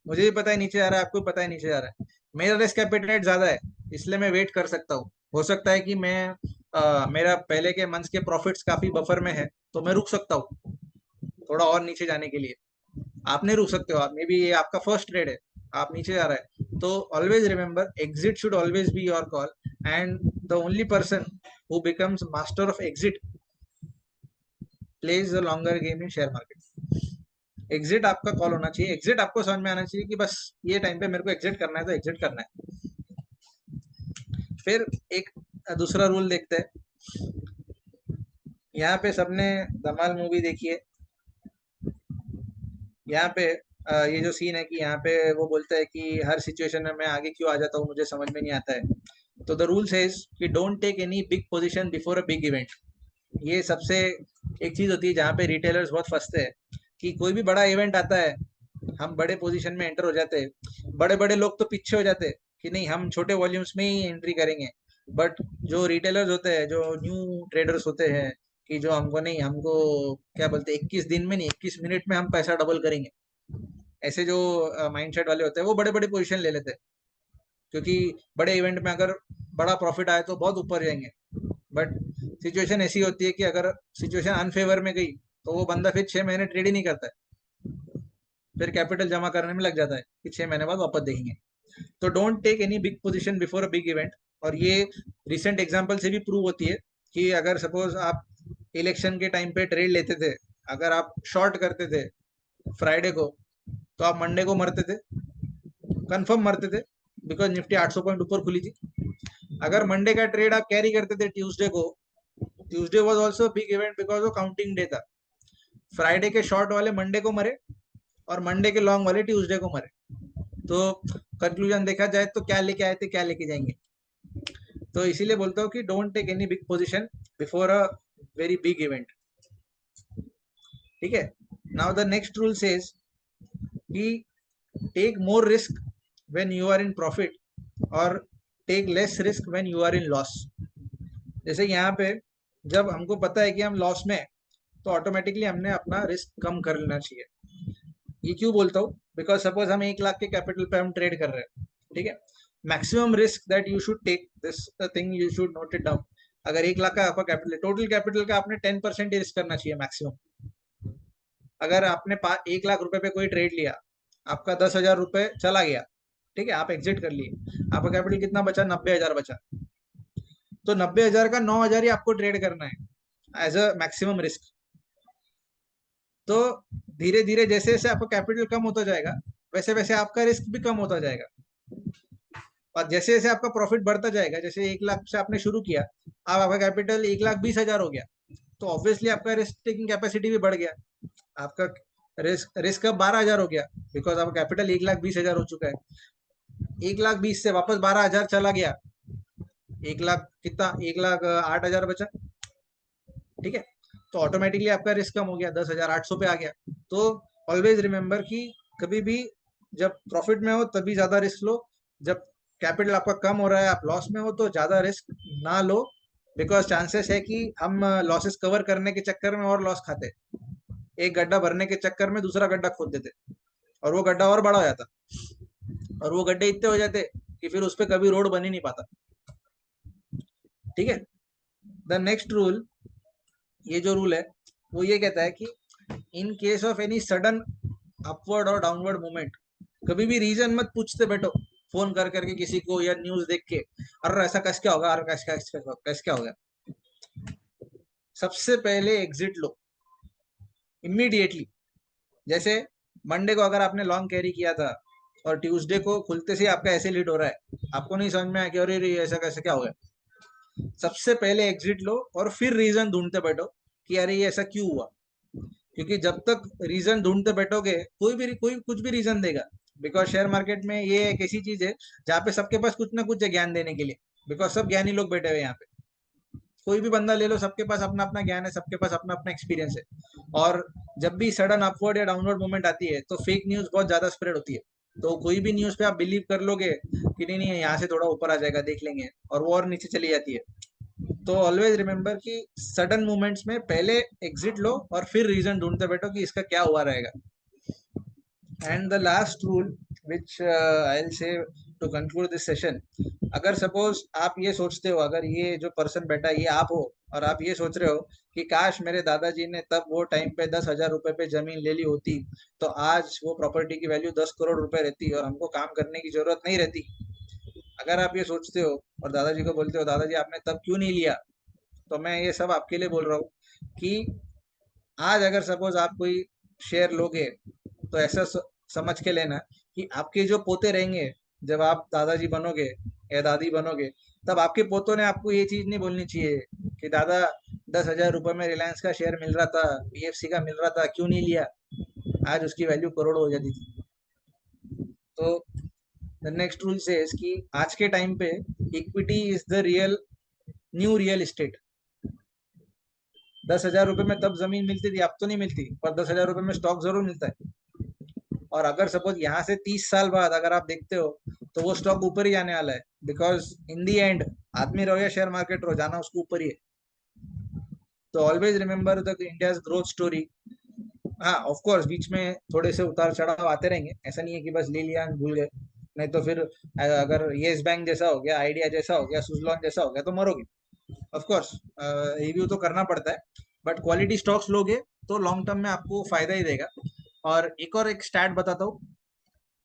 मुझे भी पता है नीचे जा रहा है, आपको भी पता है नीचे जा रहा है, मेरा रिस्क एपेटाइट ज्यादा है, इसलिए मैं वेट कर सकता हूँ। हो सकता है कि मेरा पहले के मंथ्स के प्रॉफिट्स काफी बफर में है, तो मैं रुक सकता हूँ थोड़ा और नीचे जाने के लिए। आप नहीं रुक सकते हो, आप मे बी ये आपका फर्स्ट ट्रेड है, आप नीचे जा रहा है, तो always remember exit should always be your call. And the only person who becomes master of exit plays the longer game in share market. Exit आपका कॉल होना चाहिए, एग्जिट आपको समझ में आना चाहिए कि बस ये टाइम पे मेरे को एग्जिट करना है तो एग्जिट करना है। फिर एक दूसरा रूल देखते हैं। यहाँ पे सबने धमाल मूवी देखी है। यहाँ पे ये जो सीन है कि यहाँ पे वो बोलता है कि हर सिचुएशन में मैं आगे क्यों आ जाता हूँ, मुझे समझ में नहीं आता है। तो द रूल सेज कि don't take any big position before a big event. ये सबसे एक चीज होती है जहाँ पे रिटेलर्स बहुत फंसते हैं कि कोई भी बड़ा इवेंट आता है, हम बड़े पोजीशन में एंटर हो जाते हैं, बड़े बड़े लोग तो पीछे हो जाते हैं कि नहीं हम छोटे वॉल्यूम्स में ही एंट्री करेंगे। बट जो रिटेलर्स होते हैं, जो न्यू ट्रेडर्स होते हैं, कि जो हमको नहीं, हमको क्या बोलते हैं, 21 दिन में नहीं 21 मिनट में हम पैसा डबल करेंगे, ऐसे जो माइंडसेट वाले होते हैं वो बड़े बड़े पोजीशन ले लेते हैं। क्योंकि बड़े इवेंट में अगर बड़ा प्रॉफिट आए तो बहुत ऊपर जाएंगे। बट सिचुएशन ऐसी होती है कि अगर सिचुएशन अनफेवर में गई तो वो बंदा फिर 6 महीने ट्रेड ही नहीं करता है, फिर कैपिटल जमा करने में लग जाता है कि 6 महीने बाद वापस देंगे। तो don't take any big position before a big event. और ये रिसेंट एग्जांपल से भी प्रूव होती है कि अगर सपोज आप इलेक्शन के टाइम पे ट्रेड लेते थे, अगर आप शॉर्ट करते थे फ्राइडे को, तो आप मंडे को मरते थे, कंफर्म मरते थे, बिकॉज निफ्टी 800 पॉइंट ऊपर खुली थी। अगर मंडे का ट्रेड आप कैरी करते थे ट्यूसडे को, Tuesday was also big event because वो काउंटिंग डे था। फ्राइडे के शॉर्ट वाले मंडे को मरे और मंडे के लॉन्ग वाले ट्यूसडे को मरे। तो कंक्लूजन देखा जाए तो क्या लेके आए थे क्या लेके जाएंगे। तो इसीलिए बोलता हूँ कि don't take any big position before a very big event. ठीक है, now the next rule says कि take more risk when you are in profit और take less risk when you are in loss. जैसे यहाँ पे जब हमको पता है कि हम लॉस में, तो ऑटोमेटिकली हमने अपना रिस्क कम कर लेना चाहिए। ये क्यों बोलता हूँ, बिकॉज सपोज हम 1 लाख के कैपिटल पे हम ट्रेड कर रहे हैं, ठीक है, maximum risk that you should take, this thing you should note it down. अगर 1 लाख का आपका कैपिटल, टोटल कैपिटल का आपने 10% ही रिस्क करना चाहिए मैक्सिमम। अगर आपने 1 लाख रुपए पे कोई ट्रेड लिया, आपका 10,000 रुपए चला गया, ठीक है, आप एग्जिट कर लिए, आपका कैपिटल कितना बचा, 90,000 बचा। तो 90,000 का 9,000 ही आपको ट्रेड करना है एज अ मैक्सिमम रिस्क। तो धीरे धीरे जैसे जैसे आपका कैपिटल कम होता जाएगा, वैसे वैसे आपका रिस्क भी कम होता जाएगा। और जैसे जैसे आपका प्रॉफिट बढ़ता जाएगा, जैसे 1 लाख से आपने शुरू किया, अब आपका कैपिटल 1,20,000 हो गया, तो ऑब्वियसली आपका रिस्क टेकिंग कैपेसिटी भी बढ़ गया। आपका रिस्क रिस्क अब 12,000 हो गया, बिकॉज आपका कैपिटल 1,20,000 हो चुका है। 1,20,000 से वापस 12,000 चला गया, 1 लाख कितना, 1,08,000 बचा। ठीक है, तो ऑटोमेटिकली आपका रिस्क कम हो गया, 10,800 पे आ गया। तो ऑलवेज रिमेंबर कि कभी भी जब प्रॉफिट में हो तभी ज्यादा रिस्क लो, जब कैपिटल आपका कम हो रहा है, आप लॉस में हो, तो ज्यादा रिस्क ना लो। बिकॉज चांसेस है कि हम लॉसेस कवर करने के चक्कर में और लॉस खाते, एक गड्ढा भरने के चक्कर में दूसरा गड्ढा खोद देते, और वो गड्ढा और बड़ा हो जाता, और वो गड्ढे इतने हो जाते कि फिर उस पर कभी रोड बन ही नहीं पाता। ठीक है। द नेक्स्ट रूल, ये जो रूल है वो ये कहता है कि in case of any sudden upward और डाउनवर्ड मूवमेंट, कभी भी रीजन मत पूछते बैठो फोन कर करके किसी को, या न्यूज देख के, अरे ऐसा कैसे क्या होगा, अरे कैसे क्या होगा। सबसे पहले एग्जिट लो इमीडिएटली। जैसे मंडे को अगर आपने लॉन्ग कैरी किया था और ट्यूसडे को खुलते से आपका ऐसे लीड हो रहा है, आपको नहीं समझ में आया कि अरे ऐसा कैसे क्या हो गया, सबसे पहले एग्जिट लो और फिर रीजन ढूंढते बैठो कि अरे ये ऐसा क्यों हुआ। क्योंकि जब तक रीजन ढूंढते बैठोगे, कोई कुछ भी रीजन देगा। बिकॉज शेयर मार्केट में ये एक ऐसी चीज है जहाँ पे सबके पास कुछ ना कुछ है ज्ञान देने के लिए। बिकॉज सब ज्ञानी लोग बैठे हुए हैं यहाँ पे, कोई भी बंदा ले लो, सबके पास अपना अपना ज्ञान है, सबके पास अपना अपना एक्सपीरियंस है। और जब भी सडन अपवर्ड या डाउनवर्ड मूवमेंट आती है तो फेक न्यूज बहुत ज्यादा स्प्रेड होती है। तो कोई भी न्यूज पे आप बिलीव कर लोगे कि नहीं नहीं यहाँ से थोड़ा ऊपर आ जाएगा देख लेंगे, और वो और नीचे चली जाती है। तो ऑलवेज रिमेम्बर कि सडन मूवमेंट्स में पहले एग्जिट लो और फिर रीजन ढूंढते बैठो कि इसका क्या हुआ रहेगा। And the last rule which I will say to conclude this session, अगर सपोज आप ये सोचते हो, अगर ये जो पर्सन बैठा है ये आप हो, और आप ये सोच रहे हो कि काश मेरे दादाजी ने तब वो टाइम पे 10,000 रुपए पे जमीन ले ली होती, तो आज वो प्रॉपर्टी की वैल्यू 10 करोड़ रुपए रहती और हमको काम करने की जरूरत नहीं रहती। अगर आप ये सोचते हो और दादाजी को बोलते हो दादाजी आपने तब क्यों नहीं लिया, तो मैं ये सब आपके लिए बोल रहा हूँ कि आज अगर सपोज आप कोई शेयर लोगे, तो ऐसा समझ के लेना कि आपके जो पोते रहेंगे, जब आप दादाजी बनोगे या दादी बनोगे, तब आपके पोतों ने आपको ये चीज नहीं बोलनी चाहिए कि दादा 10,000 रुपए में रिलायंस का शेयर मिल रहा था, बीएफसी का मिल रहा था, क्यों नहीं लिया, आज उसकी वैल्यू करोड़ हो जाती थी। तो द नेक्स्ट रूल से कि आज के टाइम पे equity is the real nu real estate. 10,000 रुपए में तब जमीन मिलती थी, अब तो नहीं मिलती, पर 10,000 रुपए में स्टॉक जरूर मिलता है। और अगर सपोज यहाँ से 30 साल बाद अगर आप देखते हो, तो वो स्टॉक ऊपर ही जाने वाला है। बिकॉज इन दी एंड, आदमी रहो या शेयर मार्केट रहो, जाना उसको ऊपर ही है। तो always remember the India growth story. हाँ ऑफ कोर्स बीच में थोड़े से उतार चढ़ाव आते रहेंगे, ऐसा नहीं है कि बस ले लिया भूल गए। नहीं तो फिर अगर येस बैंक जैसा हो गया, आइडिया जैसा हो गया, सुजलॉन जैसा हो गया, तो मरोगे। ऑफ कोर्स रिव्यू तो करना पड़ता है, बट क्वालिटी स्टॉक्स लोगे तो लॉन्ग टर्म में आपको फायदा ही देगा। और एक स्टैट बताता हूँ,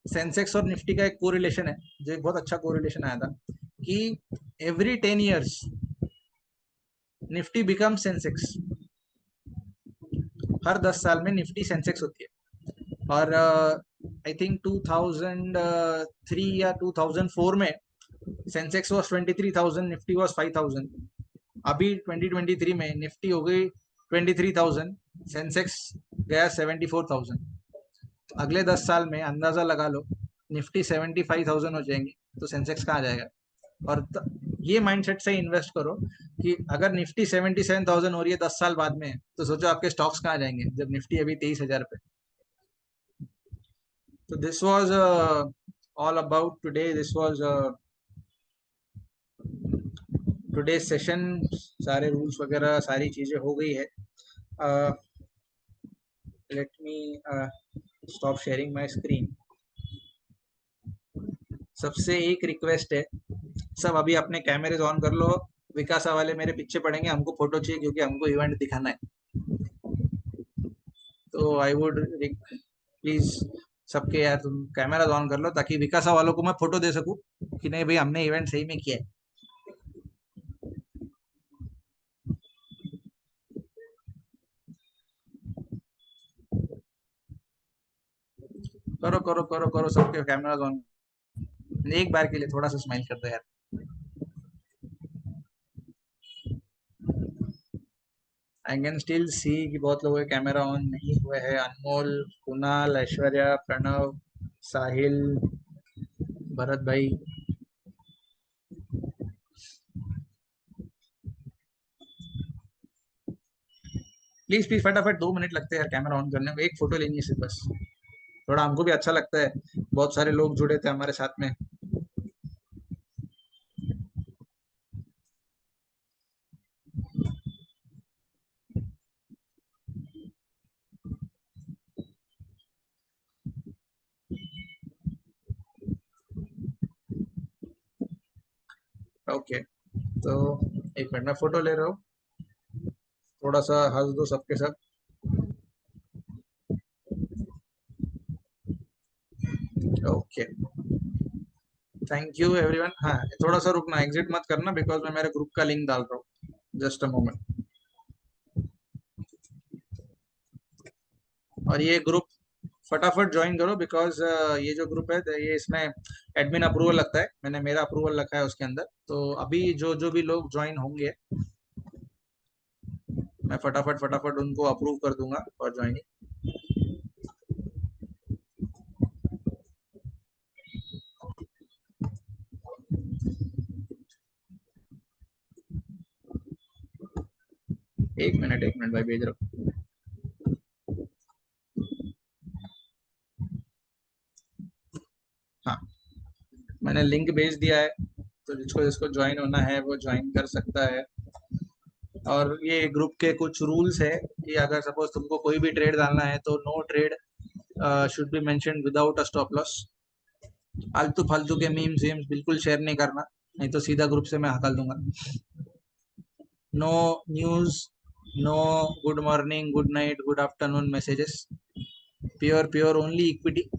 सेंसेक्स और निफ्टी का एक कोरिलेशन है, जो एक बहुत अच्छा कोरिलेशन आया था कि every 10 years Nifty become Sensex. हर 10 साल में निफ्टी सेंसेक्स होती है। और आई थिंक 2003 या 2004 में सेंसेक्स वॉज 23,000, निफ्टी वॉज 5,000। अभी 2023 में निफ्टी हो गई 23,000, सेंसेक्स गया 74,000। अगले 10 साल में अंदाजा लगा लो निफ्टी 75,000 हो जाएंगे, तो सेंसेक्स कहाँ जाएगा। और ये माइंडसेट से इन्वेस्ट करो कि अगर निफ्टी 77,000 हो रही है 10 साल बाद में, तो सोचो आपके स्टॉक्स कहाँ जाएंगे जब निफ्टी अभी 23,000 पे। तो this was all about today, this was today session. सारे रूल्स वगैरह सारी चीजें हो गई है। Let me stop sharing my screen. सबसे एक रिक्वेस्ट है, सब अभी अपने कैमरे ऑन कर लो। विकासा वाले मेरे पीछे पड़ेंगे, हमको फोटो चाहिए क्योंकि हमको इवेंट दिखाना है। तो आई वुड प्लीज सबके यार तुम कैमरा ऑन कर लो, ताकि विकासा वालों को मैं फोटो दे सकूं कि नहीं भाई हमने इवेंट सही में किया है। करो करो करो करो, सबके कैमरा ऑन। एक बार के लिए थोड़ा सा स्माइल कर दो यार। आई कैन स्टिल सी कि बहुत लोगों के कैमरा ऑन नहीं हुए हैं। अनमोल, कुणाल, ऐश्वर्या, प्रणव, साहिल, भरत भाई। प्लीज प्लीज फटाफट, 2 मिनट लगते हैं यार कैमरा ऑन करने में, एक फोटो लेनी है सिर्फ बस। थोड़ा हमको भी अच्छा लगता है, बहुत सारे लोग जुड़े थे हमारे साथ में। ओके, तो एक मिनट में फोटो ले रहा हूँ, थोड़ा सा हंस दो सबके सब। Okay, thank you everyone. हाँ, थोड़ा सा रुकना, एग्जिट मत करना, बिकॉज मैं मेरे ग्रुप का लिंक डाल रहा हूँ। Just a moment. और ये ग्रुप फटाफट ज्वाइन करो, बिकॉज ये जो ग्रुप है ये इसमें एडमिन अप्रूवल लगता है, मैंने मेरा अप्रूवल रखा है उसके अंदर। तो अभी जो जो भी लोग ज्वाइन होंगे, मैं फटाफट फटाफट उनको अप्रूव कर दूंगा और ज्वाइनिंग। एक मिनट भाई, भेज रहा हूँ। हाँ, मैंने लिंक भेज दिया है, तो जिसको जिसको ज्वाइन होना है वो ज्वाइन कर सकता है। और ये ग्रुप के कुछ रूल्स है कि अगर सपोज तुमको कोई भी ट्रेड डालना है तो no trade should be mention without a stop loss. आलतू फालतू के मीम्स वीम्स बिल्कुल शेयर नहीं करना, नहीं तो सीधा ग्रुप से मैं हकल दूंगा। No news, no good morning, good night, good afternoon messages, pure pure only equity.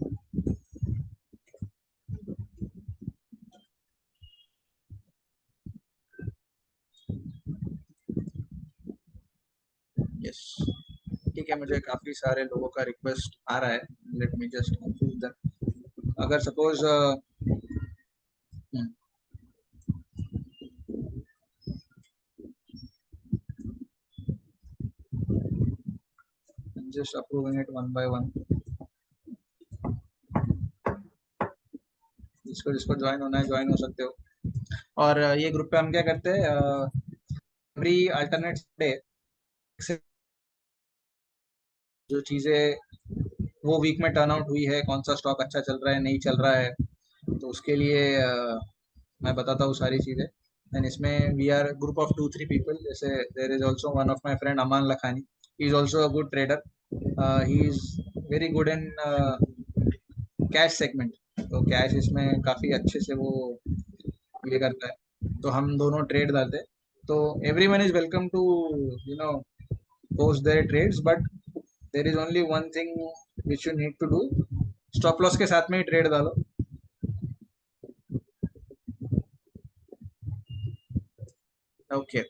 Yes, ठीक है, मुझे काफी सारे लोगों का रिक्वेस्ट आ रहा है, let me just approve them. अगर suppose just approving it one by one. जिसको जिसको ज्वाइन होना है ज्वाइन हो सकते हो। और ये ग्रुप पे हम क्या करते हैं, एवरी अल्टरनेट डे जो चीज़ें वो वीक में टर्न आउट हुई है, कौन सा स्टॉक अच्छा चल रहा है नहीं चल रहा है, तो उसके लिए मैं बताता हूँ सारी चीज़ें। एंड इसमें we are group of 2-3 people, जैसे there is also one of my friend Aman Lakhani, he is also a good trader, he is very good in cash segment. तो कैश इसमें काफ़ी अच्छे से वो ये करता है, तो हम दोनों ट्रेड डालते हैं। तो every one is welcome to you know post their trades, but there is only one thing which you need to do, stop loss के साथ में ही ट्रेड डालो। ओके,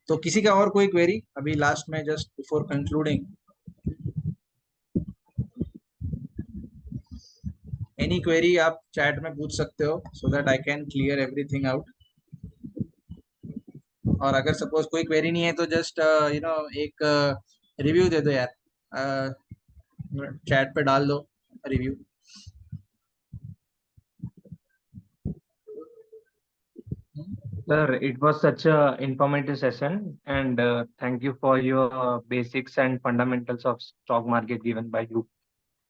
तो किसी का और कोई क्वेरी अभी लास्ट में, just before concluding? Any query आप चैट में पूछ सकते हो, so that I can clear everything out. और अगर सपोज कोई क्वेरी नहीं है तो जस्ट एक रिव्यू दे दो यार, चैट पे डाल दो review. Sir, it was such a informative session, and thank you for your basics and fundamentals of stock market given by you.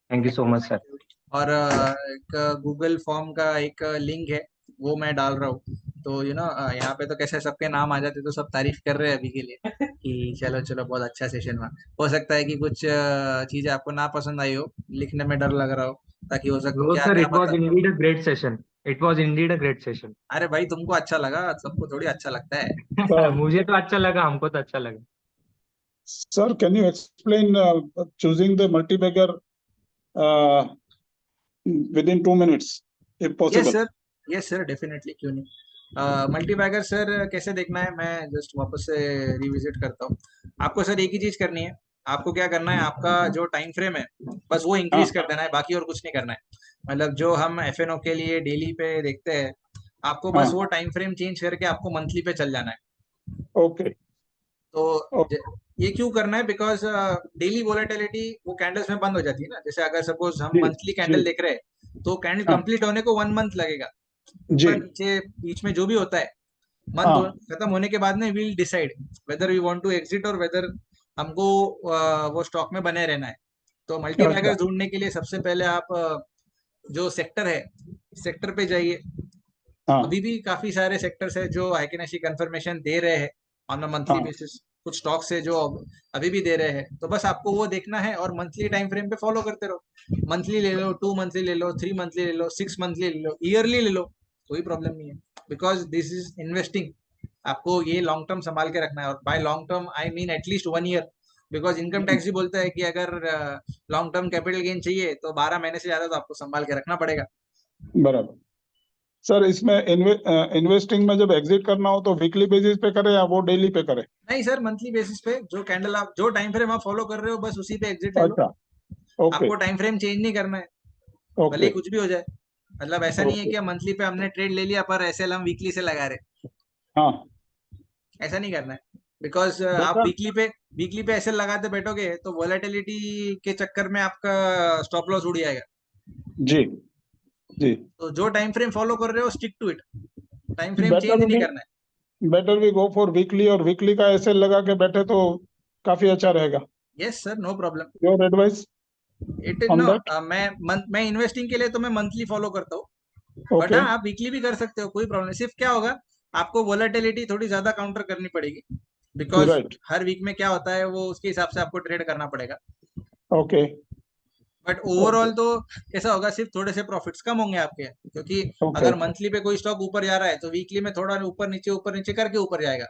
Thank you thank so you, much, thank sir. You. और एक Google form का एक link है, वो मैं डाल रहा हूँ। तो यहाँ पे तो कैसे सबके नाम आ जाते, तो सब तारीफ कर रहे हैं अभी के लिए कि चलो चलो बहुत अच्छा सेशन हुआ। हो सकता है कि कुछ चीजें आपको ना पसंद आई हो, लिखने में डर लग रहा हो, ताकि हो सकता No, क्या sir, क्या it was बता। indeed a great session. It was indeed a great session. अरे भाई, तुमको अच्छा लगा, सबको थोड़ी अच्छा लगता है। Uh, मुझे तो अच्छा लगा, हमको तो अच्छा लगा. Sir, can you explain choosing the multi-bagger uh, within 2 minutes, if yes possible? Sir, yes sir, definitely, क्यों नहीं। मल्टीबैगर सर कैसे देखना है, मैं जस्ट वापस से रिविजिट करता हूँ। आपको सर एक ही चीज करनी है, आपको क्या करना है, आपका जो टाइम फ्रेम है बस वो इंक्रीज हाँ, कर देना है, बाकी और कुछ नहीं करना है। मतलब जो हम एफ के लिए डेली पे देखते हैं, आपको बस हाँ, वो टाइम फ्रेम चेंज करके आपको मंथली पे चल जाना है। okay, तो okay, ये क्यों करना है, बिकॉज डेली वोलेटिलिटी वो कैंडल्स में बंद हो जाती है ना। जैसे अगर सपोज हम जी, मंथली कैंडल जी, देख रहे हैं, तो कैंडल हाँ, कंप्लीट होने को 1 मंथ लगेगा, जी, ऊपर नीचे बीच में जो भी होता है। मंथ हाँ, खत्म होने के बाद में we'll decide whether we want to exit और वेदर हमको वो स्टॉक में बने रहना है। तो मल्टीबैगर अच्छा। ढूंढने के लिए सबसे पहले आप जो सेक्टर है, सेक्टर पे जाइए। हाँ अभी भी काफी सारे सेक्टर्स है जो हाइकेनेसी कंफर्मेशन दे रहे हैं ऑन अ मंथली हाँ बेसिस। कुछ स्टॉक्स है जो अभी भी दे रहे हैं, तो बस आपको वो देखना है और मंथली टाइम फ्रेम पे फॉलो करते रहो। मंथली ले लो, 2 मंथली ले लो, 3 मंथली ले लो, 6 मंथली ले लो, ईयरली ले लो, कोई प्रॉब्लम नहीं है। Because this is investing. आपको ये लॉन्ग टर्म संभाल के रखना है, और buy long term I mean at least 1 year. Because income tax भी बोलता है कि अगर लॉन्ग टर्म कैपिटल गेन चाहिए तो 12 महीने से ज्यादा तो आपको संभाल के रखना पड़ेगा। बराबर। सर इसमें इन्वेस्टिंग में जब एग्जिट करना हो तो वीकली बेसिस पे करें या वो डेली पे करें? नहीं सर, मंथली बेसिस पे जो कैंडल आप, जो टाइम फ्रेम आप फॉलो कर रहे हो, बस उसी पे एग्जिट ले लो। अच्छा। ओके आपको टाइम फ्रेम चेंज नहीं करना है, भले ओके ही कुछ भी हो जाए। मतलब ऐसा नहीं है ओके। कि मंथली पे हमने ट्रेड ले लिया पर एसएल हम वीकली से लगा रहे, हाँ ऐसा नहीं करना है। बिकॉज आप बेटा। वीकली पे एसएल लगाते बैठोगे तो वोलेटिलिटी के चक्कर में आपका स्टॉप लॉस उड़ जाएगा। जी जी। तो जो टाइम फ्रेम फॉलो कर रहे हो, stick to it, time frame change better नहीं भी करना है। बेटर भी गो फॉर वीकली, और वीकली का ऐसे लगा के बैठे तो काफी अच्छा रहेगा। Yes sir, no problem. Your advice it is on no, that? मैं इन्वेस्टिंग के लिए तो मैं मंथली फॉलो करता हूँ। But okay. हाँ, आप वीकली भी कर सकते हो, कोई प्रॉब्लम नहीं। सिर्फ क्या होगा, आपको वोलेटिलिटी थोड़ी ज्यादा काउंटर करनी पड़ेगी। Because right. हर वीक में क्या होता है वो उसके हिसाब से आपको ट्रेड करना पड़ेगा। ओके बट ओके ओवरऑल तो कैसा होगा, सिर्फ थोड़े से प्रॉफिट्स कम होंगे आपके, क्योंकि ओके। अगर मंथली पे कोई स्टॉक ऊपर जा रहा है तो वीकली में थोड़ा ऊपर नीचे करके ऊपर जाएगा।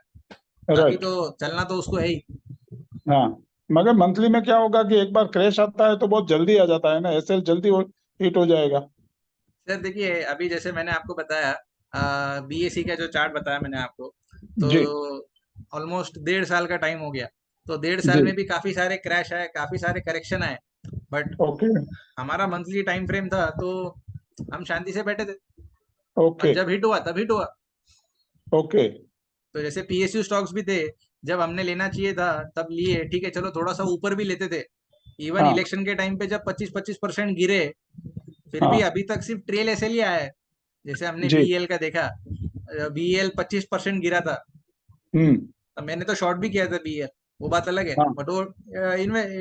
बाकी राइट। तो चलना तो उसको है ही। हाँ, मगर मंथली में क्या होगा कि एक बार क्रैश आता है तो बहुत जल्दी आ जाता है ना, एसएल जल्दी हिट हो जाएगा। सर देखिए, अभी जैसे मैंने आपको बताया, बीएसई का जो चार्ट बताया मैंने आपको, तो जी ऑलमोस्ट 1.5 साल का टाइम हो गया। तो 1.5 साल जी। में भी काफी सारे क्रैश आए, काफी सारे करेक्शन आए। बट ओके हमारा मंथली टाइम फ्रेम था, तो हम शांति से बैठे थे, और ओके जब हिट हुआ तब हिट हुआ। ओके। तो जैसे पीएसयू स्टॉक्स भी थे, जब हमने लेना चाहिए था तब लिए, ठीक है, चलो थोड़ा सा ऊपर भी लेते थे। इवन हाँ इलेक्शन के टाइम पे जब 25-25% गिरे, फिर भी हाँ। अभी तक सिर्फ ट्रेल एसएल ही आया है। जैसे हमने जी। बीईएल का देखा, बीईएल 25% गिरा था, हम्म। तो मैंने तो शॉर्ट भी किया था बीईएल, वो बात अलग है। हाँ बट वो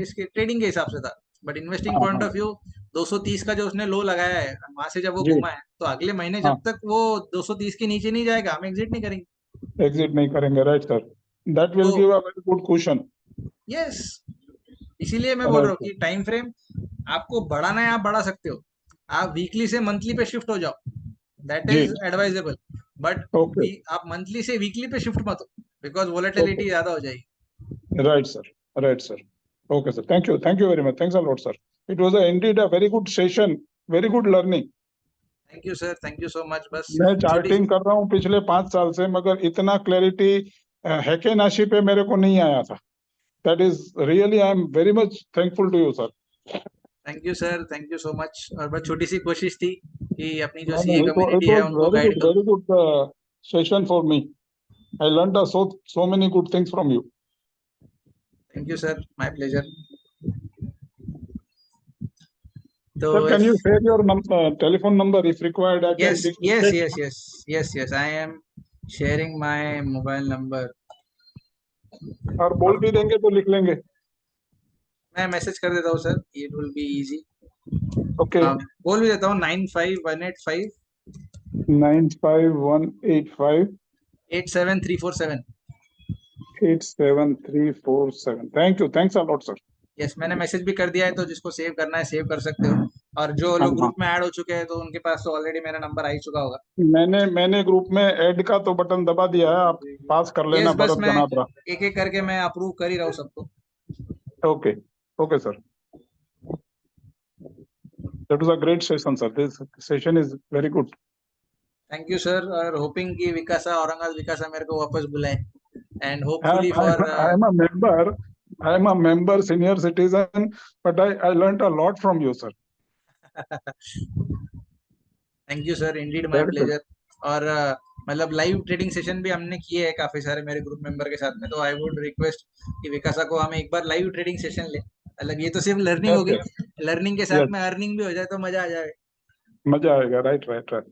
इसके ट्रेडिंग के हिसाब से था। बट इन्वेस्टिंग हाँ पॉइंट हाँ। ऑफ व्यू, 230 का जो उसने लो लगाया है, वहां से जब वो जी। घूमा है, तो अगले महीने हाँ, जब तक वो 230 के नीचे नहीं जाएगा, हम एग्जिट नहीं करेंगे। एग्जिट नहीं करेंगे, राइट सर। दैट विल तो give a very good question. Yes, इसीलिए मैं बोल रहा राइट हूँ सर। कि टाइम फ्रेम आपको बढ़ाना है, आप बढ़ा सकते हो। आप वीकली से मंथली पे शिफ्ट हो जाओ, दैट जी। Is advisable. बट ओके आप मंथली से वीकली पे शिफ्ट मत हो, बिकॉज ओके। वोलेटिलिटी ज्यादा हो जाएगी। Right sir. Right sir. Okay sir, thank you very much, thanks a lot sir. It was indeed a very good session, very good learning. Thank you sir, thank you so much. बस मैं छोटी सी, charting कर रहा हूँ पिछले 5 साल से, मगर इतना क्लैरिटी हैके नाशी पे मेरे को नहीं आया था। That is really, I am very much thankful to you sir. Thank you sir, thank you so much. और बस छोटी सी कोशिश थी कि अपनी जो No, no, CA it community है was उनको गाइड करूं। very good session for me. I learned so many good things from you. Thank you sir, my pleasure. तो Sir, can you share your telephone number if required? I can yes yes check. Yes yes yes yes, I am sharing my mobile number. और बोल भी देंगे तो लिख लेंगे। मैं message कर देता हूँ sir, it will be easy. Okay. बोल भी देता हूँ, 9518587347। 9518587 87347. Thank you. Thanks a lot, sir. Yes, मैंने मैसेज भी कर दिया है, तो जिसको सेव करना है सेव कर सकते हो। और जो हाँ लोग हाँ। ग्रुप में ऐड हो चुके हैं तो उनके पास तो ऑलरेडी मेरा नंबर आ ही चुका होगा। मैंने ग्रुप में ऐड का तो बटन दबा दिया है, आप पास कर लेना यस, बस भरत मैं गनात्रा। एक एक करके मैं अप्रूव कर ही रहा हूँ सबको। Okay. Okay, sir. That was a great session, sir. This session is very good. Thank you sir, और होपिंग कि विकासा, औरंगाबाद विकासा मेरे को वापस बुलाए, and I'm, hopefully I'm, for I'm a member. I'm a member, senior citizen, but I learned a lot from you, sir. Thank you sir, Indeed my Very good. Pleasure. और मतलब लाइव ट्रेडिंग सेशन भी हमने किए हैं काफी सारे मेरे group member के साथ में, तो आई वुड रिक्वेस्ट कि विकासा को हम एक बार लाइव ट्रेडिंग सेशन ले। मतलब ये तो सिर्फ लर्निंग Yes, हो गई, yes, लर्निंग के yes. साथ में अर्निंग भी हो जाए तो मजा आ जाए। मजा आएगा, राइट राइट राइट।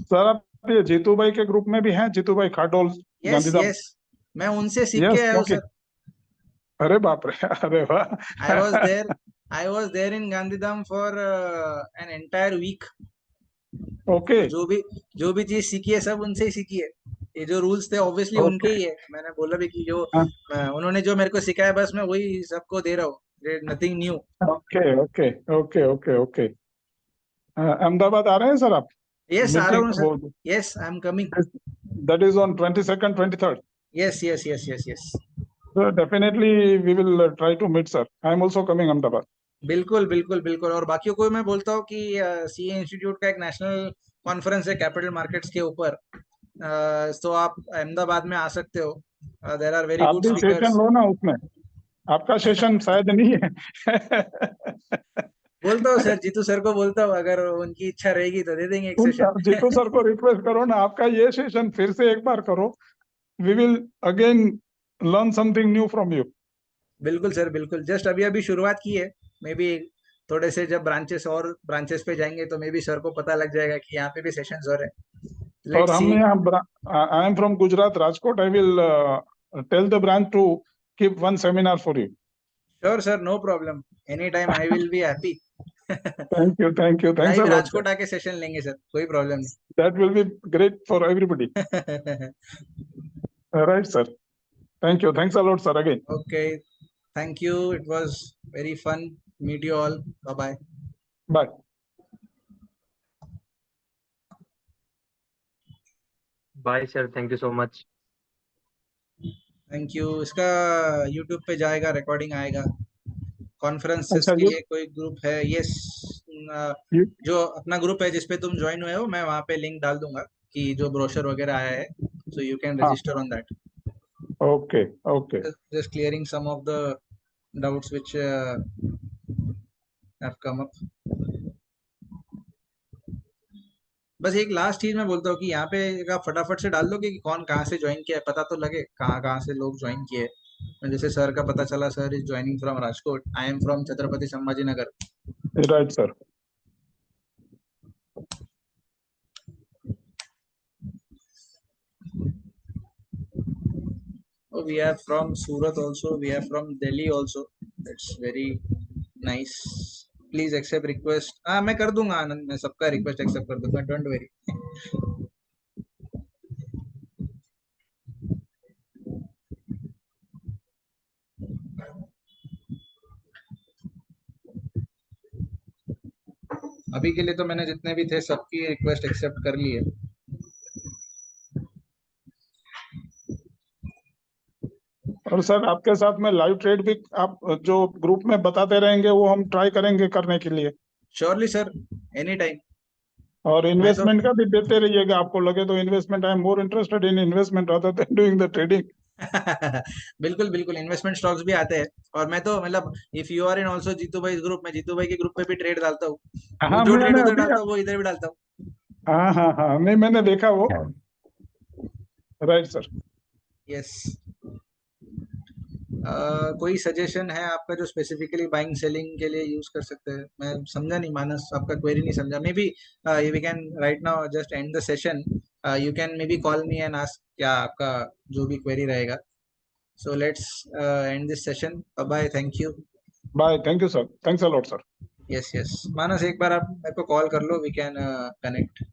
सर आप ये जीतू भाई के ग्रुप में भी हैं, जीतू भाई खाडोल यस गांधीधाम? यस, मैं उनसे सीख के यस, आया हूँ क्योंकि सर। अरे बाप रे, अरे वाह. I was there in Gandhidham for an entire week. Okay तो जो भी चीज सीखी है सब उनसे ही सीखी है. ये जो रूल्स थे ऑब्वियसली उनके ओके. ही है. मैंने बोला भी कि जो हाँ, उन्होंने जो मेरे को सिखाया बस मैं वही सबको दे रहा हूँ. Nothing new. Okay okay okay okay okay. Ahmedabad आ रहे हैं सर आप? यस आ रहा हूँ मीटिंग सर. वो yes I am coming. that is on 22nd, 23rd. Yes yes yes yes yes. So definitely we will try to meet, sir. I am also coming Ahmedabad. बिल्कुल बिल्कुल बिल्कुल. और बाकियों को मैं बोलता हूँ कि सीए इंस्टीट्यूट का एक नेशनल कॉन्फ्रेंस है कैपिटल मार्केट्स के ऊपर. तो आप अहमदाबाद में आ सकते हो. देयर आर वेरी आप गुड भी सेशन स्पीकर्स. लो ना उसमें. आपका सेशन शायद नहीं है. बोलता हूँ सर, जीतू सर को बोलता हूँ अगर उनकी इच्छा रहेगी तो दे देंगे एक सेशन. जीतू सर को रिक्वेस्ट करो ना, आपका ये सेशन फिर से एक बार करो. We will again learn something new from you. बिल्कुल सर बिल्कुल. जस्ट अभी अभी शुरुआत की है. मे बी थोड़े से जब ब्रांचेस पे जाएंगे तो मे बी सर को पता लग जाएगा कि यहाँ पे भी सेशंस हो रहे हैं. और लेट्स सी. हमने यहाँ, I am from Gujarat, Rajkot. I will tell the branch to keep one seminar for you. Sure sir, no problem. Any time I will be happy. Thank you, thank you, thanks a live lot. Rajkot आके session लेंगे sir, कोई problem That will be great for everybody. नहीं. Right, sir. Thank you. Thanks a lot, sir, again. Okay, thank you. It was very fun. Meet you all. Bye bye. Bye. Bye, sir. Thank you so much. Thank you. इसका YouTube पे जाएगा, recording आएगा. Conferences अच्छा, के लिए कोई group है? Yes. you, जो अपना ग्रुप है जिसपे तुम ज्वाइन हुए हो, मैं वहाँ पे लिंक डाल दूंगा कि जो ब्रोशर वगैरह आया है. सो यू कैन हाँ, register on that. okay, okay. Just clearing some of the doubts which have come up. बस एक लास्ट चीज मैं बोलता हूँ कि यहाँ पे आप फटाफट से डाल दोगे कि कौन कहाँ से ज्वाइन किया है, पता तो लगे कहाँ कहाँ से लोग ज्वाइन किए. जैसे सर का पता चला, sir is joining from Rajkot. I am from Chhatrapati Sambhaji Nagar. Right, sir. Oh, we are from Surat also. We are from Delhi also. That's very nice. Please accept request. हाँ मैं कर दूंगा आनंद, मैं सबका रिक्वेस्ट एक्सेप्ट कर दूंगा. Don't very. अभी के लिए तो मैंने जितने भी थे सबकी रिक्वेस्ट एक्सेप्ट कर ली है. और सर आपके साथ में लाइव ट्रेड भी आप जो ग्रुप में बताते रहेंगे वो हम ट्राई करेंगे करने के लिए. Surely sir, any time. और मैं तो इन्वेस्टमेंट का भी देते रहिएगा. आपको लगे तो investment, I am more interested in investment other than doing the trading. बिल्कुल बिल्कुल. इन्वेस्टमेंट स्टॉक्स भी आते हैं. और मैं तो मतलब if you are in also Jitu भाई ग्रुप, मैं जीतू भाई के ग्रुप पे भी ट्रेड डालता हूँ. वो हाँ, जो ट्रेड मैंने उधर अभी, डालता हूँ वो इधर भी डालता हूँ. हाँ हाँ हाँ, नहीं मैंने देखा वो. Right sir. यस. कोई सजेशन है आपका जो स्पेसिफिकली बाइंग सेलिंग के लिए यूज कर सकते हैं? मैं समझा नहीं मानस, आपका क्वेरी नहीं समझा. May be we can right now just end the session. You can may be call me and ask क्या आपका जो भी क्वेरी रहेगा. So let's end this session. Bye. Thank you. Bye. Thank you sir. Thanks a lot sir. Yes yes. Manas एक बार आप मेरे को कॉल कर लो. We can connect.